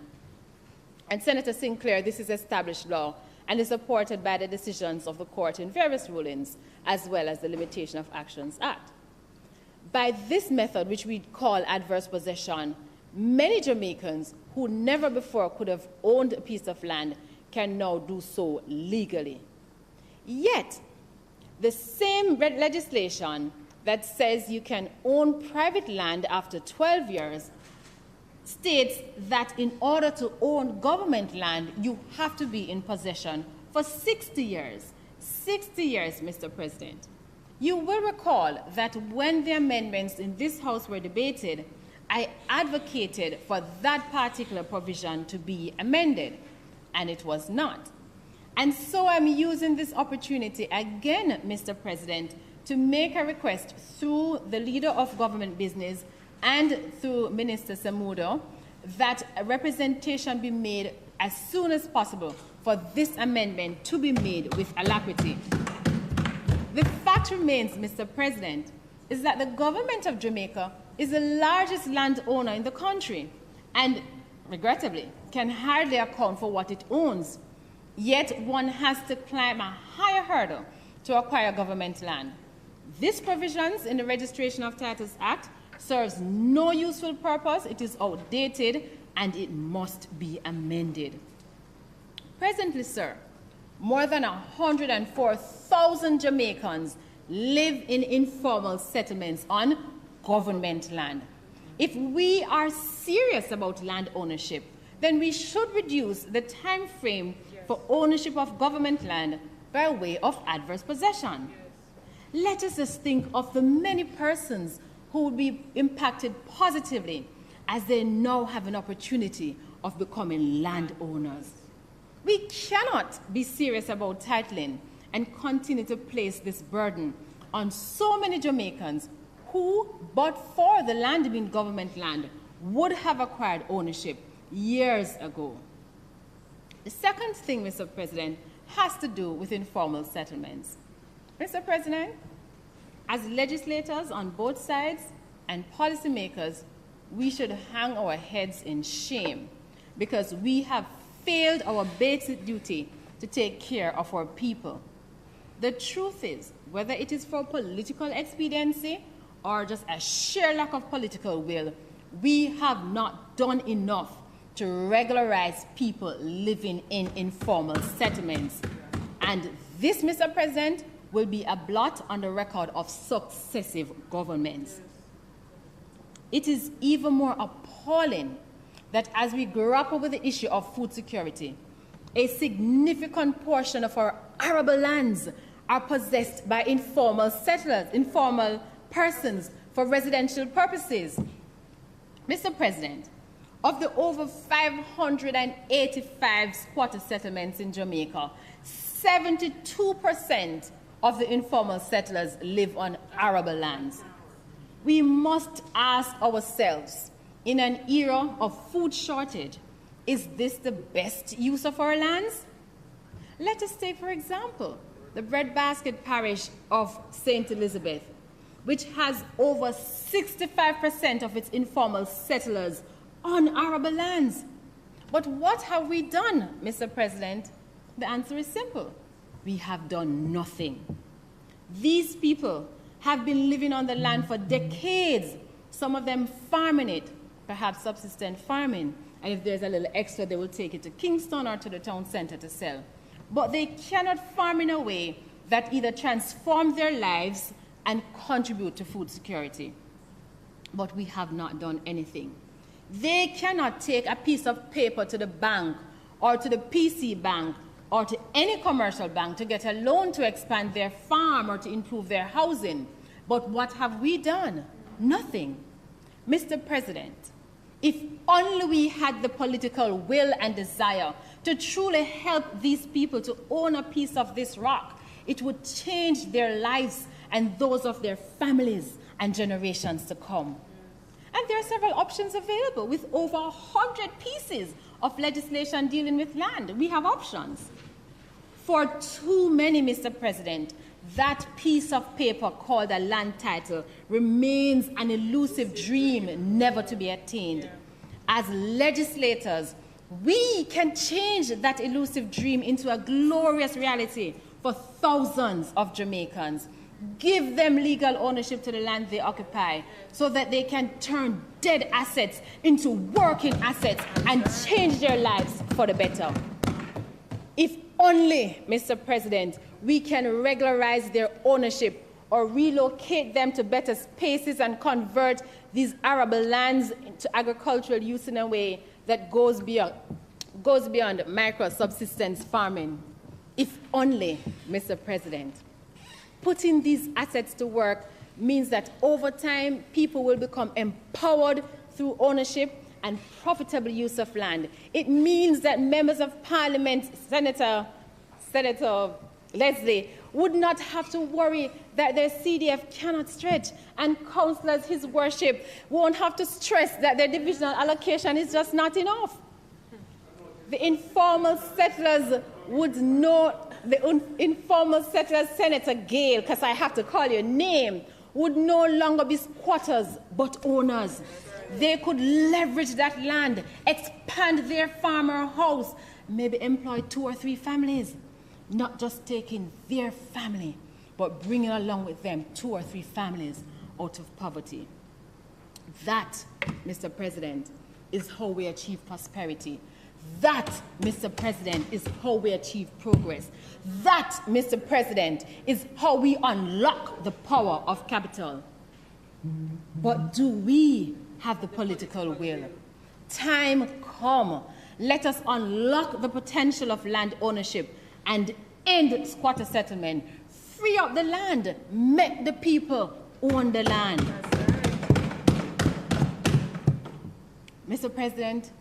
And Senator Sinclair, this is established law and is supported by the decisions of the court in various rulings, as well as the Limitation of Actions Act. By this method, which we call adverse possession, many Jamaicans who never before could have owned a piece of land can now do so legally. Yet, the same legislation that says you can own private land after 12 years states that in order to own government land, you have to be in possession for 60 years. 60 years, Mr. President. You will recall that when the amendments in this House were debated, I advocated for that particular provision to be amended, and it was not. And so I'm using this opportunity again, Mr. President, to make a request through the leader of government business and through Minister Samudo that a representation be made as soon as possible for this amendment to be made with alacrity. The fact remains, Mr. President, is that the government of Jamaica is the largest landowner in the country and, regrettably, can hardly account for what it owns. Yet one has to climb a higher hurdle to acquire government land. These provisions in the Registration of Titles Act serves no useful purpose, it is outdated, and it must be amended. Presently, sir, more than 104,000 Jamaicans live in informal settlements on government land. If we are serious about land ownership, then we should reduce the time frame for ownership of government land by way of adverse possession. Let us just think of the many persons who will be impacted positively as they now have an opportunity of becoming landowners. We cannot be serious about titling and continue to place this burden on so many Jamaicans who, but for the land being government land, would have acquired ownership years ago. The second thing, Mr. President, has to do with informal settlements. Mr. President, as legislators on both sides and policymakers, we should hang our heads in shame because we have failed our basic duty to take care of our people. The truth is, whether it is for political expediency or just a sheer lack of political will, we have not done enough to regularize people living in informal settlements. And this, Mr. President, will be a blot on the record of successive governments. It is even more appalling that as we grapple with the issue of food security, a significant portion of our arable lands are possessed by informal settlers, informal persons for residential purposes. Mr. President, of the over 585 squatter settlements in Jamaica, 72% of the informal settlers live on arable lands. We must ask ourselves, in an era of food shortage, is this the best use of our lands? Let us take, for example, the breadbasket parish of St. Elizabeth, which has over 65% of its informal settlers on arable lands. But what have we done, Mr. President? The answer is simple. We have done nothing. These people have been living on the land for decades, some of them farming it, perhaps subsistence farming, and if there's a little extra, they will take it to Kingston or to the town center to sell. But they cannot farm in a way that either transform their lives and contribute to food security. But we have not done anything. They cannot take a piece of paper to the bank or to the PC bank or to any commercial bank to get a loan to expand their farm or to improve their housing. But what have we done? Nothing. Mr. President, if only we had the political will and desire to truly help these people to own a piece of this rock, it would change their lives and those of their families and generations to come. And there are several options available. With over 100 pieces of legislation dealing with land, we have options. For too many, Mr. President, that piece of paper called a land title remains an elusive dream never to be attained. As legislators, we can change that elusive dream into a glorious reality for thousands of Jamaicans. Give them legal ownership to the land they occupy so that they can turn dead assets into working assets and change their lives for the better. If only, Mr. President, we can regularize their ownership or relocate them to better spaces and convert these arable lands into agricultural use in a way that goes beyond micro-subsistence farming. If only, Mr. President. Putting these assets to work means that over time, people will become empowered through ownership and profitable use of land. It means that members of Parliament, Senator Leslie, would not have to worry that their CDF cannot stretch, and councillors, His Worship, won't have to stress that their divisional allocation is just not enough. The informal settlers would know, the informal settlers, Senator Gale, because I have to call your name, would no longer be squatters but owners. They could leverage that land, expand their farm or house, maybe employ 2 or 3 families, not just taking their family, but bringing along with them 2 or 3 families out of poverty. That, Mr. President, is how we achieve prosperity. That, Mr. President, is how we achieve progress. That, Mr. President, is how we unlock the power of capital. But do we have the political will? Time come. Let us unlock the potential of land ownership and end squatter settlement. Free up the land. Make the people own the land. Mr. President,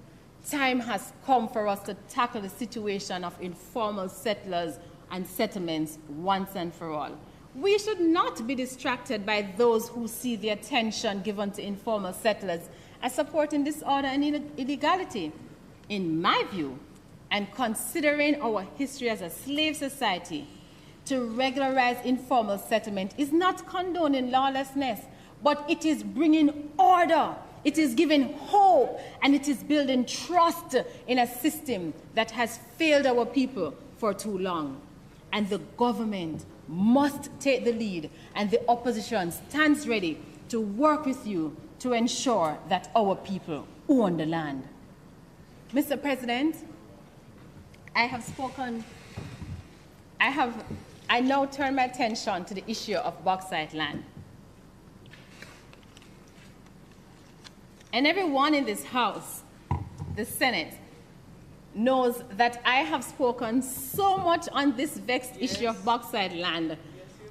time has come for us to tackle the situation of informal settlers and settlements once and for all. We should not be distracted by those who see the attention given to informal settlers as supporting disorder and illegality. In my view, and considering our history as a slave society, to regularize informal settlement is not condoning lawlessness, but it is bringing order It is giving hope, and it is building trust in a system that has failed our people for too long. And the government must take the lead, and the opposition stands ready to work with you to ensure that our people own the land. Mr. President, I have spoken. I now turn my attention to the issue of bauxite land. And everyone in this House, the Senate, knows that I have spoken so much on this vexed issue of bauxite land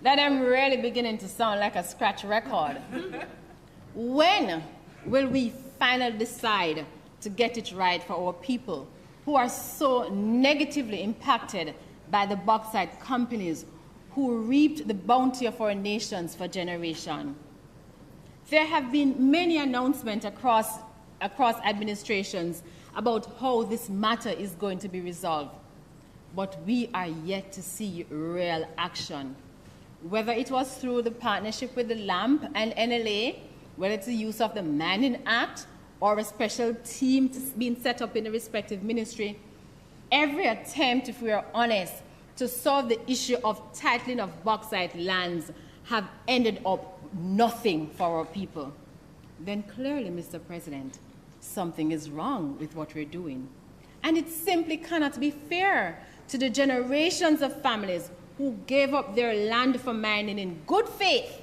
that I'm really beginning to sound like a scratch record. When will we finally decide to get it right for our people who are so negatively impacted by the bauxite companies who reaped the bounty of our nations for generations? There have been many announcements across administrations about how this matter is going to be resolved, but we are yet to see real action. Whether it was through the partnership with the LAMP and NLA, whether it's the use of the Manning Act, or a special team being set up in the respective ministry, every attempt, if we are honest, to solve the issue of titling of bauxite lands have ended up nothing for our people. Then clearly, Mr. President, something is wrong with what we're doing. And it simply cannot be fair to the generations of families who gave up their land for mining in good faith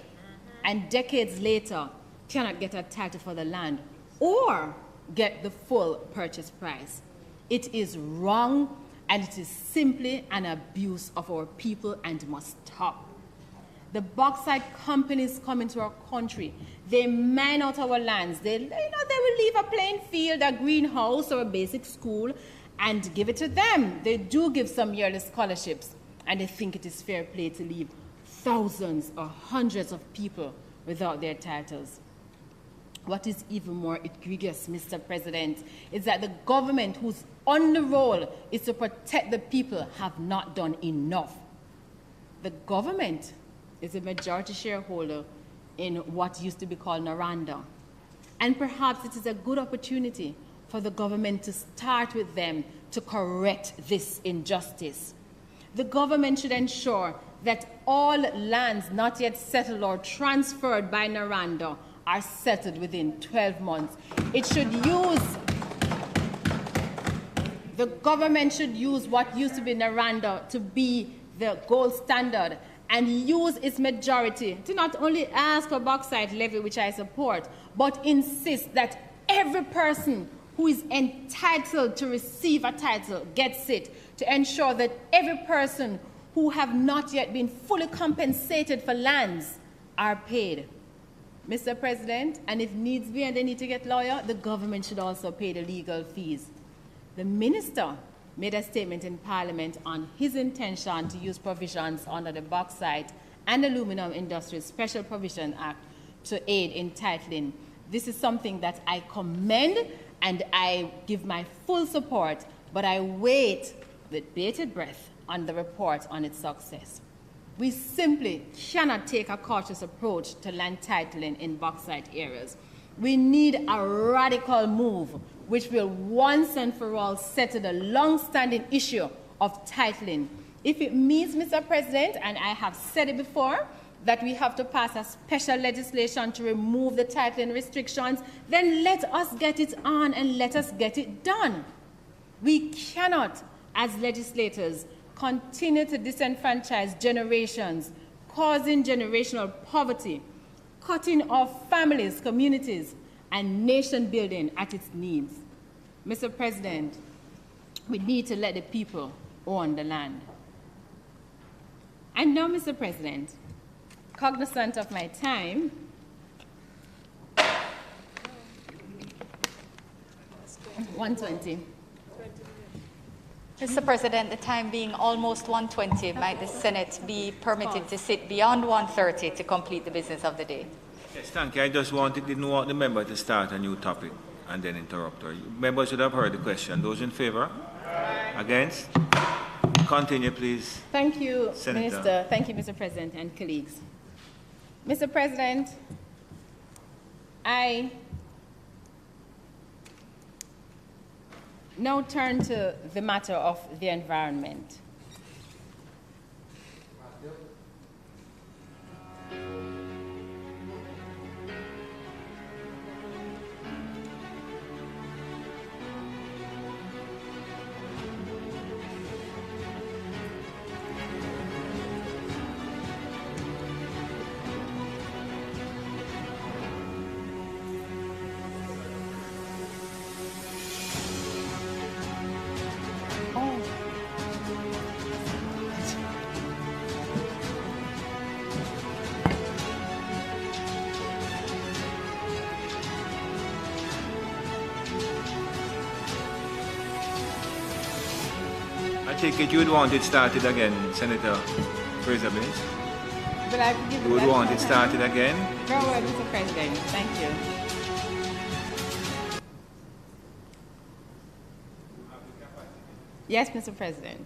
and decades later cannot get a title for the land or get the full purchase price. It is wrong, and it is simply an abuse of our people and must stop. The bauxite companies come into our country. They mine out our lands. They will leave a plain field, a greenhouse, or a basic school and give it to them. They do give some yearly scholarships, and they think it is fair play to leave thousands or hundreds of people without their titles. What is even more egregious, Mr. President, is that the government, whose only role is to protect the people, have not done enough. The government is a majority shareholder in what used to be called Naranda. And perhaps it is a good opportunity for the government to start with them to correct this injustice. The government should ensure that all lands not yet settled or transferred by Naranda are settled within 12 months. The government should use what used to be Naranda to be the gold standard and use its majority to not only ask for bauxite levy, which I support, but insist that every person who is entitled to receive a title gets it, to ensure that every person who have not yet been fully compensated for lands are paid. Mr. President, and if needs be and they need to get lawyer, the government should also pay the legal fees. The minister made a statement in Parliament on his intention to use provisions under the Bauxite and Aluminum Industries Special Provision Act to aid in titling. This is something that I commend and I give my full support, but I wait with bated breath on the report on its success. We simply cannot take a cautious approach to land titling in bauxite areas. We need a radical move which will once and for all settle the long-standing issue of titling. If it means, Mr. President, and I have said it before, that we have to pass a special legislation to remove the titling restrictions, then let us get it on and let us get it done. We cannot, as legislators, continue to disenfranchise generations, causing generational poverty, cutting off families, communities, and nation building at its needs. Mr. President, we need to let the people own the land. And now, Mr. President, cognizant of my time, $120. Mr. President, the time being almost 1:20, might the Senate be permitted to sit beyond 1:30 to complete the business of the day? Yes, thank you. I just didn't want the member to start a new topic and then interrupt her. Members should have heard the question. Those in favor? Aye. Against? Continue, please. Thank you, Senator. Minister. Thank you, Mr. President and colleagues. Mr. President, I now turn to the matter of the environment. I take it you would want it started again, Senator Frazer-Binns? But I give You would want it started again? Very well, Mr. President. Thank you. Yes, Mr. President.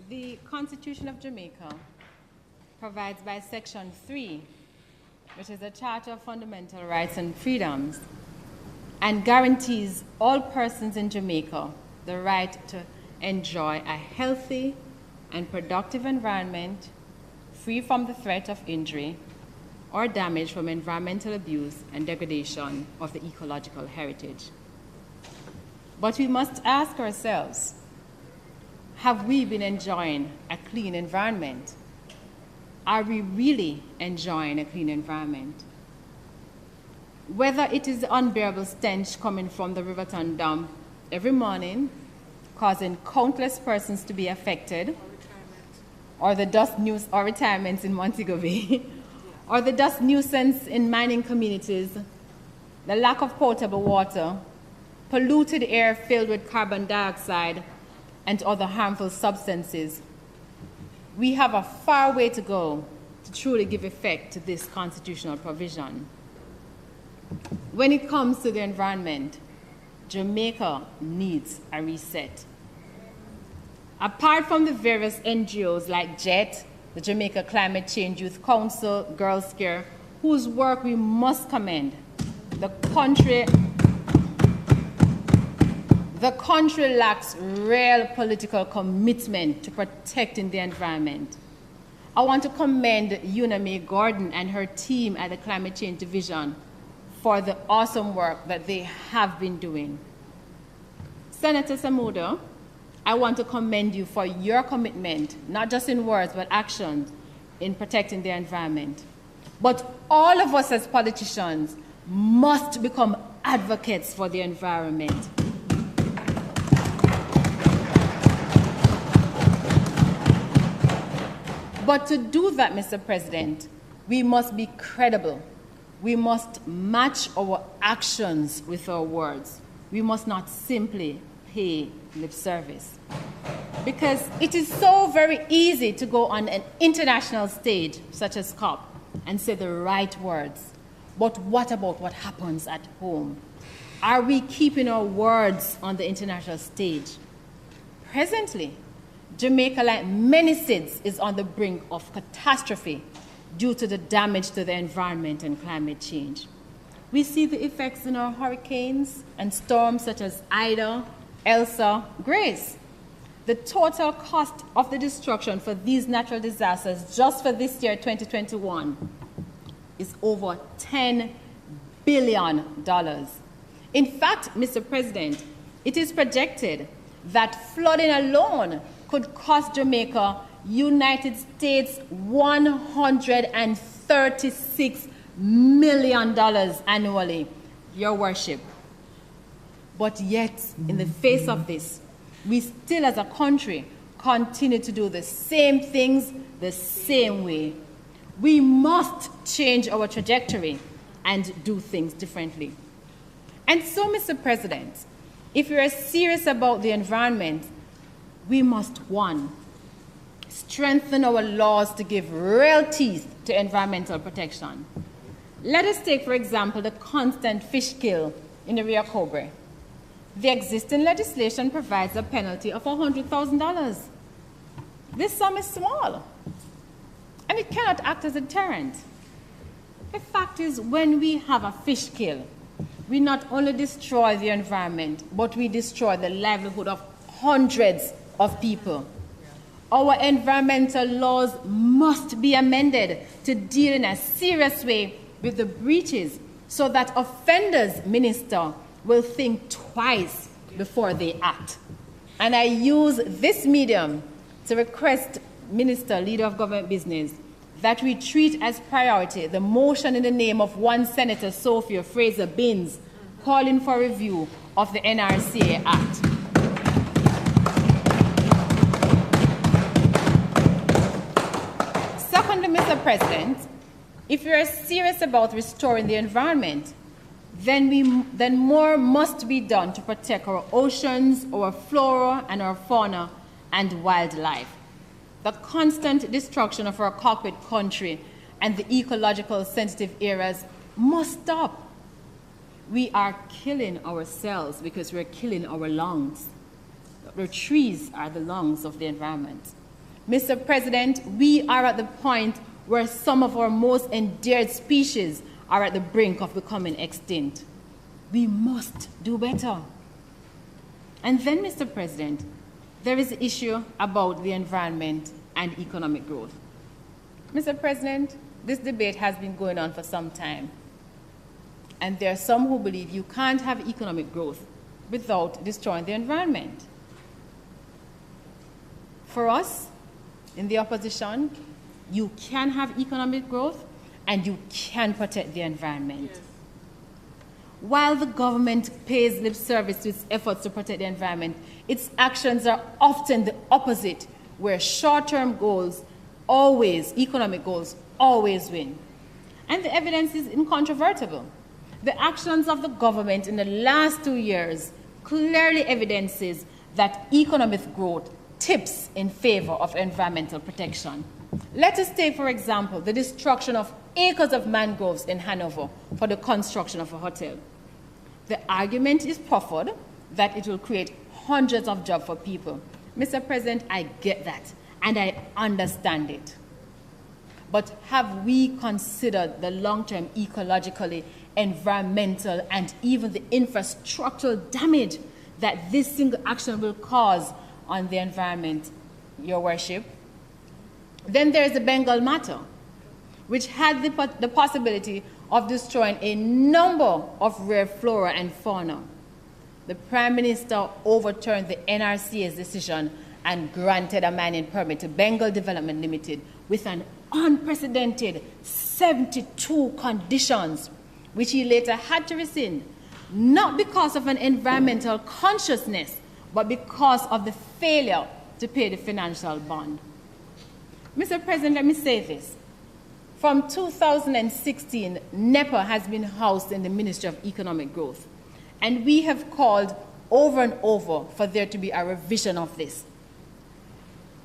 The Constitution of Jamaica provides by Section 3, which is a Charter of Fundamental Rights and Freedoms, and guarantees all persons in Jamaica the right to enjoy a healthy and productive environment free from the threat of injury or damage from environmental abuse and degradation of the ecological heritage. But we must ask ourselves, have we been enjoying a clean environment? Are we really enjoying a clean environment? Whether it is the unbearable stench coming from the Riverton dump every morning, causing countless persons to be affected, or the dust news or retirements in Montego Bay, or the dust nuisance in mining communities, the lack of potable water, polluted air filled with carbon dioxide, and other harmful substances, we have a far way to go to truly give effect to this constitutional provision. When it comes to the environment, Jamaica needs a reset. Apart from the various NGOs like JET, the Jamaica Climate Change Youth Council, Girl Scare, whose work we must commend, the country lacks real political commitment to protecting the environment. I want to commend Una Mae Gordon and her team at the Climate Change Division for the awesome work that they have been doing. Senator Samuda, I want to commend you for your commitment, not just in words, but actions, in protecting the environment. But all of us as politicians must become advocates for the environment. But to do that, Mr. President, we must be credible. We must match our actions with our words. We must not simply pay lip service. Because it is so very easy to go on an international stage, such as COP, and say the right words. But what about what happens at home? Are we keeping our words on the international stage? Presently, Jamaica, like many cities, is on the brink of catastrophe due to the damage to the environment and climate change. We see the effects in our hurricanes and storms such as Ida, Elsa, Grace. The total cost of the destruction for these natural disasters just for this year, 2021, is over $10 billion. In fact, Mr. President, it is projected that flooding alone could cost Jamaica, United States, $136 million annually, Your Worship. But yet, in the face of this, we still as a country continue to do the same things the same way. We must change our trajectory and do things differently. And so, Mr. President, if we are serious about the environment, we must, one, strengthen our laws to give real teeth to environmental protection. Let us take, for example, the constant fish kill in the Rio Cobre. The existing legislation provides a penalty of $100,000. This sum is small, and it cannot act as a deterrent. The fact is, when we have a fish kill, we not only destroy the environment, but we destroy the livelihood of hundreds of people. Our environmental laws must be amended to deal in a serious way with the breaches so that offenders, Minister, will think twice before they act. And I use this medium to request, Minister, Leader of Government Business, that we treat as priority the motion in the name of one Senator, Sophia Frazer-Binns, calling for review of the NRCA Act. Secondly, Mr. President, if we are serious about restoring the environment, then more must be done to protect our oceans, our flora and our fauna and wildlife. The constant destruction of our cockpit country and the ecological sensitive areas must stop. We are killing ourselves because we're killing our lungs. The trees are the lungs of the environment. Mr. President, we are at the point where some of our most endangered species are at the brink of becoming extinct. We must do better. And then, Mr. President, there is the issue about the environment and economic growth. Mr. President, this debate has been going on for some time. And there are some who believe you can't have economic growth without destroying the environment. For us, in the opposition, you can have economic growth and you can protect the environment. Yes. While the government pays lip service to its efforts to protect the environment, its actions are often the opposite, where short-term goals economic goals always win. And the evidence is incontrovertible. The actions of the government in the last 2 years clearly evidences that economic growth tips in favor of environmental protection. Let us take, for example, the destruction of acres of mangroves in Hanover for the construction of a hotel. The argument is proffered that it will create hundreds of jobs for people. Mr. President, I get that, and I understand it. But have we considered the long-term ecologically, environmental, and even the infrastructural damage that this single action will cause on the environment, Your Worship? Then there is the Bengal matter, which had the possibility of destroying a number of rare flora and fauna. The Prime Minister overturned the NRCA's decision and granted a mining permit to Bengal Development Limited with an unprecedented 72 conditions, which he later had to rescind, not because of an environmental consciousness, but because of the failure to pay the financial bond. Mr. President, let me say this. From 2016, NEPA has been housed in the Ministry of Economic Growth, and we have called over and over for there to be a revision of this.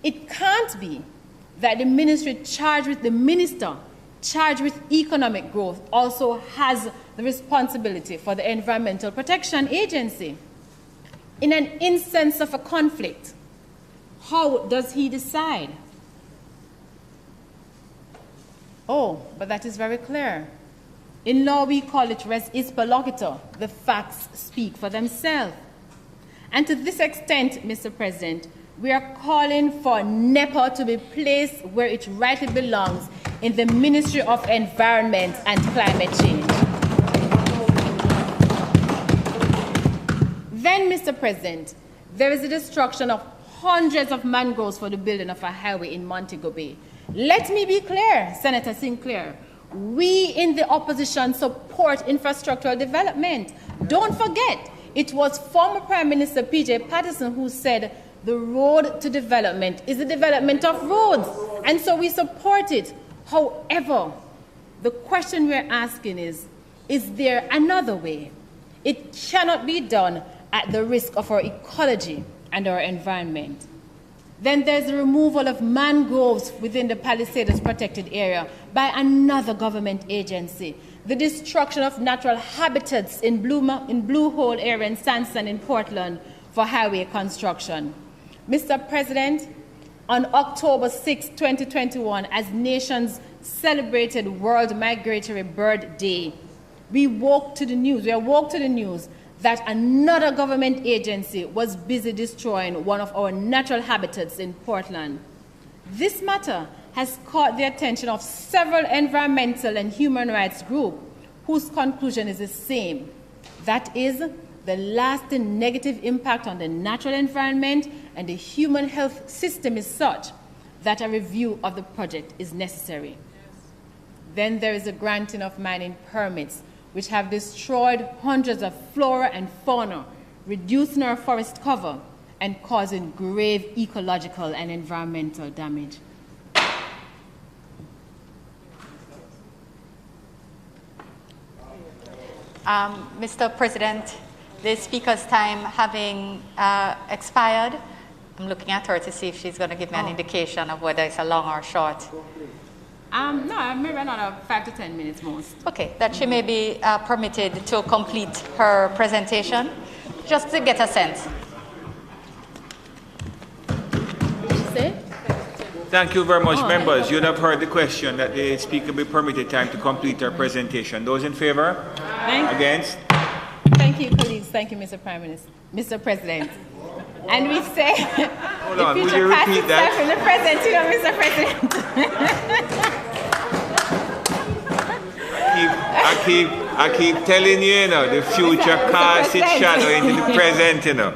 It can't be that the ministry charged with the minister charged with economic growth also has the responsibility for the Environmental Protection Agency. In an instance of a conflict, how does he decide? Oh, but that is very clear. In law, we call it res ispa loquitur. The facts speak for themselves. And to this extent, Mr. President, we are calling for NEPA to be placed where it rightly belongs, in the Ministry of Environment and Climate Change. Then, Mr. President, there is the destruction of hundreds of mangroves for the building of a highway in Montego Bay. Let me be clear, Senator Sinclair, we in the opposition support infrastructural development. Don't forget, it was former Prime Minister P.J. Patterson who said the road to development is the development of roads, and so we support it. However, the question we're asking is there another way? It cannot be done at the risk of our ecology and our environment. Then there's the removal of mangroves within the Palisades protected area by another government agency, the destruction of natural habitats in Blue Hole area and Sandstone in Portland for highway construction. Mr. President, on October 6, 2021, as nations celebrated World Migratory Bird Day, we awoke to the news that another government agency was busy destroying one of our natural habitats in Portland. This matter has caught the attention of several environmental and human rights groups whose conclusion is the same. That is, the lasting negative impact on the natural environment and the human health system is such that a review of the project is necessary. Then there is the granting of mining permits, which have destroyed hundreds of flora and fauna, reducing our forest cover and causing grave ecological and environmental damage. Mr. President, the speaker's time having expired, I'm looking at her to see if she's going to give me an indication of whether it's a long or short. No, maybe another 5 to 10 minutes most. Okay, that she may be permitted to complete her presentation, just to get a sense. Thank you very much, members. You'd have heard the question that the speaker be permitted time to complete her presentation. Those in favor? Against? Thank you, colleagues. Thank you, Mr. Prime Minister, Mr. President. And we say, hold on, would you repeat that? From the present, you know, Mr. President. I keep telling you, you know, the future casts its shadow into the present, you know.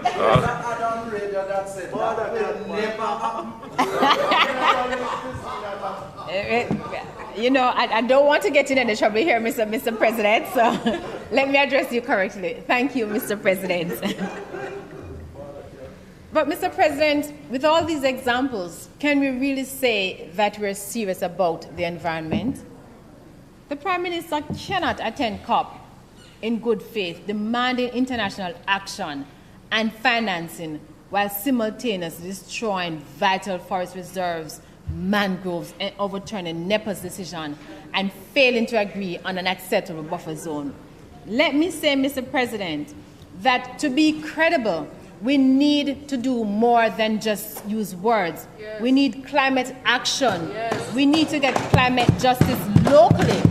You know, I don't want to get in any trouble here, Mr. President, so let me address you correctly. Thank you, Mr. President. But, Mr. President, with all these examples, can we really say that we're serious about the environment? The Prime Minister cannot attend COP in good faith, demanding international action and financing while simultaneously destroying vital forest reserves, mangroves, and overturning NEPA's decision and failing to agree on an acceptable buffer zone. Let me say, Mr. President, that to be credible, we need to do more than just use words. Yes. We need climate action. Yes. We need to get climate justice locally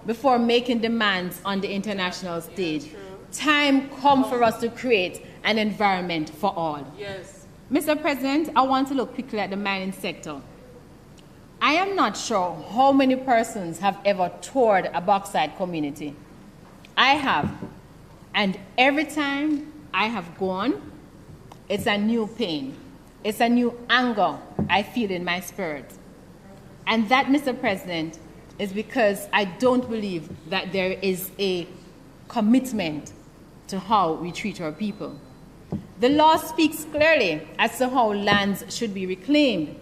before making demands on the international stage. Time comes for us to create an environment for all. Yes. Mr. President, I want to look quickly at the mining sector. I am not sure how many persons have ever toured a bauxite community. I have, and every time I have gone, it's a new pain. It's a new anger I feel in my spirit. And that, Mr. President, is because I don't believe that there is a commitment to how we treat our people. The law speaks clearly as to how lands should be reclaimed.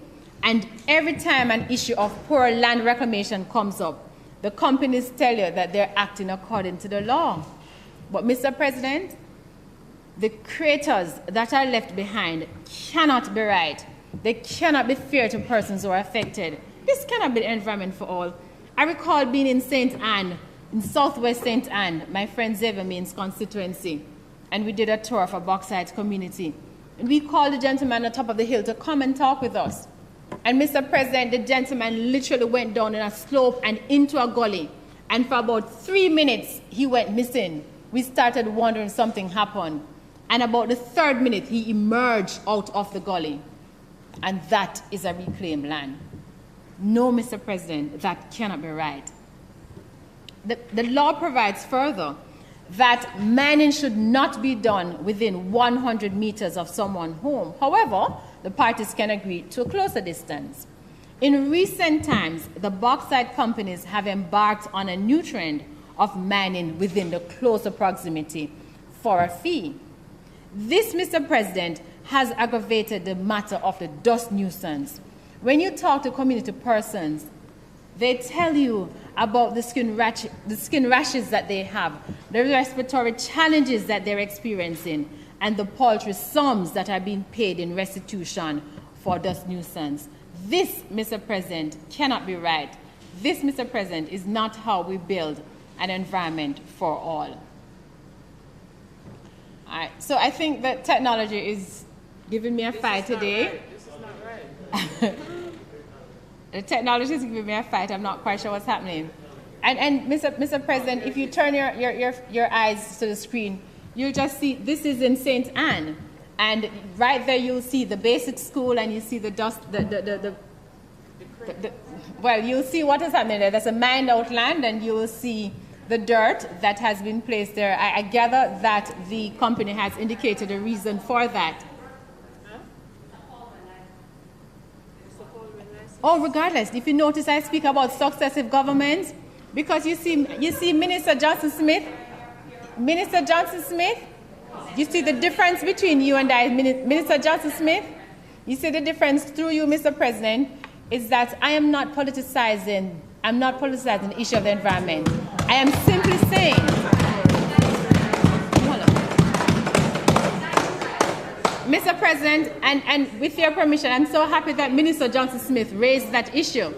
And every time an issue of poor land reclamation comes up, the companies tell you that they're acting according to the law. But, Mr. President, the craters that are left behind cannot be right They cannot be fair to persons who are affected. This cannot be the environment for all. I recall being in St. Anne, in southwest St. Anne, my friend Zevermean's constituency, and we did a tour of a bauxite community. And we called the gentleman on top of the hill to come and talk with us. And Mr. President, the gentleman literally went down in a slope and into a gully. And for about 3 minutes, he went missing. We started wondering something happened. And about the 3rd minute, he emerged out of the gully. And that is a reclaimed land. No, Mr. President, that cannot be right. The law provides further that mining should not be done within 100 meters of someone's home. However, the parties can agree to a closer distance. In recent times, the bauxite companies have embarked on a new trend of mining within the closer proximity for a fee. This, Mr. President, has aggravated the matter of the dust nuisance. When you talk to community persons, they tell you about the skin rashes that they have, the respiratory challenges that they're experiencing, and the paltry sums that are being paid in restitution for dust nuisance. This, Mr. President, cannot be right. This, Mr. President, is not how we build an environment for all. All right, so I think that technology is giving me a fight today. This is not right. The technology is giving me a fight. I'm not quite sure what's happening. And Mr. President, if you turn your eyes to the screen, you'll just see this is in St. Anne. And right there you'll see the basic school and you see the dust, well, you'll see what is happening there. There's a mined out land and you will see the dirt that has been placed there. I gather that the company has indicated a reason for that. Oh, regardless, if you notice, I speak about successive governments because you see Minister Johnson Smith. Minister Johnson Smith, you see the difference between you and I, Minister Johnson Smith. You see the difference through you, Mr. President, is that I am not politicizing. I'm not politicizing the issue of the environment. I am simply saying. Mr. President, and with your permission, I'm so happy that Minister Johnson Smith raised that issue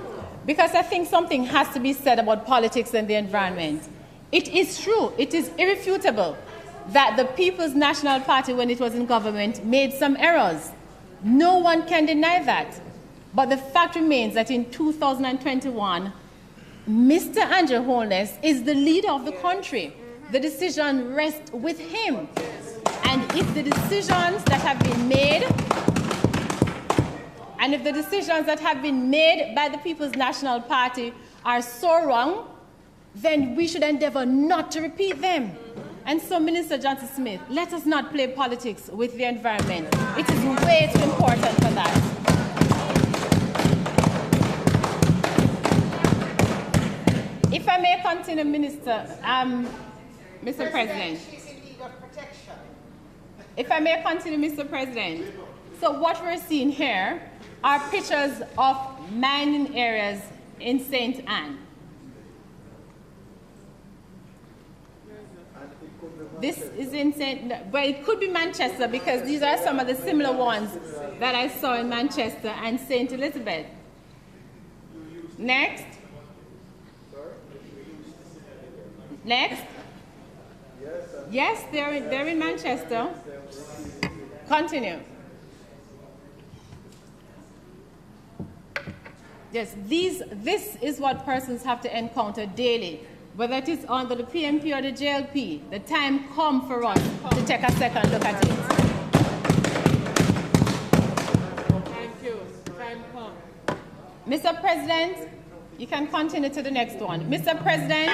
because I think something has to be said about politics and the environment. It is true, it is irrefutable that the People's National Party, when it was in government, made some errors. No one can deny that. But the fact remains that in 2021, Mr. Andrew Holness is the leader of the country. The decision rests with him. And if the decisions that have been made, by the People's National Party are so wrong, then we should endeavor not to repeat them. And so, Minister Johnson Smith, let us not play politics with the environment. It is way too important for that. If I may continue, Mr. President. If I may continue, Mr. President. So what we're seeing here are pictures of mining areas in St. Anne. This is in well, it could be Manchester because these are some of the similar ones that I saw in Manchester and St. Elizabeth. Next. Next. Yes, they're in Manchester. Continue. Yes, this is what persons have to encounter daily, whether it is under the PMP or the JLP. The time comes for us to take a second look at it. Thank you. Time comes. Mr. President, you can continue to the next one. Mr. President,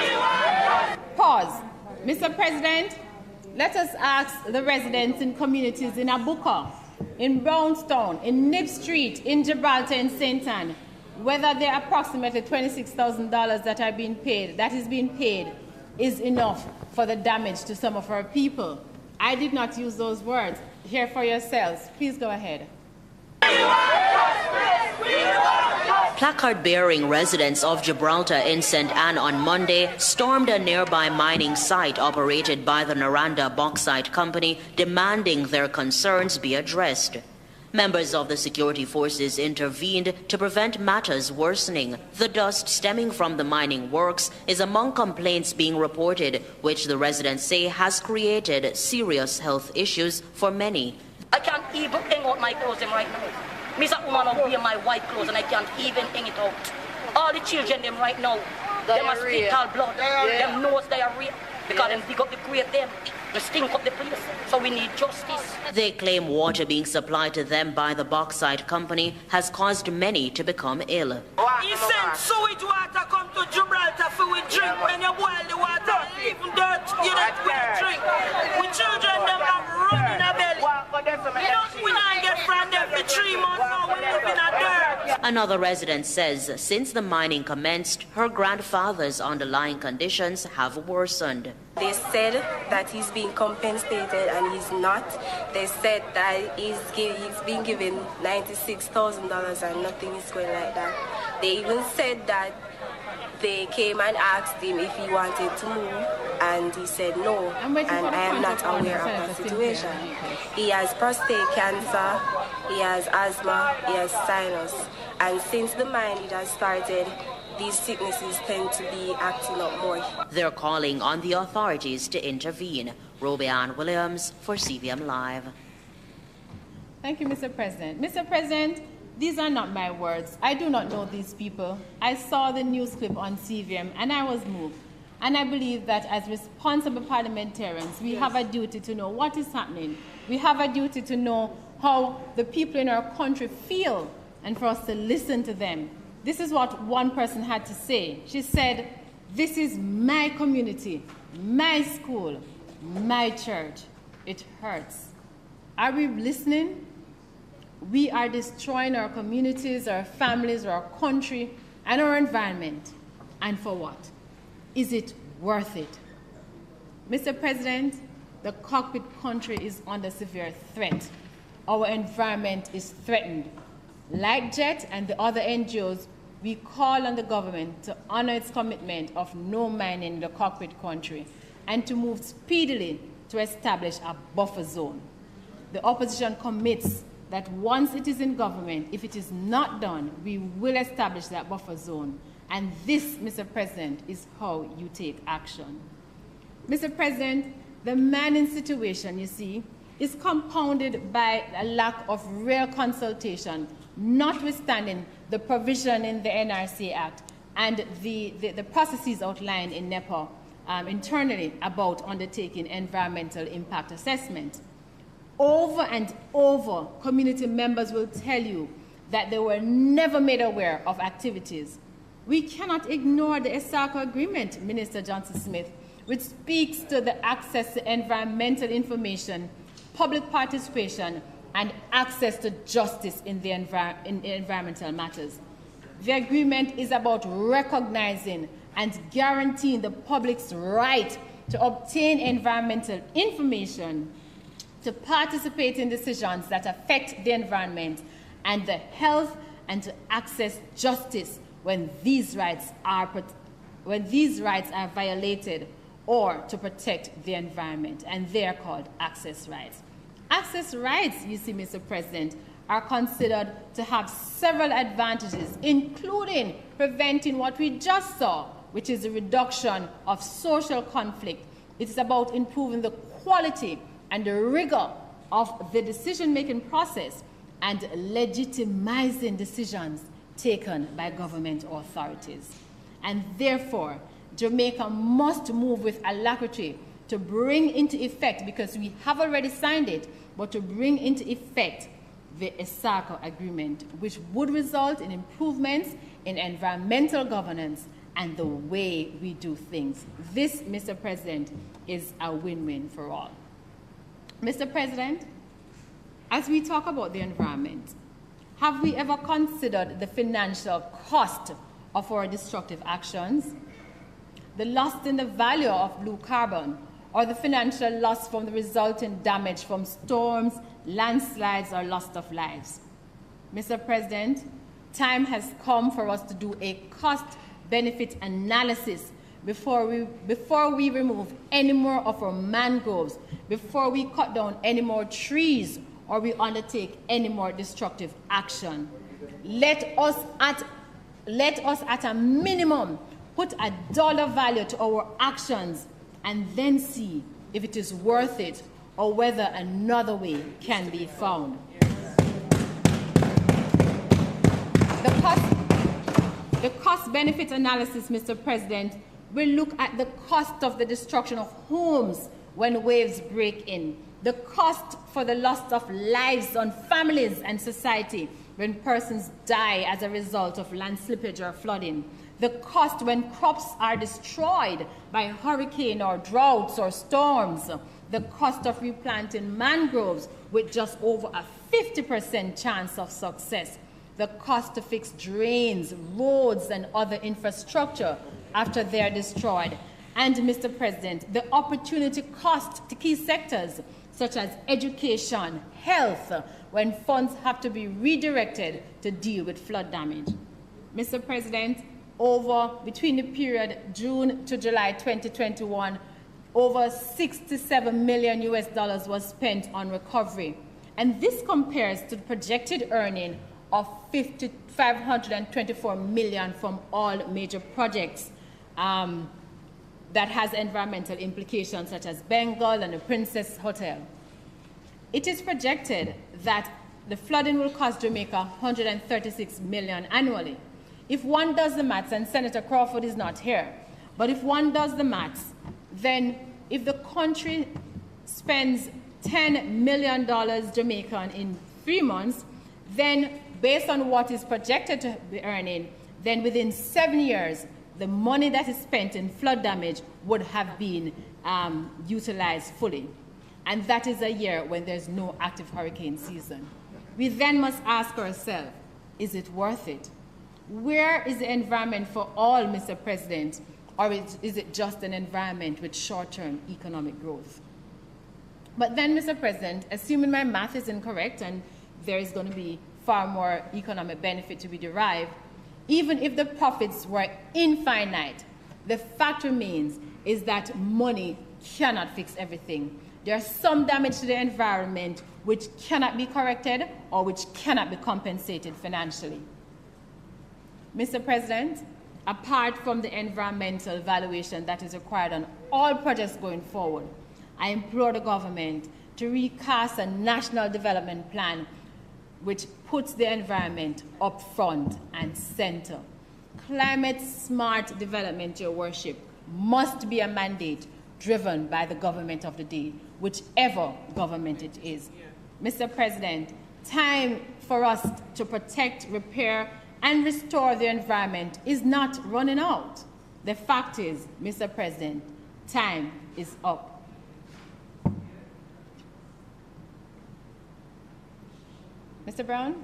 pause. Mr. President, let us ask the residents in communities in Abuka, in Brownstown, in Nib Street, in Gibraltar, in St. Anne, whether the approximately $26,000 that is being paid is enough for the damage to some of our people. I did not use those words. Hear for yourselves. Please go ahead. Placard-bearing residents of Gibraltar in St. Anne on Monday stormed a nearby mining site operated by the Naranda Bauxite Company, demanding their concerns be addressed. Members of the security forces intervened to prevent matters worsening. The dust stemming from the mining works is among complaints being reported, which the residents say has created serious health issues for many. I can't even hang out my clothes right now. Me's a woman out wear my white clothes and I can't even hang it out. All the children them right now, they must speak all blood. Them nose diarrhea because them dig up the grave them. They stink up the place, so we need justice. They claim water being supplied to them by the bauxite company has caused many to become ill. He sent sewage water come to Gibraltar for we drink. When you boil the water, even dirt, you don't drink. We children them are running a belly. We don't get from them for 3 months now, we live in a dirt. Another resident says since the mining commenced, her grandfather's underlying conditions have worsened. They said that he's being compensated and he's not. They said that he's being given $96,000 and nothing is going like that. They even said that they came and asked him if he wanted to move and he said no, and I am not aware of the situation. He has prostate cancer, he has asthma, he has sinus, and since the mine it has started, these sicknesses tend to be acting up more. They're calling on the authorities to intervene. Roby-Ann Williams for CVM Live. Thank you, Mr. President. Mr. President, these are not my words. I do not know these people. I saw the news clip on CVM and I was moved. And I believe that as responsible parliamentarians, we have a duty to know what is happening. We have a duty to know how the people in our country feel and for us to listen to them. This is what one person had to say. She said, this is my community, my school, my church. It hurts. Are we listening? We are destroying our communities, our families, our country, and our environment. And for what? Is it worth it? Mr. President, the cockpit country is under severe threat. Our environment is threatened. Like JET and the other NGOs, we call on the government to honor its commitment of no mining in the cockpit country and to move speedily to establish a buffer zone. The opposition commits that once it is in government, if it is not done, we will establish that buffer zone. And this, Mr. President, is how you take action. Mr. President, the mining situation, you see, is compounded by a lack of real consultation, notwithstanding the provision in the NRC Act and the processes outlined in NEPA internally about undertaking environmental impact assessment. Over and over, community members will tell you that they were never made aware of activities. We cannot ignore the ESACO agreement, Minister Johnson-Smith, which speaks to the access to environmental information, public participation, and access to justice in the environmental matters. The agreement is about recognizing and guaranteeing the public's right to obtain environmental information, to participate in decisions that affect the environment and the health, and to access justice when these rights are violated, or to protect the environment, and they are called access rights. Access rights, you see, Mr. President, are considered to have several advantages, including preventing what we just saw, which is the reduction of social conflict. It is about improving the quality and the rigor of the decision-making process and legitimizing decisions taken by government authorities. And therefore, Jamaica must move with alacrity to bring into effect, because we have already signed it, but to bring into effect the ESACO agreement, which would result in improvements in environmental governance and the way we do things. This, Mr. President, is a win-win for all. Mr. President, as we talk about the environment, have we ever considered the financial cost of our destructive actions? The loss in the value of blue carbon, or the financial loss from the resulting damage from storms, landslides, or loss of lives. Mr. President, time has come for us to do a cost-benefit analysis before we remove any more of our mangroves, before we cut down any more trees or we undertake any more destructive action. Let us at a minimum put a dollar value to our actions and then see if it is worth it or whether another way can be found. The cost-benefit analysis, Mr. President, will look at the cost of the destruction of homes when waves break in, the cost for the loss of lives on families and society when persons die as a result of land slippage or flooding, the cost when crops are destroyed by hurricane or droughts or storms, the cost of replanting mangroves with just over a 50% chance of success, the cost to fix drains, roads, and other infrastructure after they are destroyed, and, Mr. President, the opportunity cost to key sectors such as education, health, when funds have to be redirected to deal with flood damage. Mr. President, between the period June to July 2021, over $67 million was spent on recovery. And this compares to the projected earning of $524 million from all major projects that has environmental implications such as Bengal and the Princess Hotel. It is projected that the flooding will cost Jamaica $136 million annually. If one does the maths, and Senator Crawford is not here, but if one does the maths, then if the country spends $10 million Jamaican in 3 months, then based on what is projected to be earning, then within 7 years, the money that is spent in flood damage would have been utilized fully. And that is a year when there's no active hurricane season. We then must ask ourselves, is it worth it? Where is the environment for all, Mr. President, or is it just an environment with short-term economic growth? But then, Mr. President, assuming my math is incorrect and there is going to be far more economic benefit to be derived, even if the profits were infinite, the fact remains is that money cannot fix everything. There's some damage to the environment which cannot be corrected or which cannot be compensated financially. Mr. President, apart from the environmental valuation that is required on all projects going forward, I implore the government to recast a national development plan which puts the environment up front and center. Climate-smart development, Your Worship, must be a mandate driven by the government of the day, whichever government it is. Mr. President, time for us to protect, repair, and restore the environment is not running out. The fact is, Mr. President, time is up. Mr. Brown?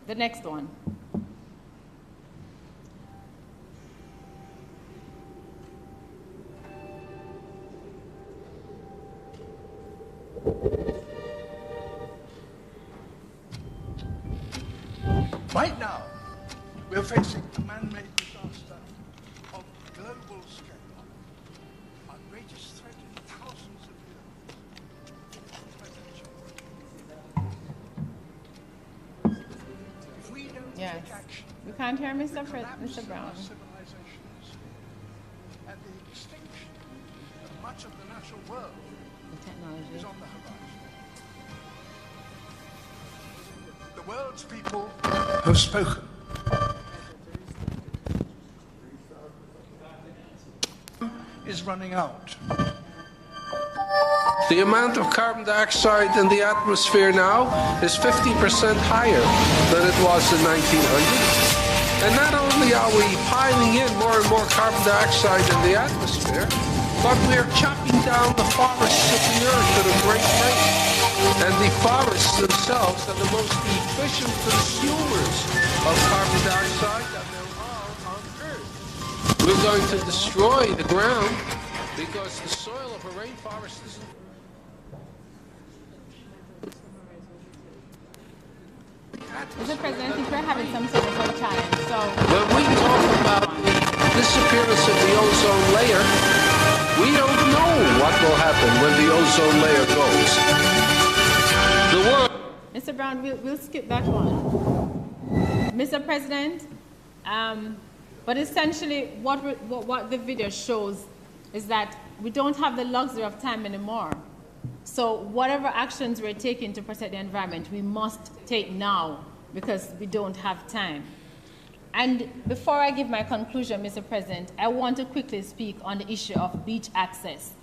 The next one. Right now, we're facing a man-made disaster of global scale. Our greatest threat in thousands of years. If we don't take action, we can't hear Mr. Brown. Civilizations and the extinction of much of the natural world is on the horizon. The world's people have spoken. Is running out. The amount of carbon dioxide in the atmosphere now is 50% higher than it was in 1900. And not only are we piling in more and more carbon dioxide in the atmosphere, but we're chopping down the forests of the earth at a great rate. And the forests themselves are the most efficient consumers of carbon dioxide that there are on Earth. We're going to destroy the ground because the soil of a rainforest isn't. Mr. President, I think we're having some sort of challenge. So when we talk about the disappearance of the ozone layer, We don't know what will happen when the ozone layer goes. The world. Mr. Brown, we'll skip that one. Mr. President, but essentially what the video shows is that we don't have the luxury of time anymore. So whatever actions we're taking to protect the environment, we must take now because we don't have time. And before I give my conclusion, Mr. President, I want to quickly speak on the issue of beach access.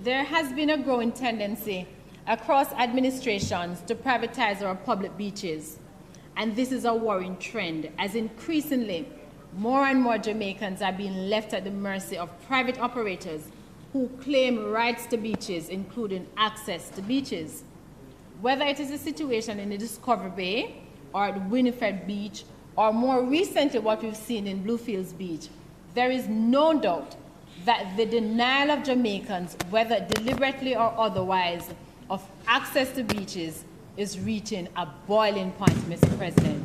There has been a growing tendency across administrations to privatize our public beaches. And this is a worrying trend, as increasingly more and more Jamaicans are being left at the mercy of private operators who claim rights to beaches, including access to beaches. Whether it is a situation in the Discovery Bay or at Winifred Beach, or more recently what we've seen in Bluefields Beach, there is no doubt that the denial of Jamaicans, whether deliberately or otherwise, of access to beaches is reaching a boiling point, Mr. President.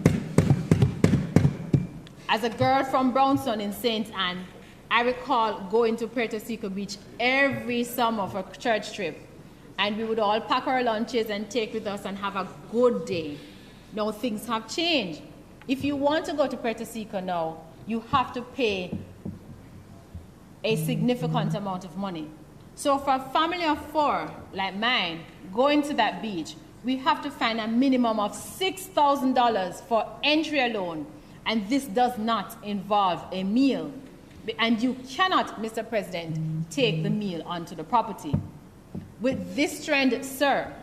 As a girl from Brownstown in St. Anne, I recall going to Puerto Rico Beach every summer for a church trip, and we would all pack our lunches and take with us and have a good day. Now things have changed. If you want to go to Puerto Rico now, you have to pay a significant amount of money. So for a family of 4, like mine, going to that beach, we have to find a minimum of $6,000 for entry alone, and this does not involve a meal. And you cannot, Mr. President, take the meal onto the property. With this trend, sir,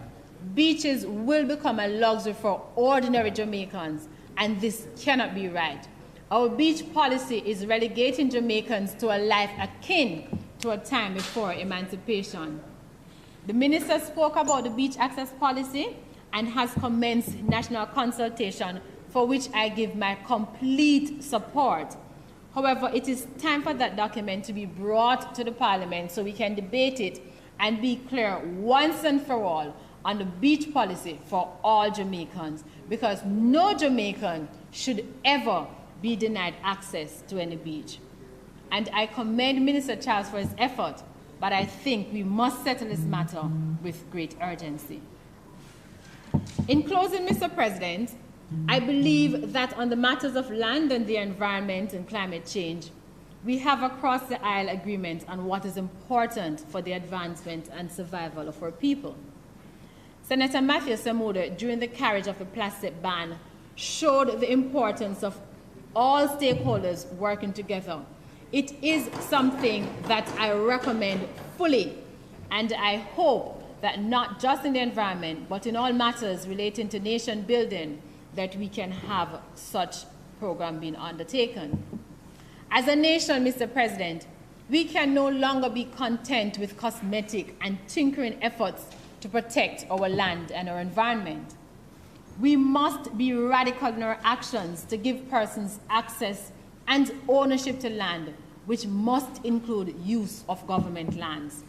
beaches will become a luxury for ordinary Jamaicans, and this cannot be right. Our beach policy is relegating Jamaicans to a life akin to a time before emancipation. The minister spoke about the beach access policy and has commenced national consultation, for which I give my complete support. However, it is time for that document to be brought to the Parliament so we can debate it and be clear once and for all on the beach policy for all Jamaicans, because no Jamaican should ever be denied access to any beach. And I commend Minister Charles for his effort, but I think we must settle this matter with great urgency. In closing, Mr. President, I believe that on the matters of land and the environment and climate change, we have across the aisle agreement on what is important for the advancement and survival of our people. Senator Matthew Samuda, during the carriage of the plastic ban, showed the importance of all stakeholders working together. It is something that I recommend fully, and I hope that not just in the environment, but in all matters relating to nation building, that we can have such program being undertaken. As a nation, Mr. President, we can no longer be content with cosmetic and tinkering efforts to protect our land and our environment. We must be radical in our actions to give persons access and ownership to land, which must include use of government lands.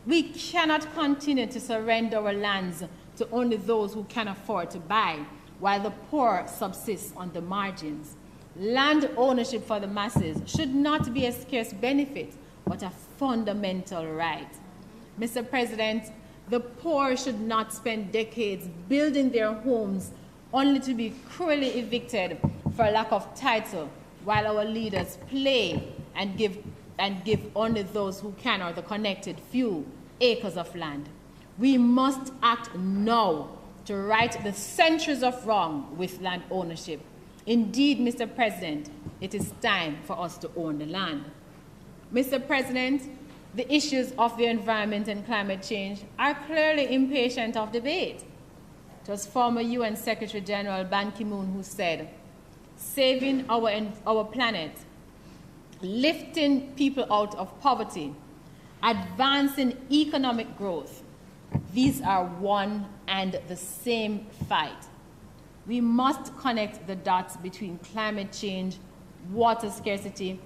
We cannot continue to surrender our lands to only those who can afford to buy, while the poor subsist on the margins. Land ownership for the masses should not be a scarce benefit, but a fundamental right. Mr. President, the poor should not spend decades building their homes only to be cruelly evicted for lack of title, while our leaders play and give only those who can, or the connected few, acres of land. We must act now to right the centuries of wrong with land ownership. Indeed, Mr. President, it is time for us to own the land. Mr. President, the issues of the environment and climate change are clearly impatient of debate. It was former UN Secretary General Ban Ki-moon who said, saving our planet, lifting people out of poverty, advancing economic growth, these are one and the same fight. We must connect the dots between climate change, water scarcity,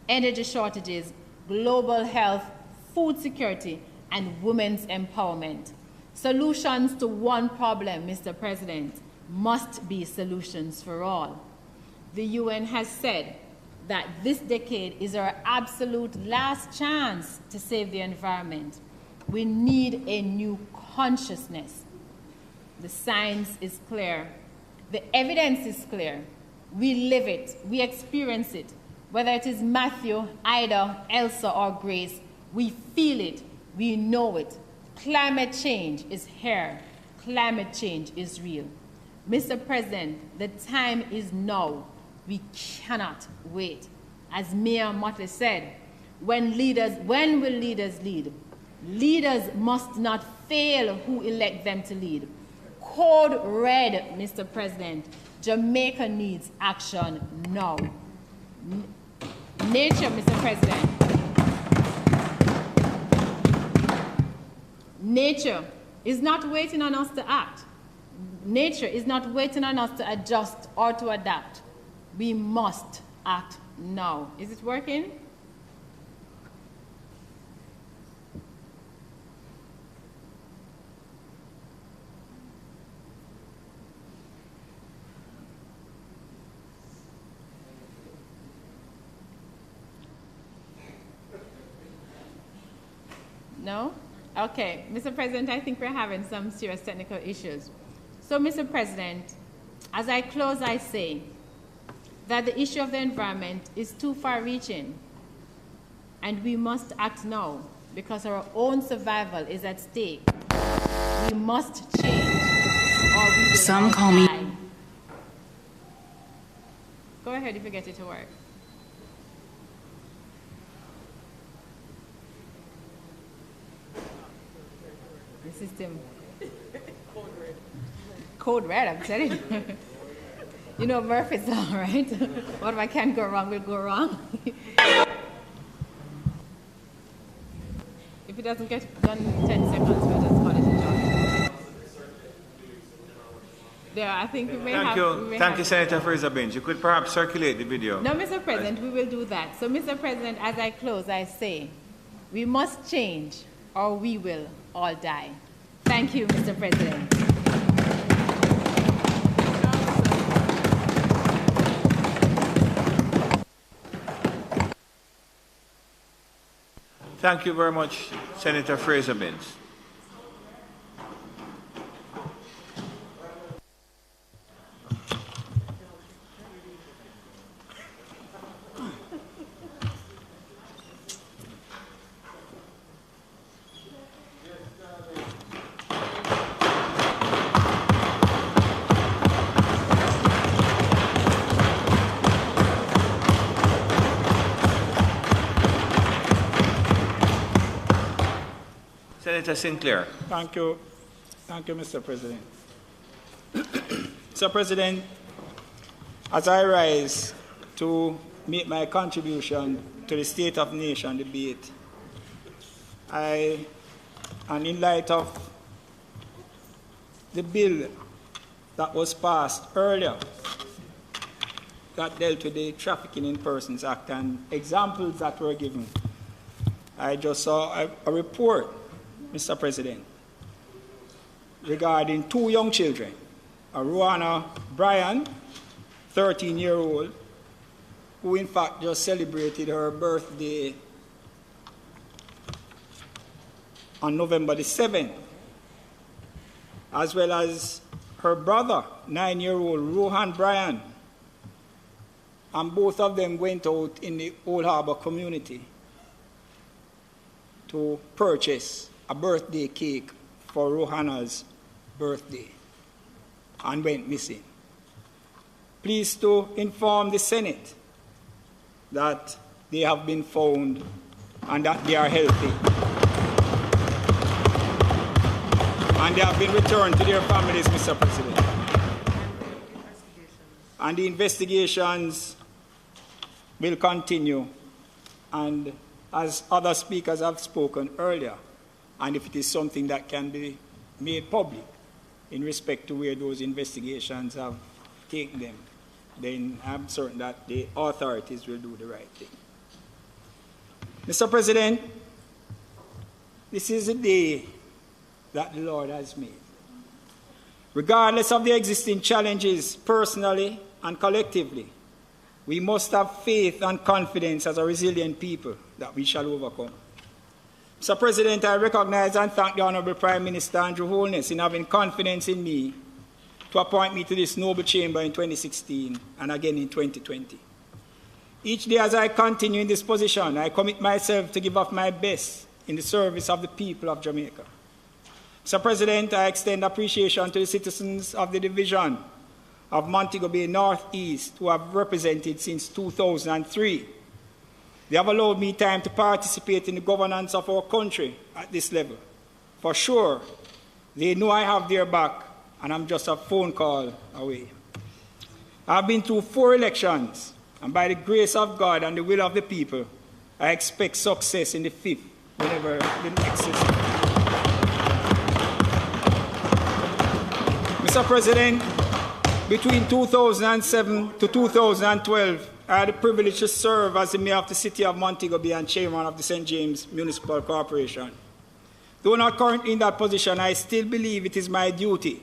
energy shortages, global health, food security, and women's empowerment. Solutions to one problem, Mr. President, must be solutions for all. The UN has said that this decade is our absolute last chance to save the environment. We need a new consciousness. The science is clear. The evidence is clear. We live it. We experience it. Whether it is Matthew, Ida, Elsa, or Grace, we feel it. We know it. Climate change is here. Climate change is real. Mr. President, the time is now. We cannot wait. As Mayor Motley said, when will leaders lead? Leaders must not fail who elect them to lead. Code red, Mr. President. Jamaica needs action now. Nature, Mr. President. Nature is not waiting on us to act. Nature is not waiting on us to adjust or to adapt. We must act now. Is it working? No? Okay, Mr. President, I think we're having some serious technical issues. So, Mr. President, as I close, I say that the issue of the environment is too far-reaching, and we must act now because our own survival is at stake. We must change, or we will Some call me. die. Go ahead if you get it to work. The system. Code red, I'm telling you. You know Murphy's Law, right? What if I can't go wrong will go wrong? If it doesn't get done in 10 seconds, we'll just call it a job. There, I think we may have... Thank you, Senator Frazer-Binns. You could perhaps circulate the video. No, Mr. President, we will do that. So, Mr. President, as I close, I say, we must change or we will all die. Thank you, Mr. President. Thank you very much, Senator Frazer-Binns. Senator Sinclair. Thank you, Mr. President. Mr. President, as I rise to make my contribution to the State of the Nation debate, and in light of the bill that was passed earlier that dealt with the Trafficking in Persons Act and examples that were given, I just saw a report, Mr. President, regarding two young children, Rohanna Bryan, 13-year-old, who in fact just celebrated her birthday on November the 7th, as well as her brother, 9-year-old Rohan Bryan, and both of them went out in the Old Harbor community to purchase a birthday cake for Rohanna's birthday and went missing. Please to inform the Senate that they have been found and that they are healthy. And they have been returned to their families, Mr. President. And the investigations will continue. And as other speakers have spoken earlier, and if it is something that can be made public in respect to where those investigations have taken them, then I'm certain that the authorities will do the right thing. Mr. President, this is a day that the Lord has made. Regardless of the existing challenges, personally and collectively, we must have faith and confidence as a resilient people that we shall overcome. Mr. President, I recognize and thank the Honourable Prime Minister Andrew Holness in having confidence in me to appoint me to this noble chamber in 2016 and again in 2020. Each day as I continue in this position, I commit myself to give of my best in the service of the people of Jamaica. Mr. President, I extend appreciation to the citizens of the division of Montego Bay Northeast who have represented since 2003. They have allowed me time to participate in the governance of our country at this level. For sure, they know I have their back and I'm just a phone call away. I've been through 4 elections, and by the grace of God and the will of the people, I expect success in the 5th, whenever the next is. Mr. President, between 2007 to 2012, I had the privilege to serve as the mayor of the city of Montego Bay and chairman of the St. James Municipal Corporation. Though not currently in that position, I still believe it is my duty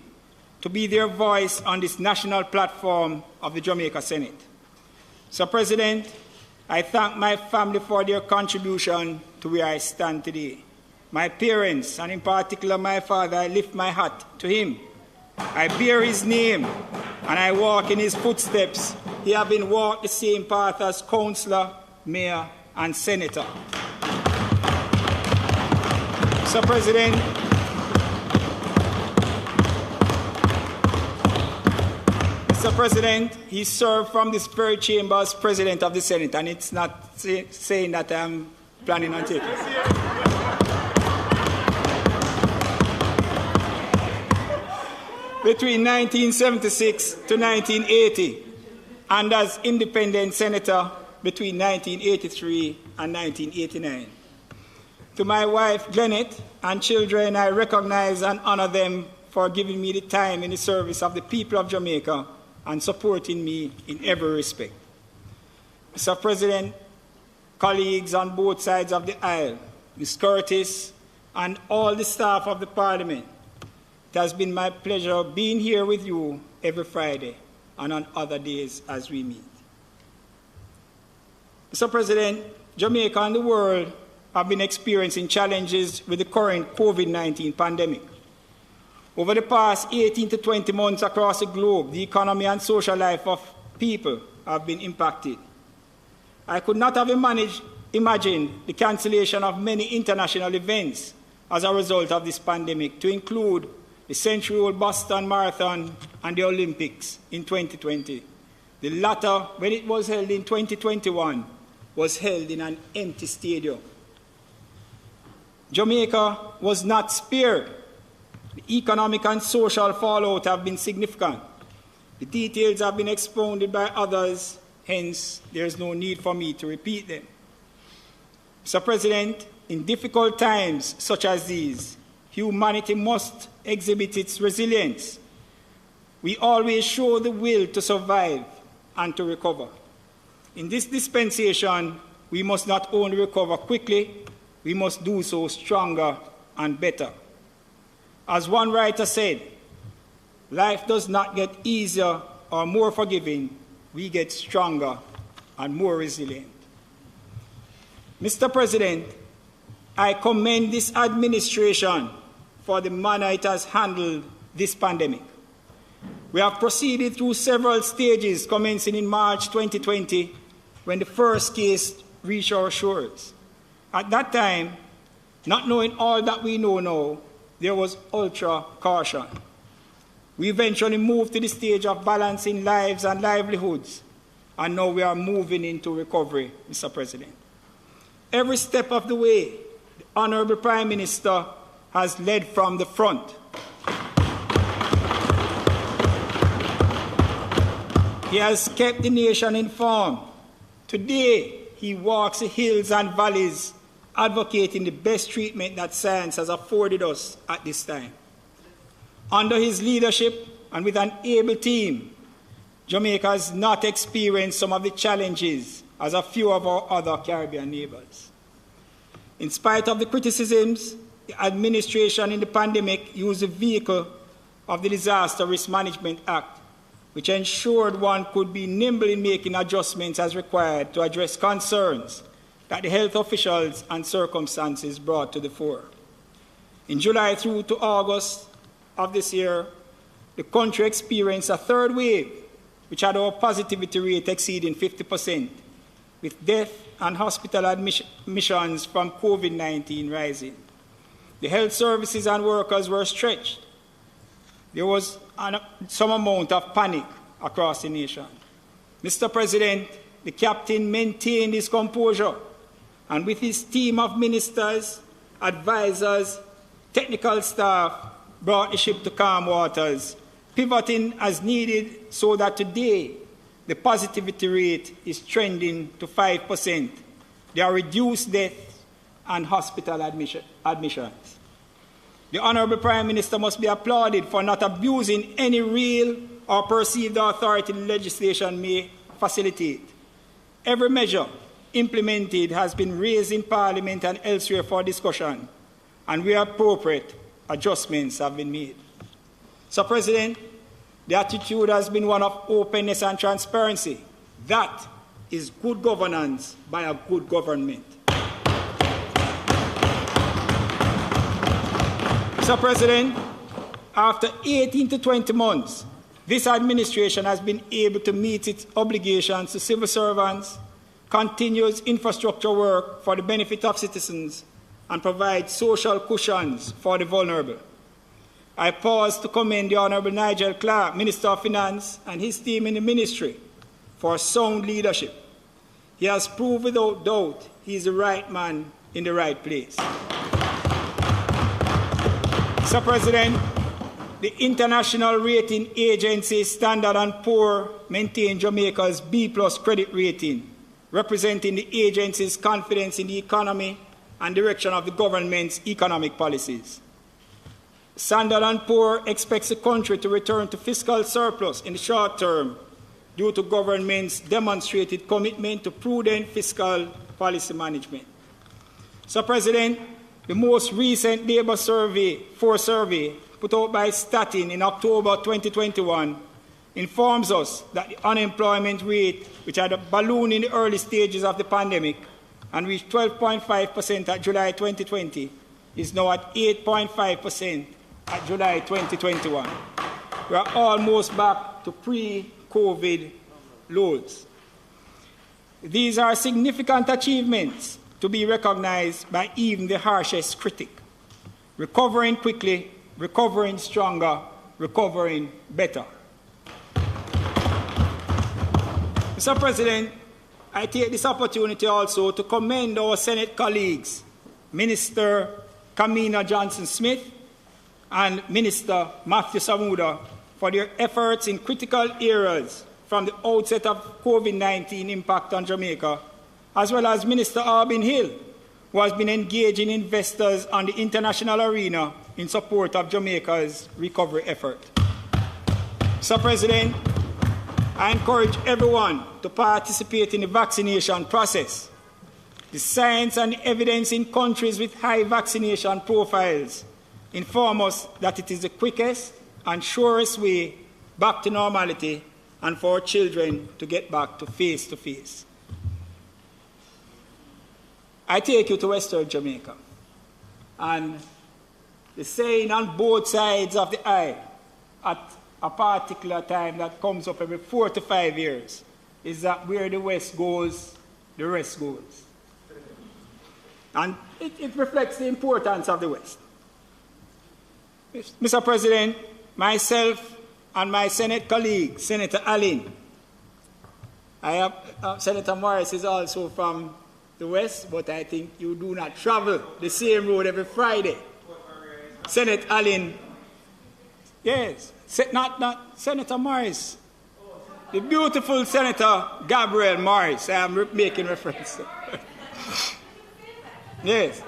to be their voice on this national platform of the Jamaica Senate. Mr. President, I thank my family for their contribution to where I stand today. My parents, and in particular my father, I lift my hat to him. I bear his name, and I walk in his footsteps. He has been walked the same path as councillor, mayor, and senator. Mr. President, he served from this very chamber as president of the Senate, and it's not saying that I'm planning on taking it. Between 1976 to 1980, and as independent senator between 1983 and 1989. To my wife, Glenette, and children, I recognize and honor them for giving me the time in the service of the people of Jamaica and supporting me in every respect. Mr. President, colleagues on both sides of the aisle, Ms. Curtis, and all the staff of the Parliament, it has been my pleasure being here with you every Friday and on other days as we meet. Mr. President, Jamaica and the world have been experiencing challenges with the current COVID-19 pandemic. Over the past 18 to 20 months across the globe, the economy and social life of people have been impacted. I could not have imagined the cancellation of many international events as a result of this pandemic, to include the century-old Boston Marathon and the Olympics in 2020. The latter, when it was held in 2021, was held in an empty stadium. Jamaica was not spared. The economic and social fallout have been significant. The details have been expounded by others, hence there is no need for me to repeat them. Mr. President, in difficult times such as these, humanity must exhibit its resilience. We always show the will to survive and to recover. In this dispensation, we must not only recover quickly, we must do so stronger and better. As one writer said, life does not get easier or more forgiving, we get stronger and more resilient. Mr. President, I commend this administration for the manner it has handled this pandemic. We have proceeded through several stages, commencing in March 2020, when the first case reached our shores. At that time, not knowing all that we know now, there was ultra caution. We eventually moved to the stage of balancing lives and livelihoods, and now we are moving into recovery, Mr. President. Every step of the way, the Honourable Prime Minister has led from the front. He has kept the nation informed. Today, he walks the hills and valleys, advocating the best treatment that science has afforded us at this time. Under his leadership and with an able team, Jamaica has not experienced some of the challenges as a few of our other Caribbean neighbors. In spite of the criticisms, the administration in the pandemic used the vehicle of the Disaster Risk Management Act which ensured one could be nimble in making adjustments as required to address concerns that the health officials and circumstances brought to the fore. In July through to August of this year, the country experienced a third wave, which had our positivity rate exceeding 50%, with death and hospital admissions from COVID-19 rising. The health services and workers were stretched. There was some amount of panic across the nation. Mr. President, the captain maintained his composure, and with his team of ministers, advisors, technical staff, brought the ship to calm waters, pivoting as needed so that today the positivity rate is trending to 5%. There are reduced deaths and hospital admissions. The Honorable Prime Minister must be applauded for not abusing any real or perceived authority the legislation may facilitate. Every measure implemented has been raised in Parliament and elsewhere for discussion, and where appropriate, adjustments have been made. So, President, the attitude has been one of openness and transparency. That is good governance by a good government. Mr. President, after 18 to 20 months, this administration has been able to meet its obligations to civil servants, continues infrastructure work for the benefit of citizens, and provide social cushions for the vulnerable. I pause to commend the Honourable Nigel Clark, Minister of Finance, and his team in the ministry for sound leadership. He has proved without doubt he is the right man in the right place. Mr. President, the international rating agency Standard & Poor maintained Jamaica's B+ credit rating, representing the agency's confidence in the economy and direction of the government's economic policies. Standard & Poor expects the country to return to fiscal surplus in the short term due to government's demonstrated commitment to prudent fiscal policy management. So, President, the most recent labour force survey put out by Statin in October 2021 informs us that the unemployment rate, which had a balloon in the early stages of the pandemic and reached 12.5% at July 2020, is now at 8.5% at July 2021. We are almost back to pre-COVID lows. These are significant achievements to be recognized by even the harshest critic. Recovering quickly, recovering stronger, recovering better. Mr. President, I take this opportunity also to commend our Senate colleagues, Minister Kamina Johnson-Smith and Minister Matthew Samuda, for their efforts in critical areas from the outset of COVID-19 impact on Jamaica, as well as Minister Albin Hill, who has been engaging investors on the international arena in support of Jamaica's recovery effort. Mr. President, I encourage everyone to participate in the vaccination process. The science and evidence in countries with high vaccination profiles inform us that it is the quickest and surest way back to normality and for our children to get back to face. I take you to Western Jamaica, and the saying on both sides of the aisle at a particular time that comes up every 4 to 5 years is that where the West goes, the rest goes. And it reflects the importance of the West. Mr. President, myself and my Senate colleague, Senator Allen, Senator Morris is also from the West, but I think you do not travel the same road every Friday. Senator Allen, yes, not Senator Morris, the beautiful Senator Gabriel Morris, I am making reference to. Yes.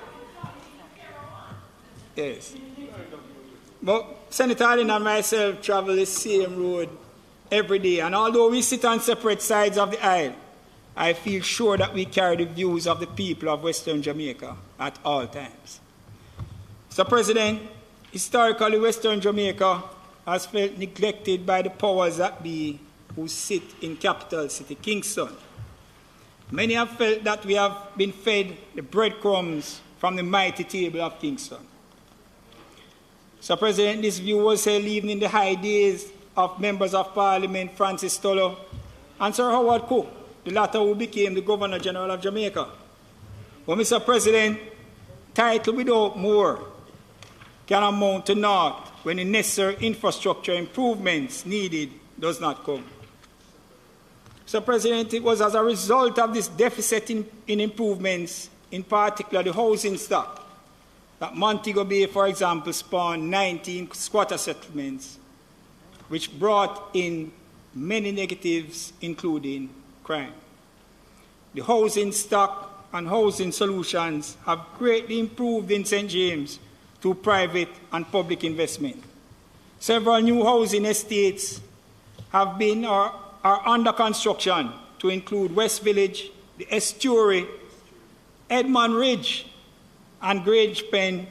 But Senator Allen and myself travel the same road every day, and although we sit on separate sides of the aisle, I feel sure that we carry the views of the people of Western Jamaica at all times. Mr. President, historically Western Jamaica has felt neglected by the powers that be who sit in capital city Kingston. Many have felt that we have been fed the breadcrumbs from the mighty table of Kingston. Sir President, this view was held even in the high days of members of Parliament Francis Tollo and Sir Howard Cooke, the latter who became the Governor General of Jamaica. But Mr. President, title without more can amount to naught when the necessary infrastructure improvements needed does not come. Mr. President, it was as a result of this deficit in improvements, in particular the housing stock, that Montego Bay, for example, spawned 19 squatter settlements, which brought in many negatives, including crime. The housing stock and housing solutions have greatly improved in St. James through private and public investment. Several new housing estates have been or are under construction to include West Village, the Estuary, Edmund Ridge, and Grange Pen.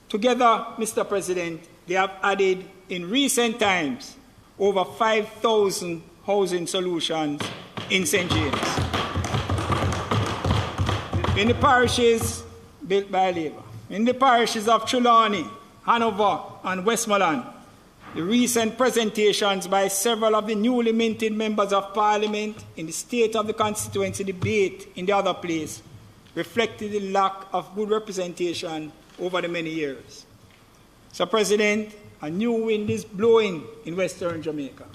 Together, Mr. President, they have added in recent times over 5,000 housing solutions in St. James. In the parishes built by Labour, in the parishes of Trelawney, Hanover, and Westmoreland, the recent presentations by several of the newly minted members of Parliament in the State of the Constituency debate in the other place reflected the lack of good representation over the many years. Sir President, a new wind is blowing in Western Jamaica.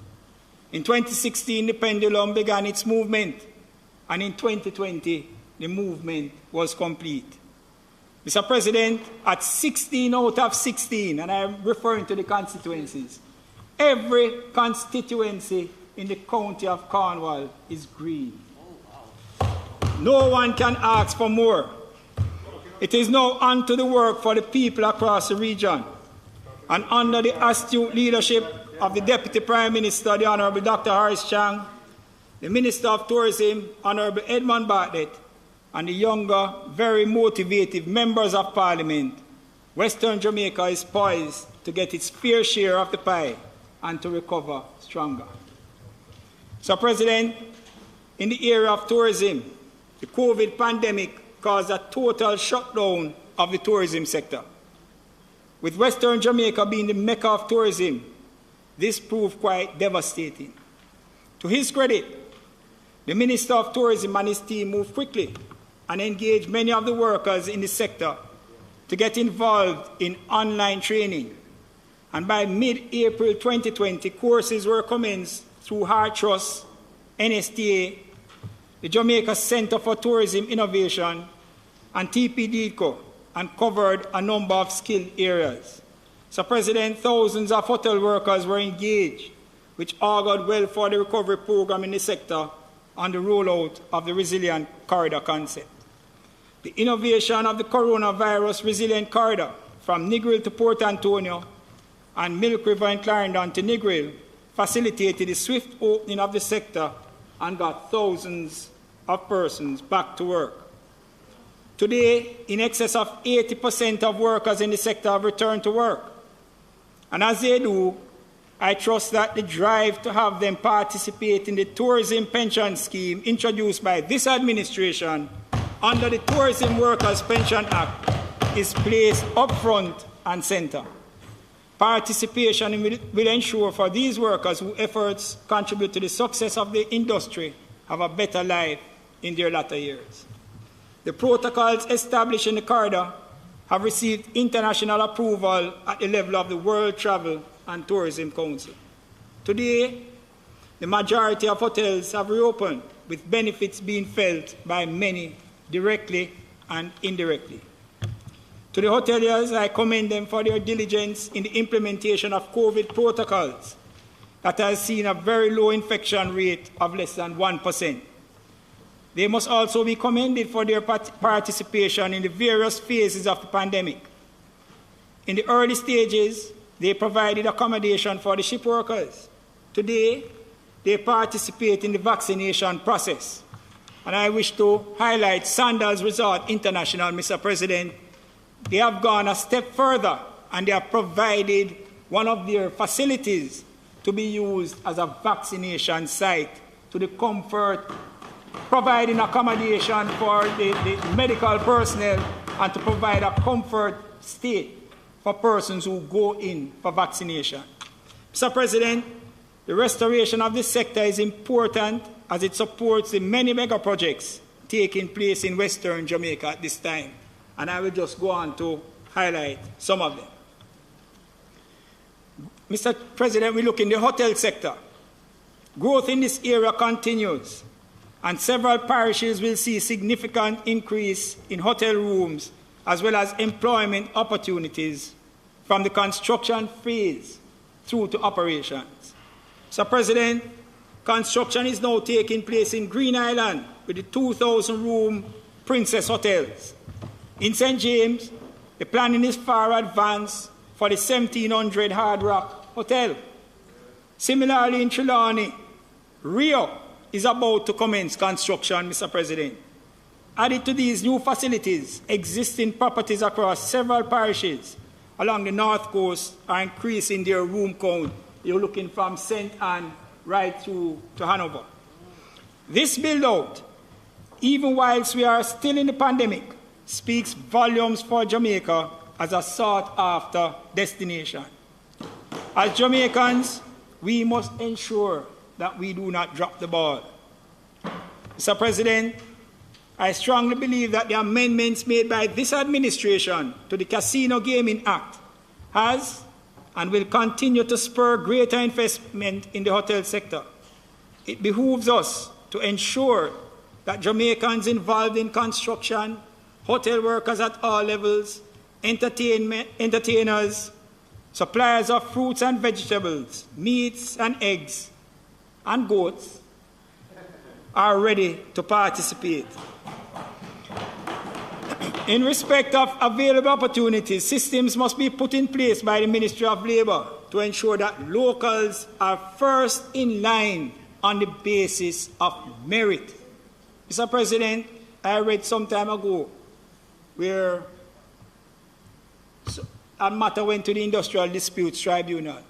In 2016, the pendulum began its movement, and in 2020, the movement was complete. Mr. President, at 16 out of 16, and I'm referring to the constituencies, every constituency in the county of Cornwall is green. No one can ask for more. It is now on to the work for the people across the region. And under the astute leadership of the Deputy Prime Minister, the Honourable Dr. Horace Chang, the Minister of Tourism, Honourable Edmund Bartlett, and the younger, very motivated members of Parliament, Western Jamaica is poised to get its fair share of the pie and to recover stronger. Sir President, in the area of tourism, the COVID pandemic caused a total shutdown of the tourism sector. With Western Jamaica being the mecca of tourism, this proved quite devastating. To his credit, the Minister of Tourism and his team moved quickly and engaged many of the workers in the sector to get involved in online training. And by mid-April 2020, courses were commenced through Heart Trust, NSTA, the Jamaica Center for Tourism Innovation, and TPDCO, and covered a number of skilled areas. Sir President, thousands of hotel workers were engaged, which augured well for the recovery program in the sector and the rollout of the Resilient Corridor concept. The innovation of the coronavirus Resilient Corridor from Negril to Port Antonio and Milk River and Clarendon to Negril facilitated the swift opening of the sector and got thousands of persons back to work. Today, in excess of 80% of workers in the sector have returned to work. And as they do, I trust that the drive to have them participate in the tourism pension scheme introduced by this administration under the Tourism Workers Pension Act is placed up front and center. Participation will ensure for these workers whose efforts contribute to the success of the industry have a better life in their latter years. The protocols established in the corridor have received international approval at the level of the World Travel and Tourism Council. Today, the majority of hotels have reopened, with benefits being felt by many directly and indirectly. To the hoteliers, I commend them for their diligence in the implementation of COVID protocols that has seen a very low infection rate of less than 1%. They must also be commended for their participation in the various phases of the pandemic. In the early stages, they provided accommodation for the ship workers. Today, they participate in the vaccination process. And I wish to highlight Sandals Resort International, Mr. President. They have gone a step further and they have provided one of their facilities to be used as a vaccination site to the comfort, providing accommodation for the medical personnel and to provide a comfort state for persons who go in for vaccination. Mr. President, the restoration of this sector is important as it supports the many mega projects taking place in Western Jamaica at this time. And I will just go on to highlight some of them. Mr. President, we look in the hotel sector. Growth in this area continues, and several parishes will see significant increase in hotel rooms as well as employment opportunities from the construction phase through to operations. Mr. President, construction is now taking place in Green Island with the 2,000-room Princess Hotels. In St. James, the planning is far advanced for the 1,700 Hard Rock Hotel. Similarly, in Trelawney, Rio is about to commence construction, Mr. President. Added to these new facilities, existing properties across several parishes along the north coast are increasing their room count. You're looking from St. Anne right through to Hanover. This build-out, even whilst we are still in the pandemic, speaks volumes for Jamaica as a sought-after destination. As Jamaicans, we must ensure that we do not drop the ball. Mr. President, I strongly believe that the amendments made by this administration to the Casino Gaming Act has and will continue to spur greater investment in the hotel sector. It behooves us to ensure that Jamaicans involved in construction, hotel workers at all levels, entertainers, suppliers of fruits and vegetables, meats and eggs, and goats are ready to participate. In respect of available opportunities, systems must be put in place by the Ministry of Labour to ensure that locals are first in line on the basis of merit. Mr. President, I read some time ago where a matter went to the Industrial Disputes Tribunal,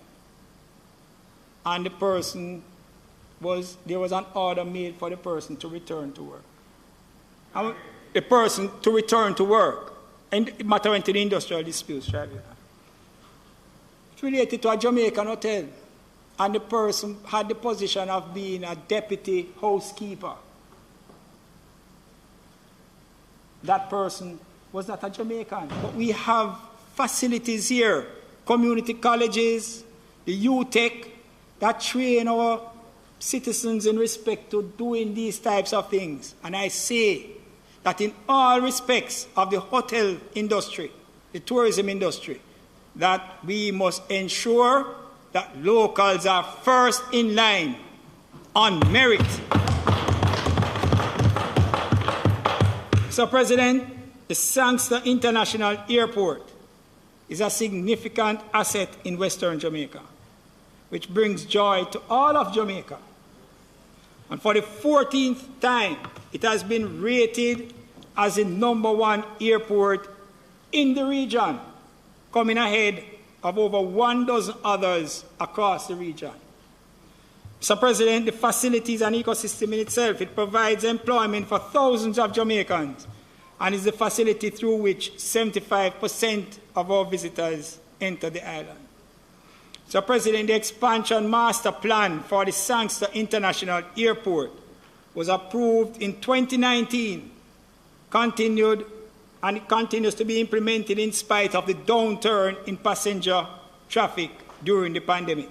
and there was an order made for the person to return to work. And the person to return to work, and the matter went to the Industrial Disputes Tribunal. It related to a Jamaican hotel, and the person had the position of being a deputy housekeeper. That person was not a Jamaican, but we have facilities here, community colleges, the UTech, that train our citizens in respect to doing these types of things. And I say that in all respects of the hotel industry, the tourism industry, that we must ensure that locals are first in line on merit. Mr. President, the Sinclair International Airport is a significant asset in Western Jamaica, which brings joy to all of Jamaica. And for the 14th time, it has been rated as the #1 airport in the region, coming ahead of over 12 others across the region. Mr. President, the facility is an ecosystem in itself. It provides employment for thousands of Jamaicans and is the facility through which 75% of our visitors enter the island. Mr. President, the expansion master plan for the Sinclair International Airport was approved in 2019, continued, and it continues to be implemented in spite of the downturn in passenger traffic during the pandemic.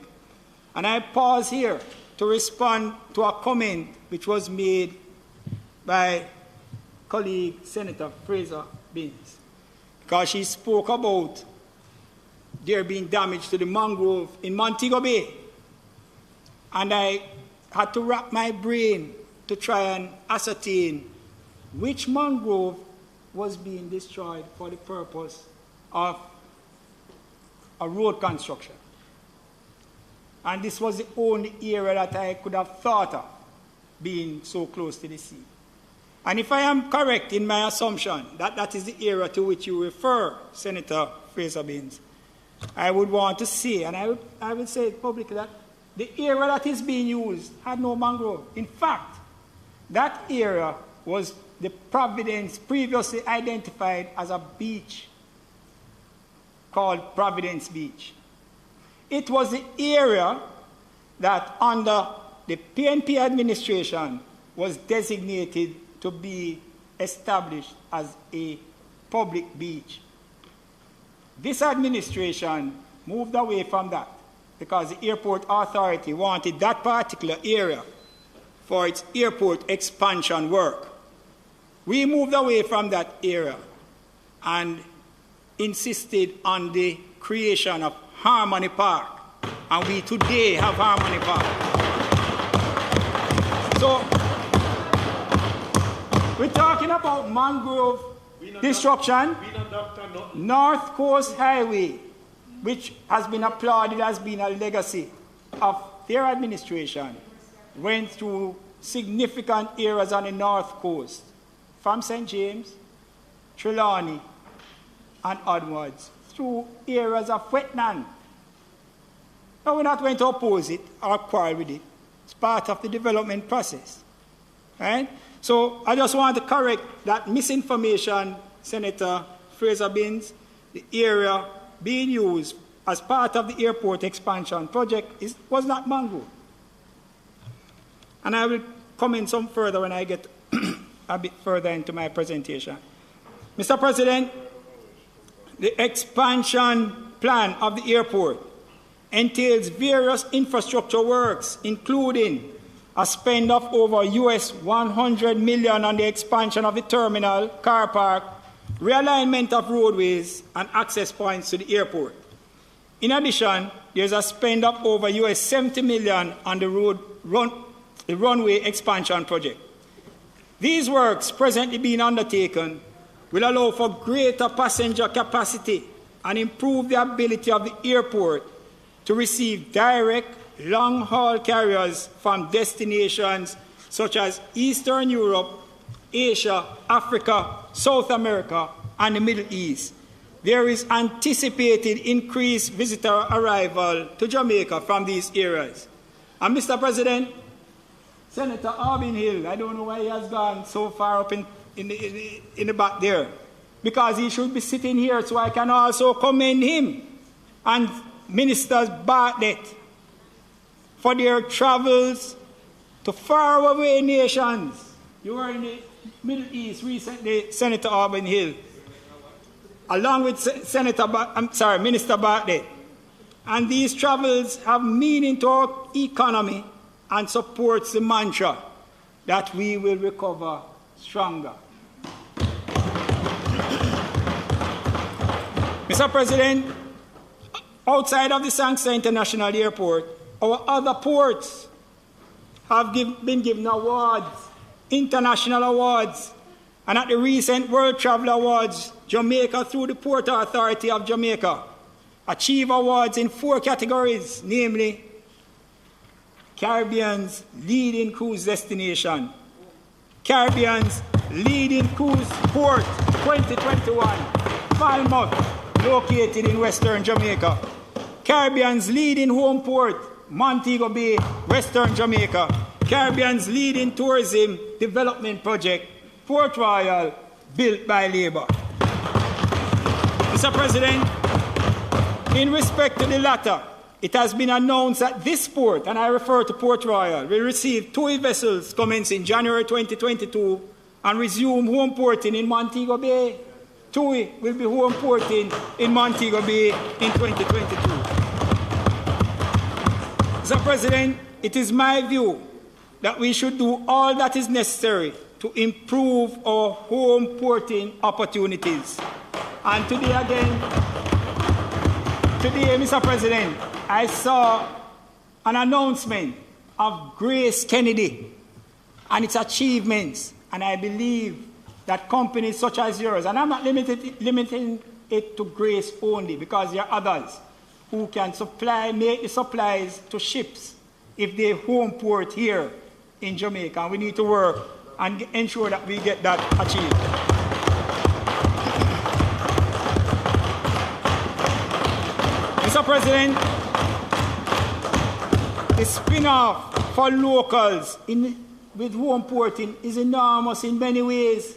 And I pause here to respond to a comment which was made by colleague Senator Frazer-Binns, because she spoke about there being damage to the mangrove in Montego Bay. And I had to wrap my brain to try and ascertain which mangrove was being destroyed for the purpose of a road construction. And this was the only area that I could have thought of being so close to the sea. And if I am correct in my assumption that that is the area to which you refer, Senator Frazer-Binns, I would want to say, and I will say it publicly, that the area that is being used had no mangrove. In fact, that area was the Providence previously identified as a beach called Providence Beach. It was the area that under the PNP administration was designated to be established as a public beach. This administration moved away from that because the airport authority wanted that particular area for its airport expansion work. We moved away from that area and insisted on the creation of Harmony Park, and we today have Harmony Park. So, we're talking about mangrove destruction, North Coast Highway, which has been applauded as being a legacy of their administration, went through significant areas on the North Coast, from St. James, Trelawney, and onwards, through areas of wetland. Now, we're not going to oppose it or quarrel with it. It's part of the development process. Right? So I just want to correct that misinformation, Senator Frazer-Binns. The area being used as part of the airport expansion project was not mangrove. And I will comment some further when I get a bit further into my presentation. Mr. President, the expansion plan of the airport entails various infrastructure works, including a spend of over US $100 million on the expansion of the terminal, car park, realignment of roadways, and access points to the airport. In addition, there's a spend of over US $70 million on the runway expansion project. These works presently being undertaken will allow for greater passenger capacity and improve the ability of the airport to receive direct long-haul carriers from destinations such as Eastern Europe, Asia, Africa, South America, and the Middle East. There is anticipated increased visitor arrival to Jamaica from these areas. And Mr. President, Senator Arbin Hill, I don't know why he has gone so far up in the back there, because he should be sitting here so I can also commend him and Minister Bartlett for their travels to faraway nations. You were in the Middle East recently, Senator Arbin Hill, along with Minister Bartlett. And these travels have meaning to our economy and supports the mantra that we will recover stronger. Mr. President, outside of the Sinclair International Airport, our other ports have been given awards, international awards, and at the recent World Travel Awards, Jamaica, through the Port Authority of Jamaica, achieved awards in 4 categories, namely Caribbean's leading cruise destination, Caribbean's leading cruise port 2021, Falmouth, located in Western Jamaica, Caribbean's leading home port, Montego Bay, Western Jamaica, Caribbean's leading tourism development project, Port Royal, built by Labour. Mr. President, in respect to the latter, it has been announced that this port, and I refer to Port Royal, will receive 2 vessels commencing January 2022 and resume home porting in Montego Bay. 2 will be home porting in Montego Bay in 2022. Mr. President, it is my view that we should do all that is necessary to improve our home porting opportunities. And today, Mr. President, I saw an announcement of Grace Kennedy and its achievements, and I believe that companies such as yours, and I'm not limiting it to Grace only, because there are others who can make the supplies to ships if they home port here in Jamaica, and we need to work and ensure that we get that achieved. Mr. President, the spin-off for locals with home porting is enormous in many ways,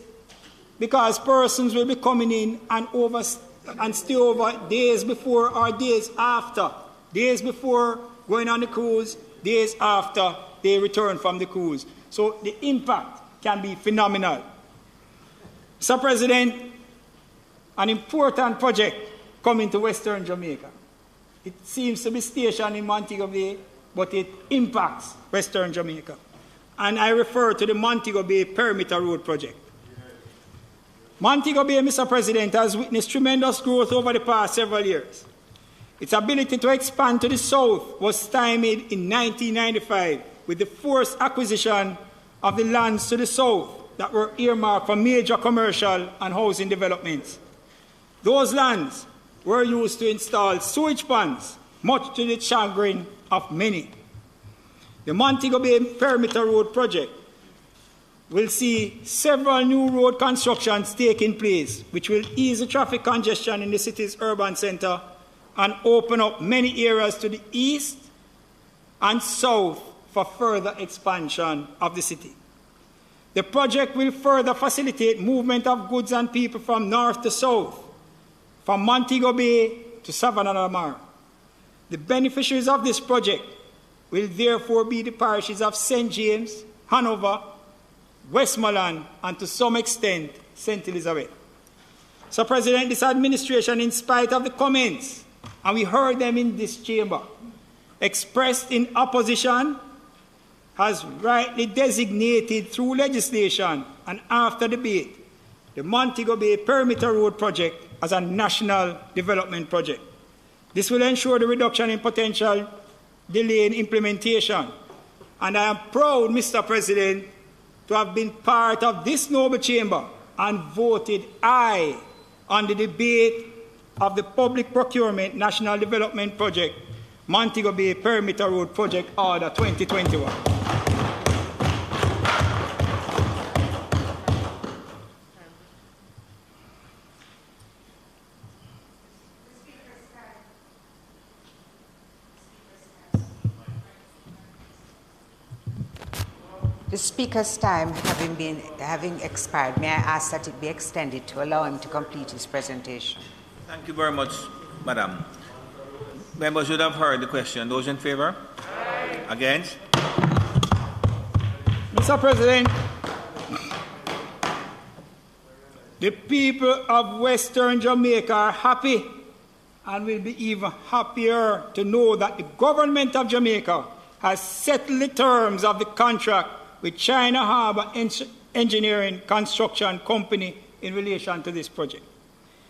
because persons will be coming in and stay over days before or days after, days before going on the cruise, days after they return from the cruise. So the impact can be phenomenal. Mr. President, an important project coming to Western Jamaica. It seems to be stationed in Montego Bay, but it impacts Western Jamaica. And I refer to the Montego Bay Perimeter Road project. Montego Bay, Mr. President, has witnessed tremendous growth over the past several years. Its ability to expand to the south was stymied in 1995 with the forced acquisition of the lands to the south that were earmarked for major commercial and housing developments. Those lands were used to install sewage ponds, much to the chagrin of many. The Montego Bay Perimeter Road project will see several new road constructions taking place, which will ease the traffic congestion in the city's urban center and open up many areas to the east and south for further expansion of the city. The project will further facilitate movement of goods and people from north to south, from Montego Bay to Savannah and Lamar. The beneficiaries of this project will therefore be the parishes of St. James, Hanover, Westmoreland, and to some extent, St. Elizabeth. So, President, this administration, in spite of the comments, and we heard them in this chamber, expressed in opposition, has rightly designated through legislation and after debate the Montego Bay Perimeter Road project as a national development project. This will ensure the reduction in potential delay in implementation. And I am proud, Mr. President, to have been part of this noble chamber and voted aye on the debate of the Public Procurement National Development Project, Montego Bay Perimeter Road Project Order 2021. The Speaker's time having expired, may I ask that it be extended to allow him to complete his presentation? Thank you very much, Madam. Members should have heard the question. Those in favour? Aye. Against? Mr. President, the people of Western Jamaica are happy and will be even happier to know that the government of Jamaica has settled the terms of the contract with China Harbour Engineering Construction Company in relation to this project.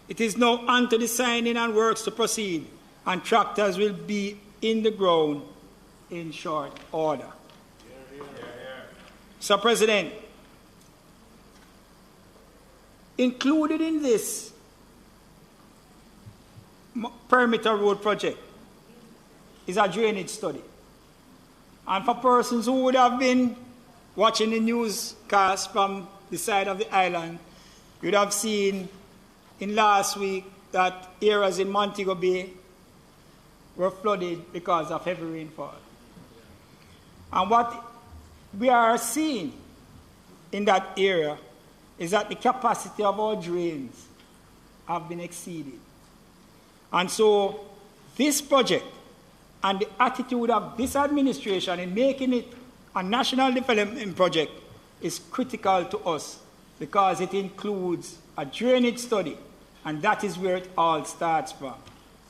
It is now onto the signing and works to proceed, and tractors will be in the ground in short order. Mr. President, included in this perimeter road project is a drainage study. And for persons who would have been watching the newscast from the side of the island, you'd have seen in last week that areas in Montego Bay were flooded because of heavy rainfall. And what we are seeing in that area is that the capacity of our drains have been exceeded. And so this project and the attitude of this administration in making it a national development project is critical to us because it includes a drainage study, and that is where it all starts from.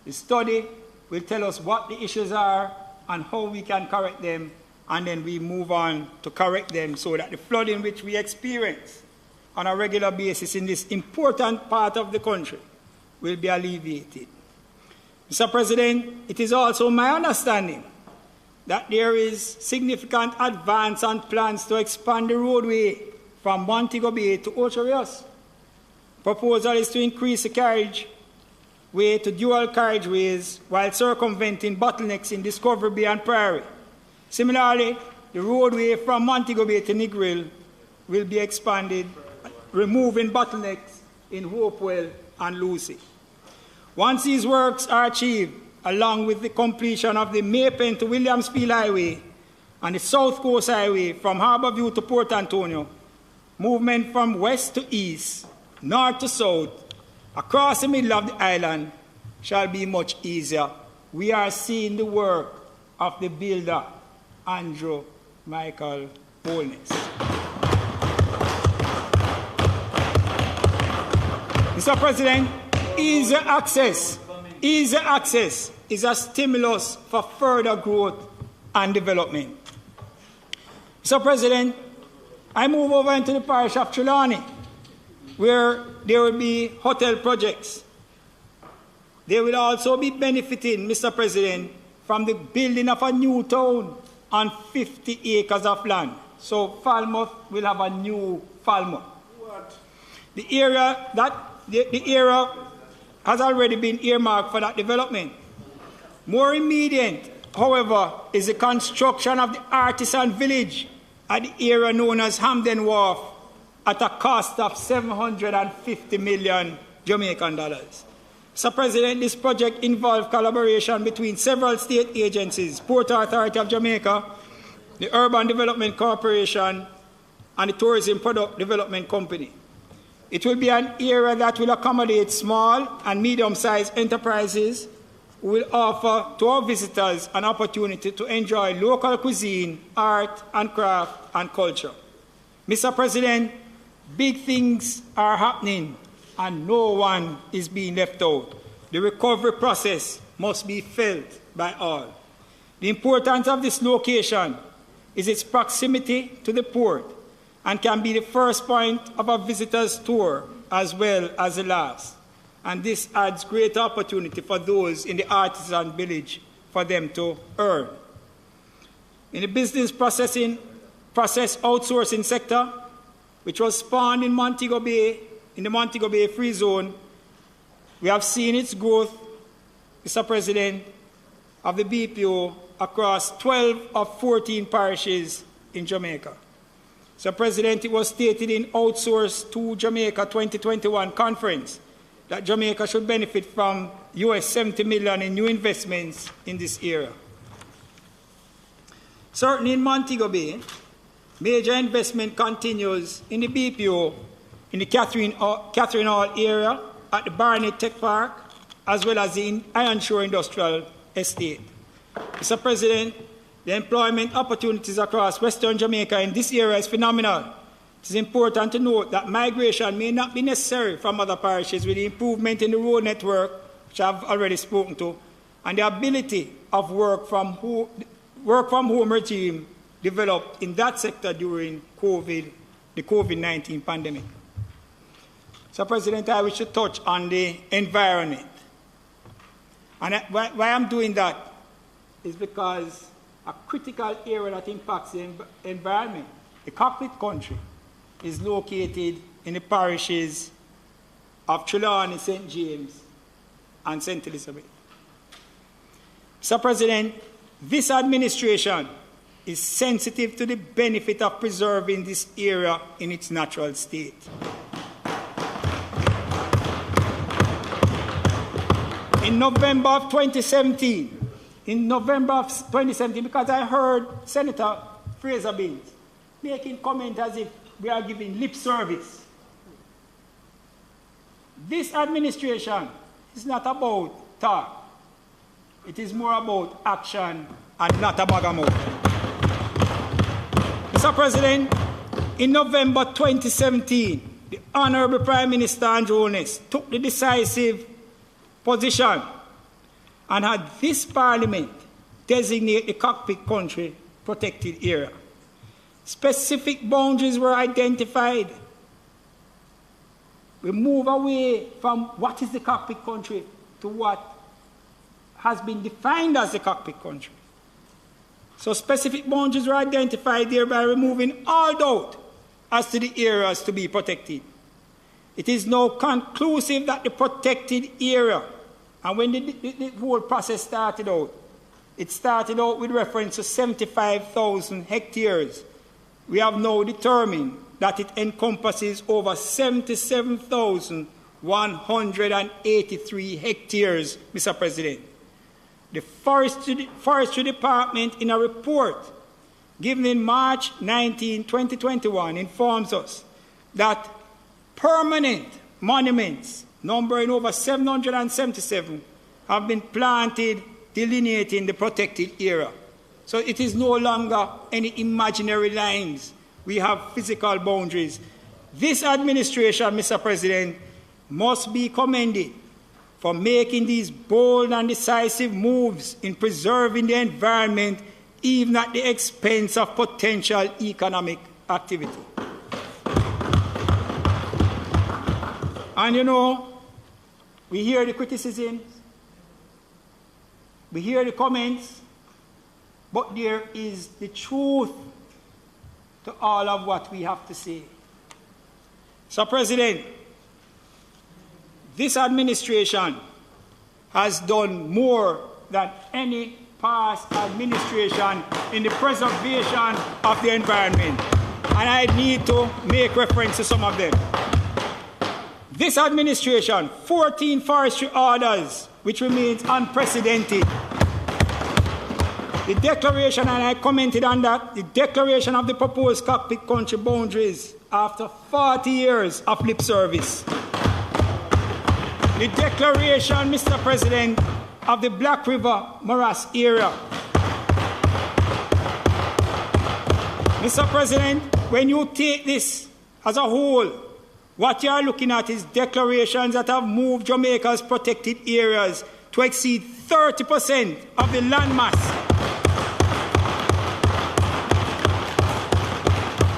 The study will tell us what the issues are and how we can correct them, and then we move on to correct them so that the flooding which we experience on a regular basis in this important part of the country will be alleviated. Mr. President, it is also my understanding that there is significant advance on plans to expand the roadway from Montego Bay to Ocho Rios. Proposal is to increase the carriageway to dual carriageways while circumventing bottlenecks in Discovery Bay and Prairie. Similarly, the roadway from Montego Bay to Negril will be expanded, removing bottlenecks in Hopewell and Lucy. Once these works are achieved, along with the completion of the Maypen to Williamsfield Highway and the South Coast Highway from Harborview to Port Antonio, movement from west to east, north to south, across the middle of the island shall be much easier. We are seeing the work of the builder, Andrew Michael Holness. Mr. President, easy access is a stimulus for further growth and development. Mr. President, I move over into the parish of Trelawney, where there will be hotel projects. They will also be benefiting, Mr. President, from the building of a new town on 50 acres of land. So Falmouth will have a new Falmouth. The area has already been earmarked for that development. More immediate, however, is the construction of the artisan village at the area known as Hamden Wharf at a cost of 750 million Jamaican dollars. Mr. President, this project involves collaboration between several state agencies, Port Authority of Jamaica, the Urban Development Corporation, and the Tourism Product Development Company. It will be an area that will accommodate small and medium-sized enterprises who will offer to our visitors an opportunity to enjoy local cuisine, art and craft and culture. Mr. President, big things are happening and no one is being left out. The recovery process must be felt by all. The importance of this location is its proximity to the port and can be the first point of a visitor's tour as well as the last. And this adds great opportunity for those in the artisan village for them to earn. In the business process outsourcing sector, which was spawned in Montego Bay, in the Montego Bay Free Zone, we have seen its growth, Mr. President, of the BPO across 12 of 14 parishes in Jamaica. Mr. President, it was stated in Outsource to Jamaica 2021 conference that Jamaica should benefit from US 70 million in new investments in this area. Certainly in Montego Bay, major investment continues in the BPO, in the Catherine Hall area, at the Barnet Tech Park, as well as the Ironshore Industrial Estate. Mr. President, the employment opportunities across Western Jamaica in this area is phenomenal. It is important to note that migration may not be necessary from other parishes with the improvement in the road network, which I have already spoken to, and the ability of work from home regime developed in that sector during the COVID-19 pandemic. So, President, I wish to touch on the environment. And why I'm doing that is because a critical area that impacts the environment, the cockpit country, is located in the parishes of Trelawney, St. James, and St. Elizabeth. Mr. President, this administration is sensitive to the benefit of preserving this area in its natural state. In November of 2017, because I heard Senator Frazer-Binns making comments as if we are giving lip service. This administration is not about talk. It is more about action and not a bag of mouth. Mr. President, in November 2017, the Honorable Prime Minister Andrew Holness took the decisive position and had this Parliament designate the cockpit country protected area. Specific boundaries were identified. We move away from what is the cockpit country to what has been defined as the cockpit country. So specific boundaries were identified, thereby removing all doubt as to the areas to be protected. It is now conclusive that the protected area, and when the whole process started out, it started out with reference to 75,000 hectares. We have now determined that it encompasses over 77,183 hectares, Mr. President. The Forestry Department, in a report given in March 19, 2021, informs us that permanent monuments, numbering over 777, have been planted delineating the protected area. So it is no longer any imaginary lines. We have physical boundaries. This administration, Mr. President, must be commended for making these bold and decisive moves in preserving the environment, even at the expense of potential economic activity. And you know, we hear the criticisms, we hear the comments, but there is the truth to all of what we have to say. So, President, this administration has done more than any past administration in the preservation of the environment. And I need to make reference to some of them. This administration, 14 forestry orders, which remains unprecedented. The declaration, and I commented on that, the declaration of the proposed cockpit country boundaries after 40 years of lip service. The declaration, Mr. President, of the Black River Morass area. Mr. President, when you take this as a whole, what you are looking at is declarations that have moved Jamaica's protected areas to exceed 30% of the landmass.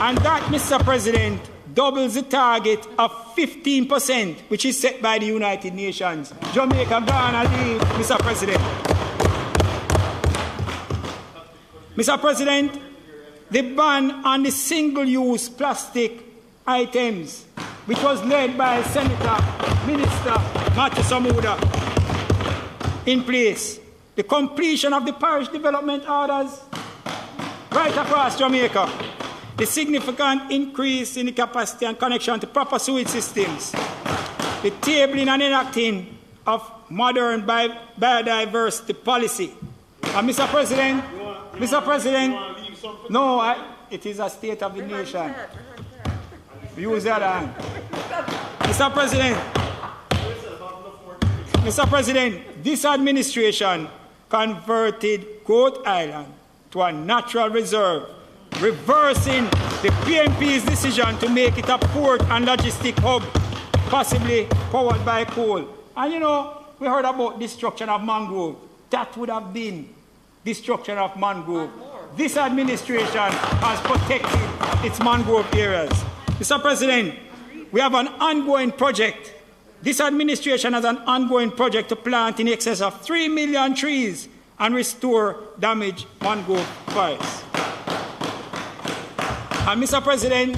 And that, Mr. President, doubles the target of 15%, which is set by the United Nations. Jamaica gonna leave, Mr. President. Mr. President, the ban on the single-use plastic items, which was led by Senator Minister Matthew Samuda, in place. The completion of the parish development orders right across Jamaica. The significant increase in the capacity and connection to proper sewage systems. The tabling and enacting of modern biodiversity policy. And Mr. President, it is a state of the nation. Use that hand. Mr. President, this administration converted Goat Island to a natural reserve, reversing the PNP's decision to make it a port and logistic hub, possibly powered by coal. And you know, we heard about destruction of mangrove. That would have been destruction of mangrove. This administration has protected its mangrove areas. Mr. President, we have an ongoing project. This administration has an ongoing project to plant in excess of 3 million trees and restore damaged mangrove forests. And Mr. President,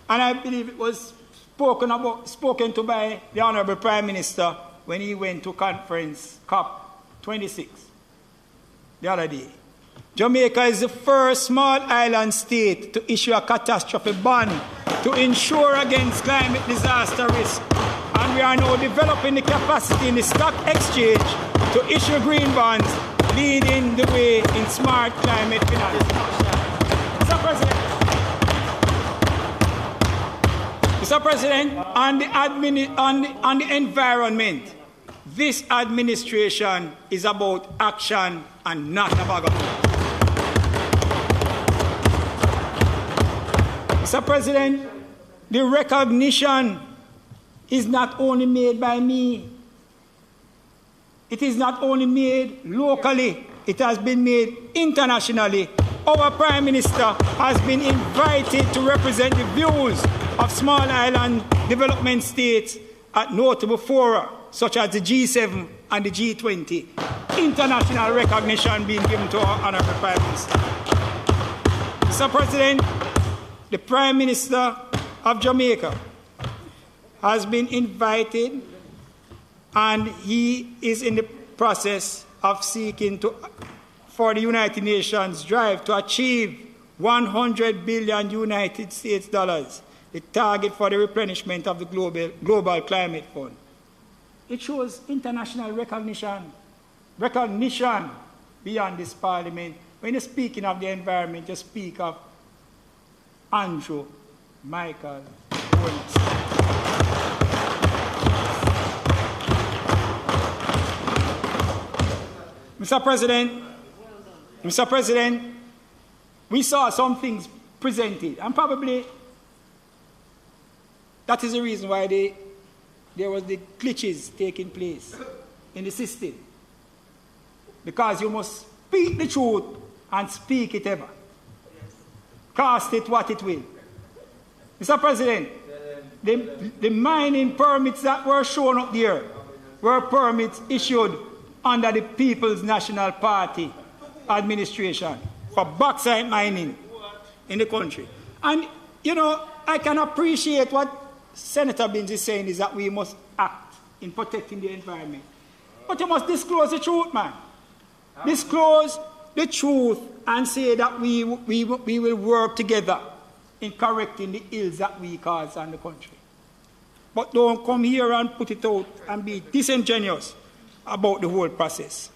and I believe it was spoken to by the Honorable Prime Minister when he went to conference COP26 the other day. Jamaica is the first small island state to issue a catastrophe bond to insure against climate disaster risk. And we are now developing the capacity in the stock exchange to issue green bonds, leading the way in smart climate finance. Mr. President, on the environment, this administration is about action and not about government. Mr. President, the recognition is not only made by me. It is not only made locally, it has been made internationally. Our Prime Minister has been invited to represent the views of small island development states at notable fora, such as the G7 and the G20. International recognition being given to our Honorable Prime Minister. Mr. President, the Prime Minister of Jamaica has been invited, and he is in the process of seeking for the United Nations drive to achieve 100 billion United States dollars, the target for the replenishment of the global climate fund. It shows international recognition recognition beyond this parliament. When you're speaking of the environment, you speak of Andrew Michael Owens. Mr. President, we saw some things presented, and probably that is the reason why there was the glitches taking place in the system. Because you must speak the truth and speak it ever. Cost it what it will. Mr. President, the mining permits that were shown up there were permits issued under the People's National Party administration for bauxite mining in the country. And, you know, I can appreciate what Senator Binns is saying is that we must act in protecting the environment. But you must disclose the truth, man. Disclose the truth and say that we will work together in correcting the ills that we cause in the country. But don't come here and put it out and be disingenuous about the whole process.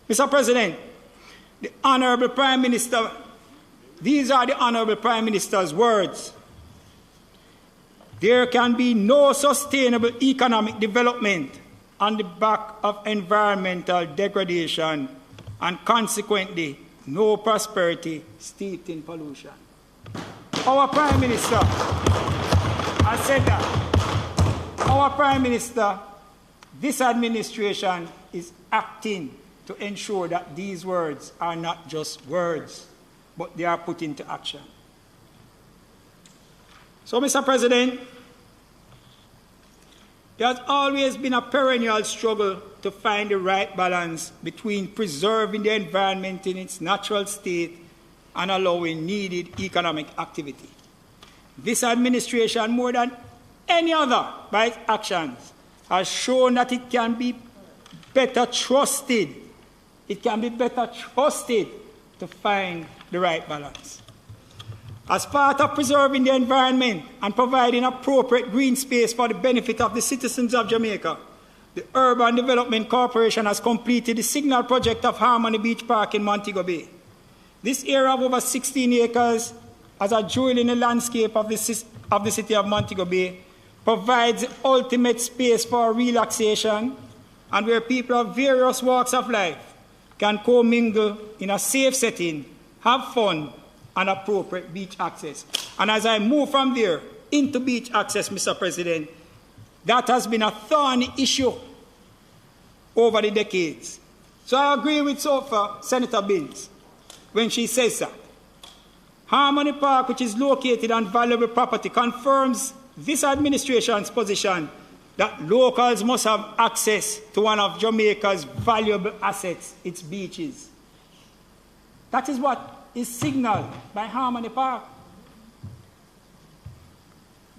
Mr. President, the Honorable Prime Minister, these are the Honorable Prime Minister's words. There can be no sustainable economic development on the back of environmental degradation and consequently no prosperity steeped in pollution. Our Prime Minister has said that. Our Prime Minister, this administration is acting to ensure that these words are not just words, but they are put into action. So, Mr. President, there has always been a perennial struggle to find the right balance between preserving the environment in its natural state and allowing needed economic activity. This administration, more than any other by its actions, has shown that it can be better trusted. It can be better trusted to find the right balance. As part of preserving the environment and providing appropriate green space for the benefit of the citizens of Jamaica, the Urban Development Corporation has completed the signal project of Harmony Beach Park in Montego Bay. This area of over 16 acres, as a jewel in the landscape of the city of Montego Bay, provides the ultimate space for relaxation and where people of various walks of life can commingle in a safe setting, have fun, and appropriate beach access. And as I move from there into beach access, Mr. President, that has been a thorny issue over the decades. So I agree with Sophia, Senator Binns, when she says that. Harmony Park, which is located on valuable property, confirms this administration's position that locals must have access to one of Jamaica's valuable assets, its beaches. That is what is signaled by Harmony Park.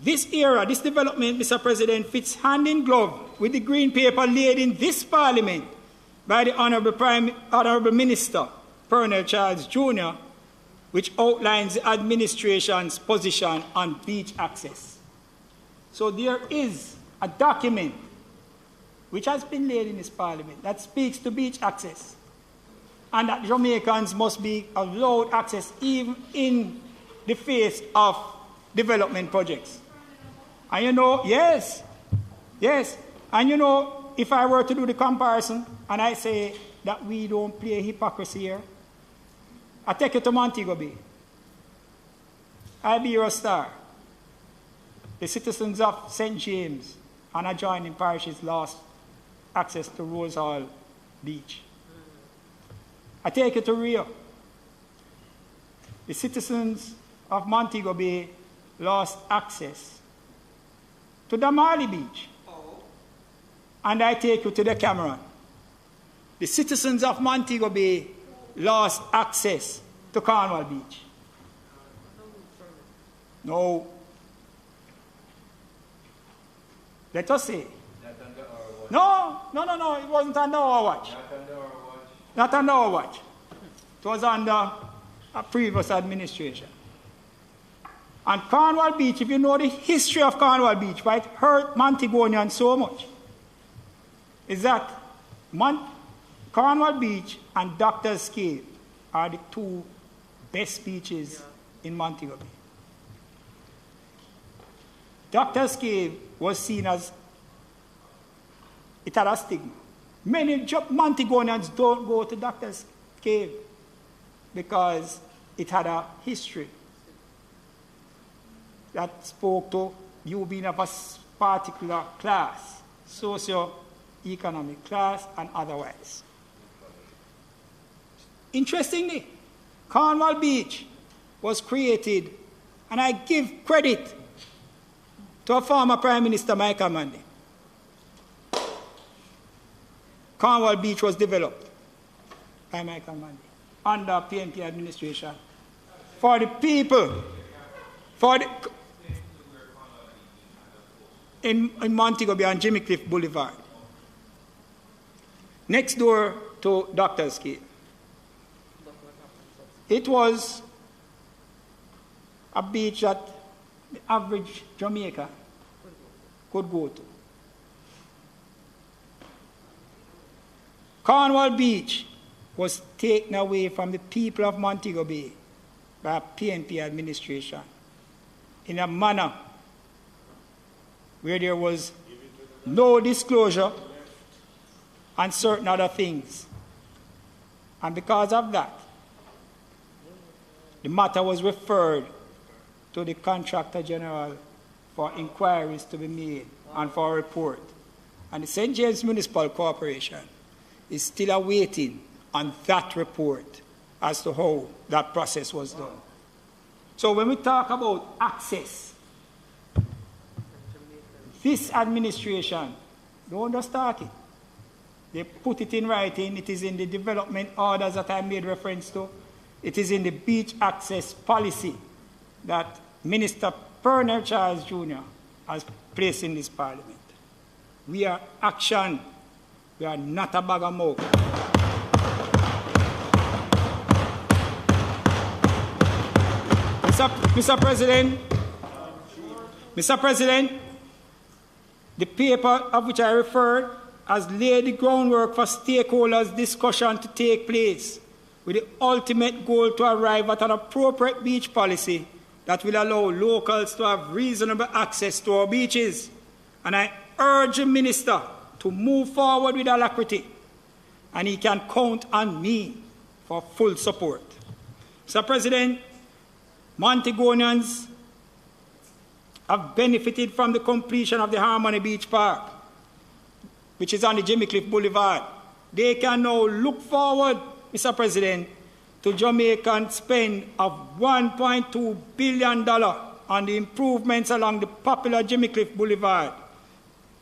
This era, this development, Mr. President, fits hand in glove with the green paper laid in this Parliament by the Honourable Minister, Pernell Charles Jr., which outlines the administration's position on beach access. So there is a document which has been laid in this Parliament that speaks to beach access, and that Jamaicans must be allowed access even in the face of development projects. And you know, yes, and you know, if I were to do the comparison, and I say that we don't play hypocrisy here, I take you to Montego Bay. I be your star. The citizens of St. James and adjoining parishes lost access to Rose Hall Beach. I take you to Rio. The citizens of Montego Bay lost access to Damali Beach. And I take you to the Cameron. The citizens of Montego Bay lost access to Cornwall Beach. No. Let us say. No, it wasn't under our watch. Not under our watch. It was under a previous administration. And Cornwall Beach, if you know the history of Cornwall Beach, why it hurt Montegonians so much, is that Cornwall Beach and Doctor's Cave are the two best beaches in Montego Bay. Doctor's Cave was seen as, it had a stigma. Many Montegonians don't go to Doctor's Cave because it had a history that spoke to you being of a particular class, socio-economic class and otherwise. Interestingly, Cornwall Beach was created, and I give credit to a former Prime Minister, Michael Manley. Cornwall Beach was developed by Michael Manley under PNP administration for the people, in Montego Bay and Jimmy Cliff Boulevard, next door to Doctor's Cave. It was a beach that the average Jamaica could go to. Cornwall Beach was taken away from the people of Montego Bay by a PNP administration in a manner where there was no disclosure and certain other things. And because of that, the matter was referred to the Contractor General for inquiries to be made and for a report. And the St. James Municipal Corporation is still awaiting on that report as to how that process was done. So when we talk about access, this administration don't just talk it. They put it in writing. It is in the development orders that I made reference to. It is in the beach access policy that Minister Pernell Charles Jr. has placed in this parliament. We are action. We are not a bag of mouth. Mr. President, the paper of which I referred has laid the groundwork for stakeholders' discussion to take place with the ultimate goal to arrive at an appropriate beach policy that will allow locals to have reasonable access to our beaches. And I urge the Minister to move forward with alacrity, and he can count on me for full support. Mr. President, Montegonians have benefited from the completion of the Harmony Beach Park, which is on the Jimmy Cliff Boulevard. They can now look forward, Mr. President, to Jamaican spend of $1.2 billion on the improvements along the popular Jimmy Cliff Boulevard.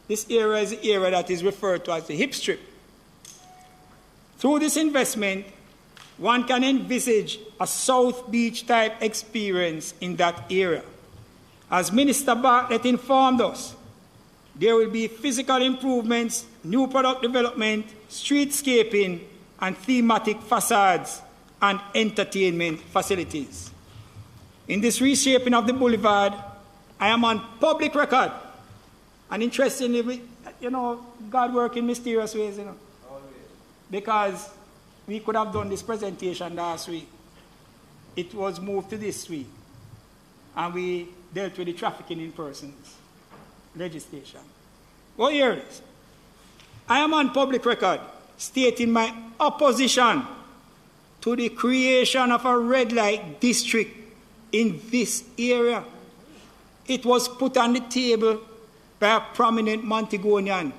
This area is the area that is referred to as the hip strip. Through this investment, one can envisage a South Beach type experience in that area. As Minister Bartlett informed us, there will be physical improvements, new product development, streetscaping, and thematic facades and entertainment facilities. In this reshaping of the boulevard, I am on public record. And interestingly, God works in mysterious ways, because we could have done this presentation last week. It was moved to this week. And we dealt with the trafficking in persons legislation. Well, here it is. I am on public record stating my opposition to the creation of a red light district in this area. It was put on the table by a prominent Montegonian.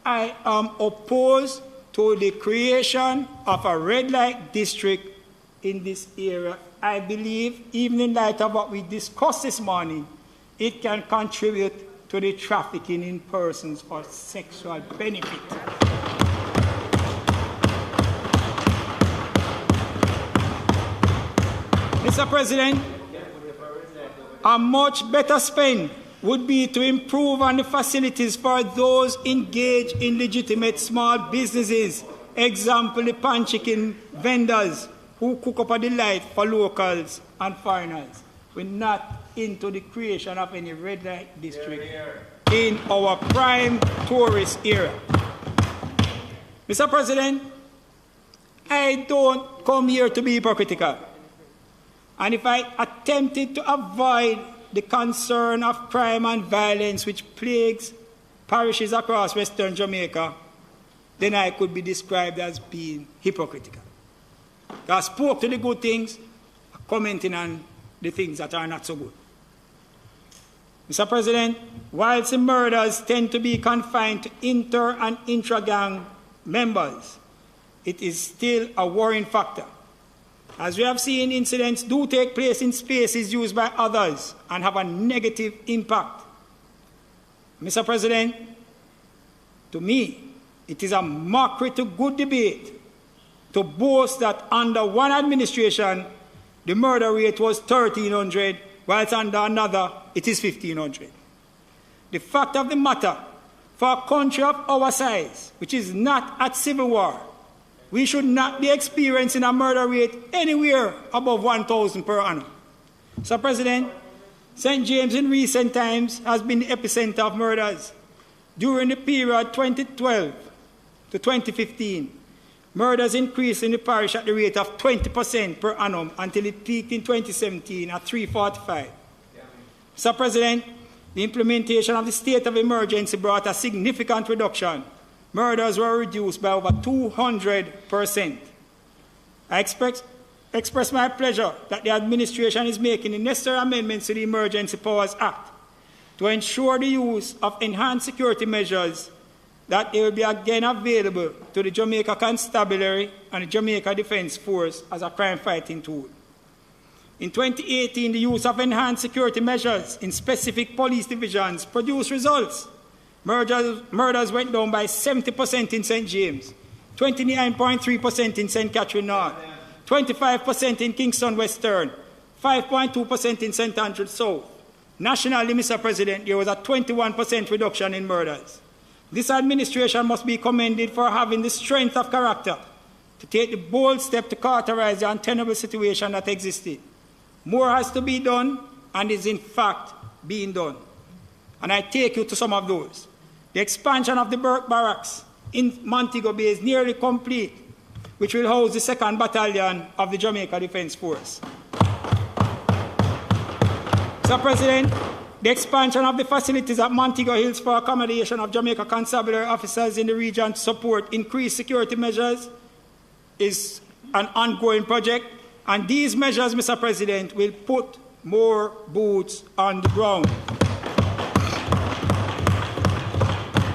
I am opposed to the creation of a red light district in this area. I believe, even in light of what we discussed this morning, it can contribute to the trafficking in persons for sexual benefit. Mr. President, a much better spend would be to improve on the facilities for those engaged in legitimate small businesses. Example, the pan chicken vendors who cook up a delight for locals and foreigners. We're not into the creation of any red light district in our prime tourist area. Mr. President, I don't come here to be hypocritical. And if I attempted to avoid the concern of crime and violence which plagues parishes across Western Jamaica, then I could be described as being hypocritical. I spoke to the good things, commenting on the things that are not so good. Mr. President, whilst the murders tend to be confined to inter- and intra-gang members, it is still a worrying factor. As we have seen, incidents do take place in spaces used by others and have a negative impact. Mr. President, to me, it is a mockery to good debate to boast that under one administration, the murder rate was 1,300, whilst under another, it is 1,500. The fact of the matter, for a country of our size, which is not at civil war, we should not be experiencing a murder rate anywhere above 1,000 per annum. Mr. President, St. James in recent times has been the epicenter of murders. During the period 2012 to 2015, murders increased in the parish at the rate of 20% per annum until it peaked in 2017 at 345. Mr. President, the implementation of the state of emergency brought a significant reduction. Murders were reduced by over 200%. I express my pleasure that the administration is making the necessary amendments to the Emergency Powers Act to ensure the use of enhanced security measures, that they will be again available to the Jamaica Constabulary and the Jamaica Defence Force as a crime-fighting tool. In 2018, the use of enhanced security measures in specific police divisions produced results. Murders went down by 70% in St. James, 29.3% in St. Catherine North, 25% in Kingston Western, 5.2% in St. Andrews South. Nationally, Mr. President, there was a 21% reduction in murders. This administration must be commended for having the strength of character to take the bold step to cauterize the untenable situation that existed. More has to be done and is in fact being done. And I take you to some of those. The expansion of the Burke Barracks in Montego Bay is nearly complete, which will house the 2nd Battalion of the Jamaica Defence Force. Mr. President, the expansion of the facilities at Montego Hills for accommodation of Jamaica Constabulary officers in the region to support increased security measures is an ongoing project, and these measures, Mr. President, will put more boots on the ground.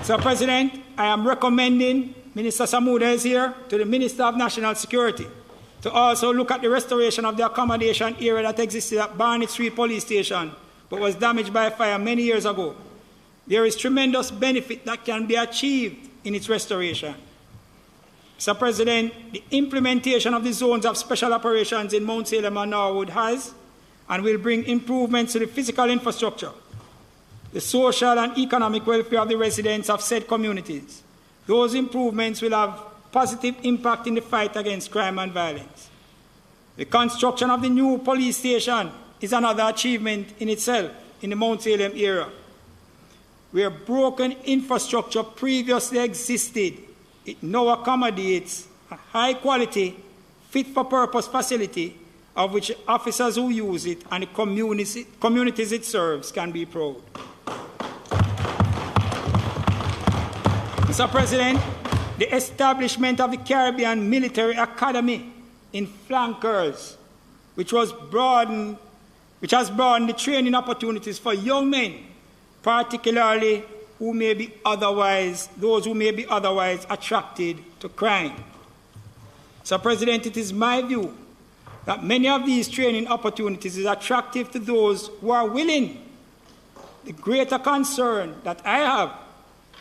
Mr. President, I am recommending, Minister Samuda is here, to the Minister of National Security to also look at the restoration of the accommodation area that existed at Barnett Street Police Station but was damaged by a fire many years ago. There is tremendous benefit that can be achieved in its restoration. Mr. President, the implementation of the zones of special operations in Mount Salem and Norwood has and will bring improvements to the physical infrastructure, the social and economic welfare of the residents of said communities. Those improvements will have positive impact in the fight against crime and violence. The construction of the new police station is another achievement in itself in the Mount Salem area, where broken infrastructure previously existed. It now accommodates a high-quality, fit-for-purpose facility of which officers who use it and the communities it serves can be proud. Mr. President, the establishment of the Caribbean Military Academy in Flankers, which has broadened the training opportunities for young men, particularly those who may be otherwise attracted to crime. Mr. President, it is my view that many of these training opportunities is attractive to those who are willing. The greater concern that I have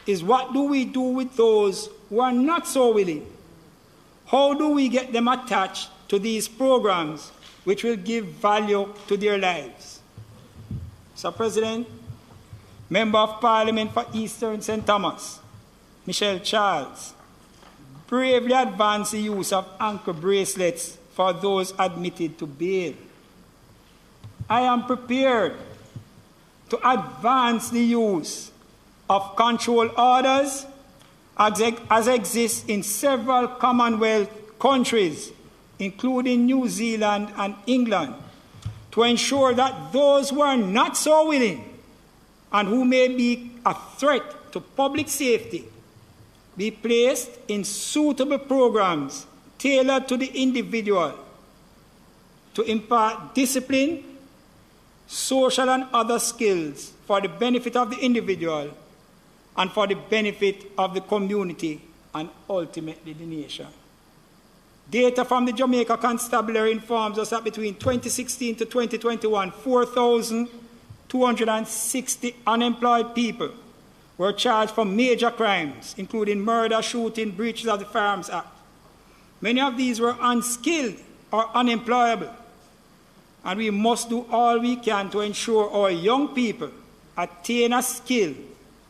is what do we do with those who are not so willing? How do we get them attached to these programs which will give value to their lives? Mr. President, Member of Parliament for Eastern St. Thomas, Michelle Charles, bravely advanced the use of ankle bracelets for those admitted to bail. I am prepared to advance the use of control orders as exists in several Commonwealth countries, including New Zealand and England, to ensure that those who are not so willing and who may be a threat to public safety be placed in suitable programs tailored to the individual to impart discipline, social and other skills for the benefit of the individual and for the benefit of the community and ultimately the nation. Data from the Jamaica Constabulary informs us that between 2016 to 2021, 4,260 unemployed people were charged for major crimes, including murder, shooting, breaches of the Firearms Act. Many of these were unskilled or unemployable, and we must do all we can to ensure our young people attain a skill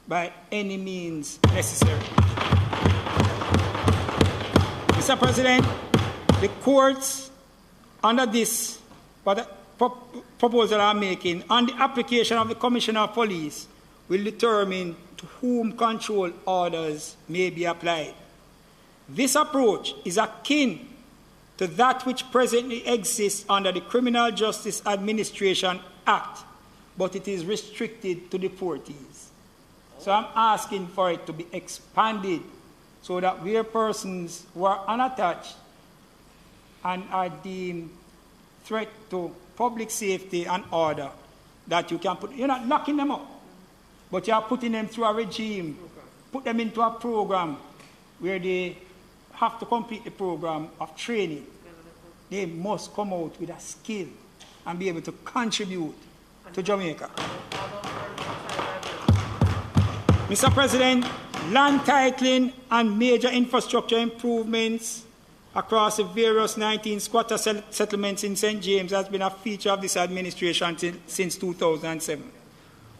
by any means necessary. Mr. President, the courts, under this proposal I'm making, on the application of the Commissioner of Police, will determine to whom control orders may be applied. This approach is akin to that which presently exists under the Criminal Justice Administration Act, but it is restricted to deportees. So I'm asking for it to be expanded so that where persons who are unattached and are deemed threat to public safety and order, that you can put, you're not locking them up, but you are putting them through a regime, put them into a program where they have to complete the program of training. They must come out with a skill and be able to contribute to Jamaica. Mr. President, land titling and major infrastructure improvements across the various 19 squatter settlements in St. James has been a feature of this administration since 2007.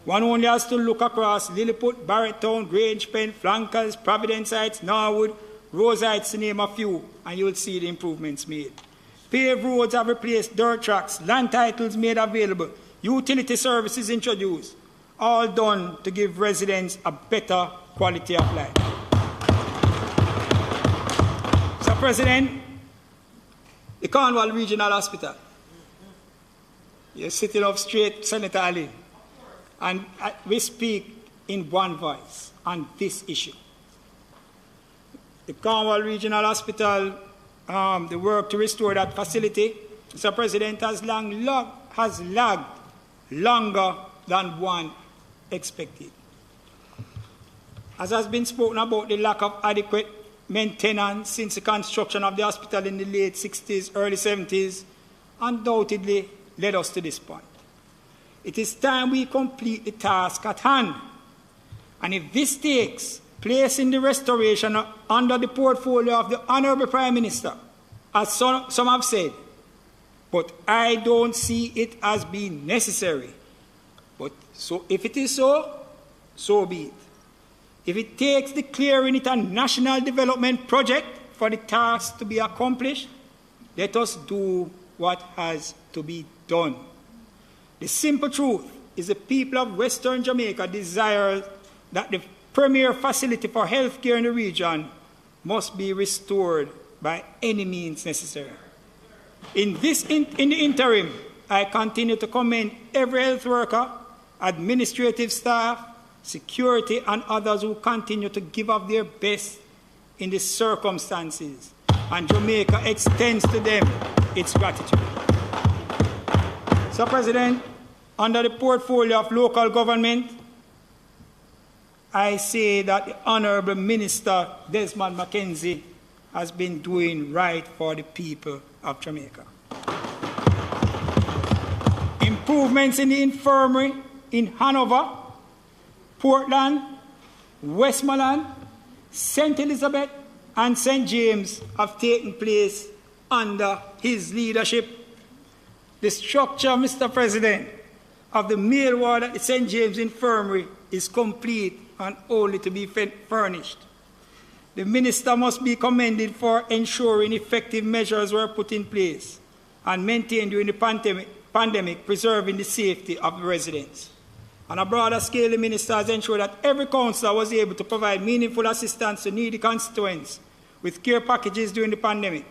One only has to look across Lilliput, Barretttown, Grange Pen, Flankers, Providence Heights, Norwood, Rose Heights, to name a few, and you will see the improvements made. Paved roads have replaced dirt tracks, land titles made available, utility services introduced, all done to give residents a better quality of life. Mr. President, the Cornwall Regional Hospital, you're sitting up straight, Senator Ali, and we speak in one voice on this issue. The Cornwall Regional Hospital, the work to restore that facility, Mr. President, has lagged longer than one expected. As has been spoken about, the lack of adequate maintenance since the construction of the hospital in the late 60s, early 70s, undoubtedly led us to this point. It is time we complete the task at hand. And if this takes place in the restoration under the portfolio of the Honorable Prime Minister, as some have said, but I don't see it as being necessary. But so if it is so, so be it. If it takes declaring it a national development project for the task to be accomplished, let us do what has to be done. The simple truth is the people of Western Jamaica desire that the premier facility for health care in the region must be restored by any means necessary. In the interim, I continue to commend every health worker, administrative staff, security, and others who continue to give up their best in the circumstances, and Jamaica extends to them its gratitude. Mr. President, under the portfolio of local government, I say that the Honourable Minister Desmond Mackenzie has been doing right for the people of Jamaica. Improvements in the infirmary in Hanover, Portland, Westmoreland, St. Elizabeth, and St. James have taken place under his leadership. The structure, Mr. President, of the male ward at the St. James Infirmary is complete and only to be furnished. The minister must be commended for ensuring effective measures were put in place and maintained during the pandemic, preserving the safety of the residents. On a broader scale, the minister has ensured that every councillor was able to provide meaningful assistance to needy constituents with care packages during the pandemic.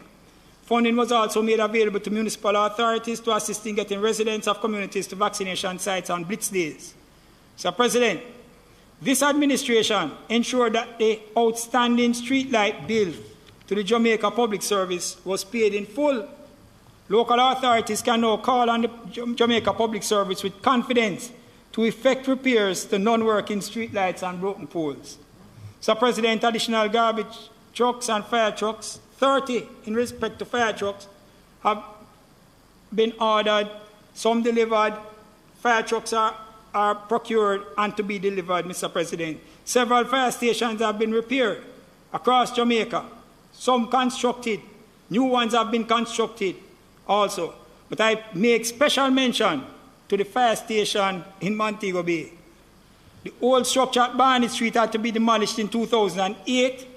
Funding was also made available to municipal authorities to assist in getting residents of communities to vaccination sites on blitz days. Mr. President, this administration ensured that the outstanding streetlight bill to the Jamaica Public Service was paid in full. Local authorities can now call on the Jamaica Public Service with confidence to effect repairs to non-working streetlights and broken poles. Mr. President, additional garbage trucks and fire trucks, 30 in respect to fire trucks, have been ordered, some delivered. Fire trucks are procured and to be delivered, Mr. President. Several fire stations have been repaired across Jamaica, some constructed, new ones have been constructed also. But I make special mention to the fire station in Montego Bay. The old structure at Barney Street had to be demolished in 2008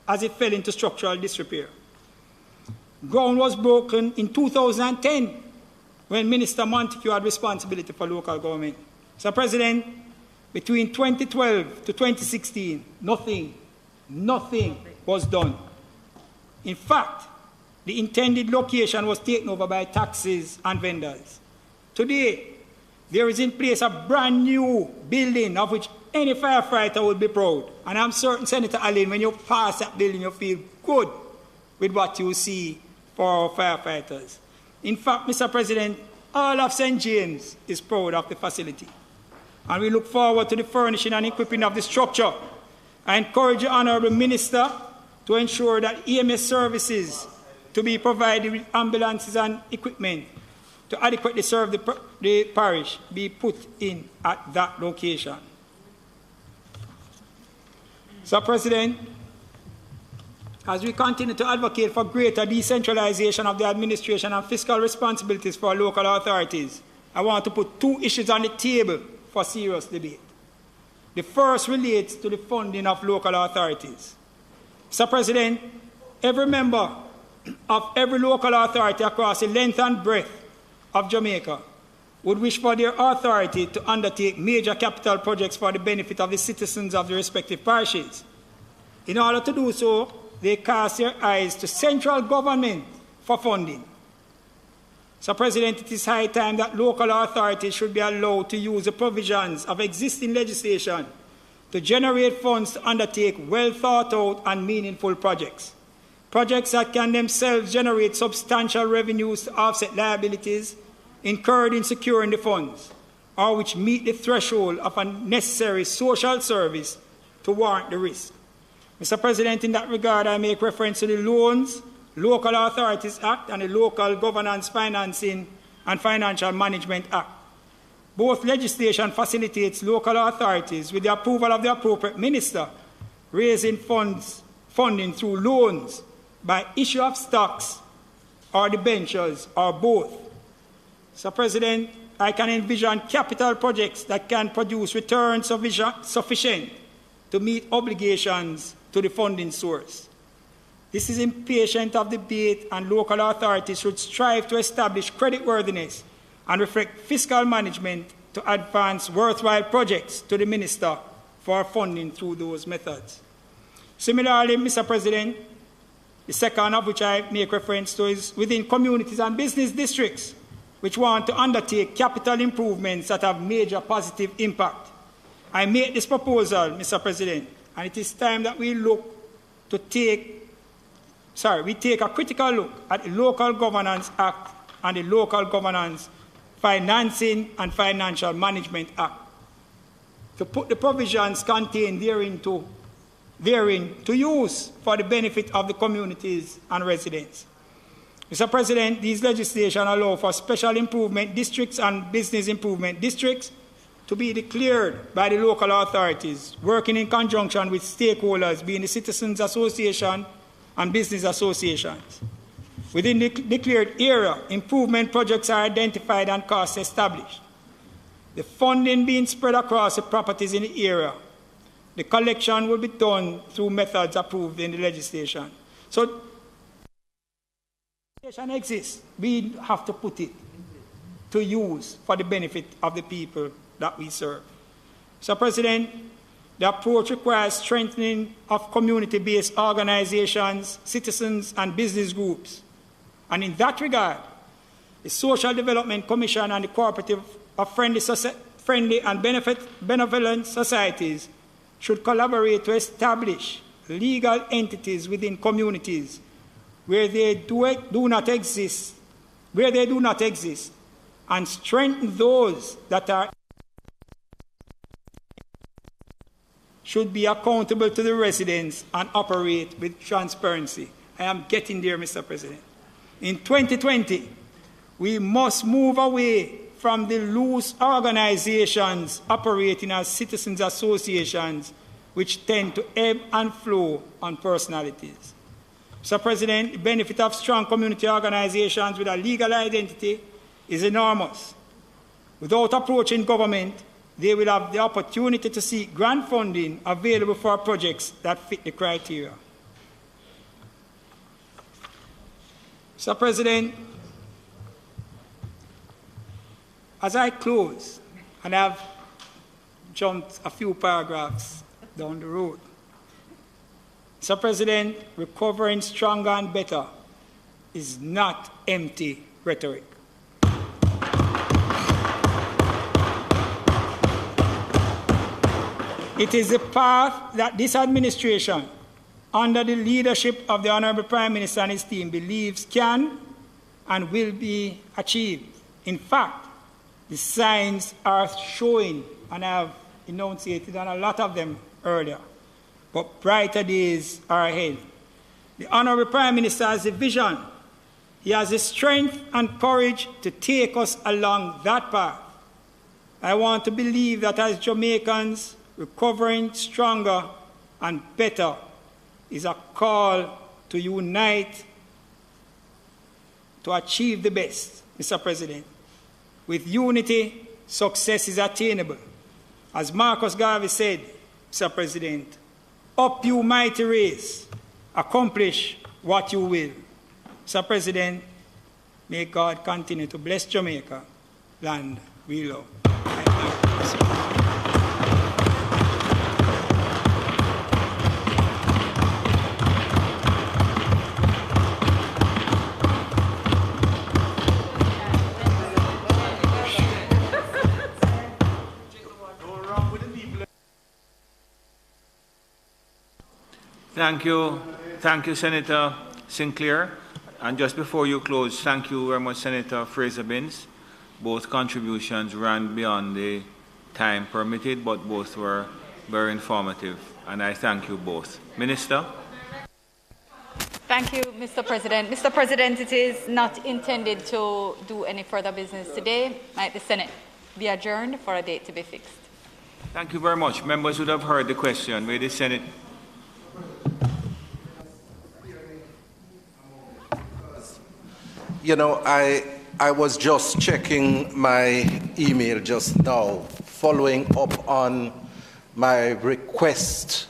as it fell into structural disrepair. Ground was broken in 2010 when Minister Montague had responsibility for local government. Mr. President, between 2012 to 2016, nothing was done. In fact, the intended location was taken over by taxis and vendors. Today, there is in place a brand new building of which any firefighter would be proud. And I'm certain, Senator Allen, when you pass that building, you feel good with what you see for our firefighters. In fact, Mr. President, all of St. James is proud of the facility. And we look forward to the furnishing and equipping of the structure. I encourage the Honourable Minister to ensure that EMS services to be provided with ambulances and equipment to adequately serve the parish be put in at that location. Mr. President, as we continue to advocate for greater decentralization of the administration and fiscal responsibilities for local authorities, I want to put two issues on the table for serious debate. The first relates to the funding of local authorities. Mr. President, every member of every local authority across the length and breadth of Jamaica would wish for their authority to undertake major capital projects for the benefit of the citizens of the respective parishes. In order to do so, they cast their eyes to central government for funding. Mr. President, it is high time that local authorities should be allowed to use the provisions of existing legislation to generate funds to undertake well-thought-out and meaningful projects. Projects that can themselves generate substantial revenues to offset liabilities incurred in securing the funds, or which meet the threshold of a necessary social service to warrant the risk. Mr. President, in that regard, I make reference to the Loans, Local Authorities Act and the Local Governance Financing and Financial Management Act. Both legislation facilitates local authorities, with the approval of the appropriate minister, raising funding through loans by issue of stocks or debentures or both. Mr. President, I can envision capital projects that can produce returns sufficient to meet obligations to the funding source. This is impatient of debate, and local authorities should strive to establish creditworthiness and reflect fiscal management to advance worthwhile projects to the minister for funding through those methods. Similarly, Mr. President, the second of which I make reference to is within communities and business districts which want to undertake capital improvements that have major positive impact. I make this proposal, Mr. President, and it is time that we take a critical look at the Local Governance Act and the Local Governance Financing and Financial Management Act, to put the provisions contained therein to use for the benefit of the communities and residents. Mr. President, these legislation allow for special improvement districts and business improvement districts to be declared by the local authorities, working in conjunction with stakeholders, being the Citizens Association and business associations. Within the declared area, improvement projects are identified and costs established. The funding being spread across the properties in the area. The collection will be done through methods approved in the legislation. So, legislation exists. We have to put it to use for the benefit of the people that we serve. So, President, the approach requires strengthening of community-based organizations, citizens, and business groups, And in that regard, the Social Development Commission and the Cooperative of Friendly and Benevolent Societies should collaborate to establish legal entities within communities where they do not exist, and strengthen those that are should be accountable to the residents and operate with transparency. I am getting there, Mr. President. In 2020, we must move away from the loose organizations operating as citizens' associations, which tend to ebb and flow on personalities. Mr. President, the benefit of strong community organizations with a legal identity is enormous. Without approaching government, they will have the opportunity to seek grant funding available for projects that fit the criteria. Mr. President, as I close, and I've jumped a few paragraphs down the road, Mr. President, recovering stronger and better is not empty rhetoric. It is the path that this administration, under the leadership of the Honorable Prime Minister and his team, believes can and will be achieved. In fact, the signs are showing, and I have enunciated on a lot of them earlier, but brighter days are ahead. The Honorable Prime Minister has a vision. He has the strength and courage to take us along that path. I want to believe that as Jamaicans, recovering stronger and better is a call to unite to achieve the best, Mr. President. With unity, success is attainable. As Marcus Garvey said, Mr. President, up you mighty race, accomplish what you will. Mr. President, may God continue to bless Jamaica, land we love. Thank you. Thank you, Senator Sinclair. And just before you close, thank you very much, Senator Frazer-Binns. Both contributions ran beyond the time permitted, but both were very informative, and I thank you both. Minister? Thank you, Mr. President. Mr. President, it is not intended to do any further business today. Might the Senate be adjourned for a date to be fixed? Thank you very much. Members would have heard the question. May the Senate... You know, I was just checking my email just now, following up on my request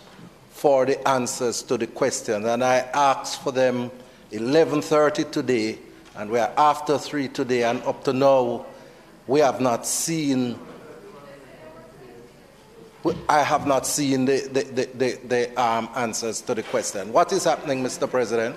for the answers to the questions, and I asked for them 11:30 today, and we are after 3 today, and up to now, we have not seen. I have not seen the answers to the question. What is happening, Mr. President?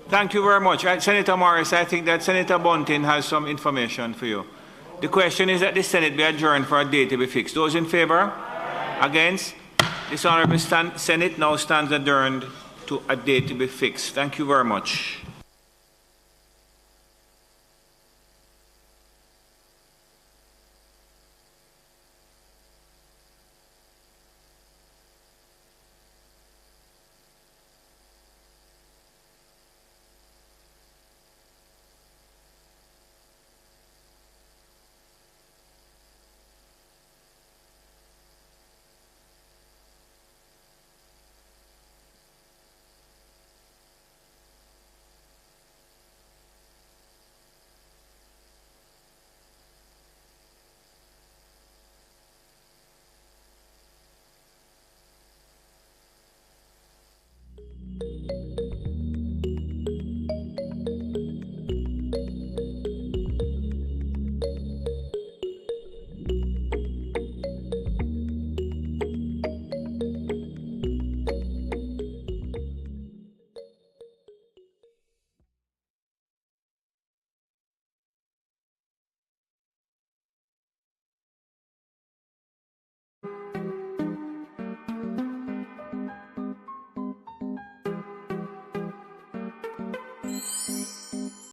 Thank you very much. Senator Morris, I think that Senator Bunting has some information for you. The question is that the Senate be adjourned for a date to be fixed. Those in favour? Against? This Honourable Senate now stands adjourned to a date to be fixed. Thank you very much. you.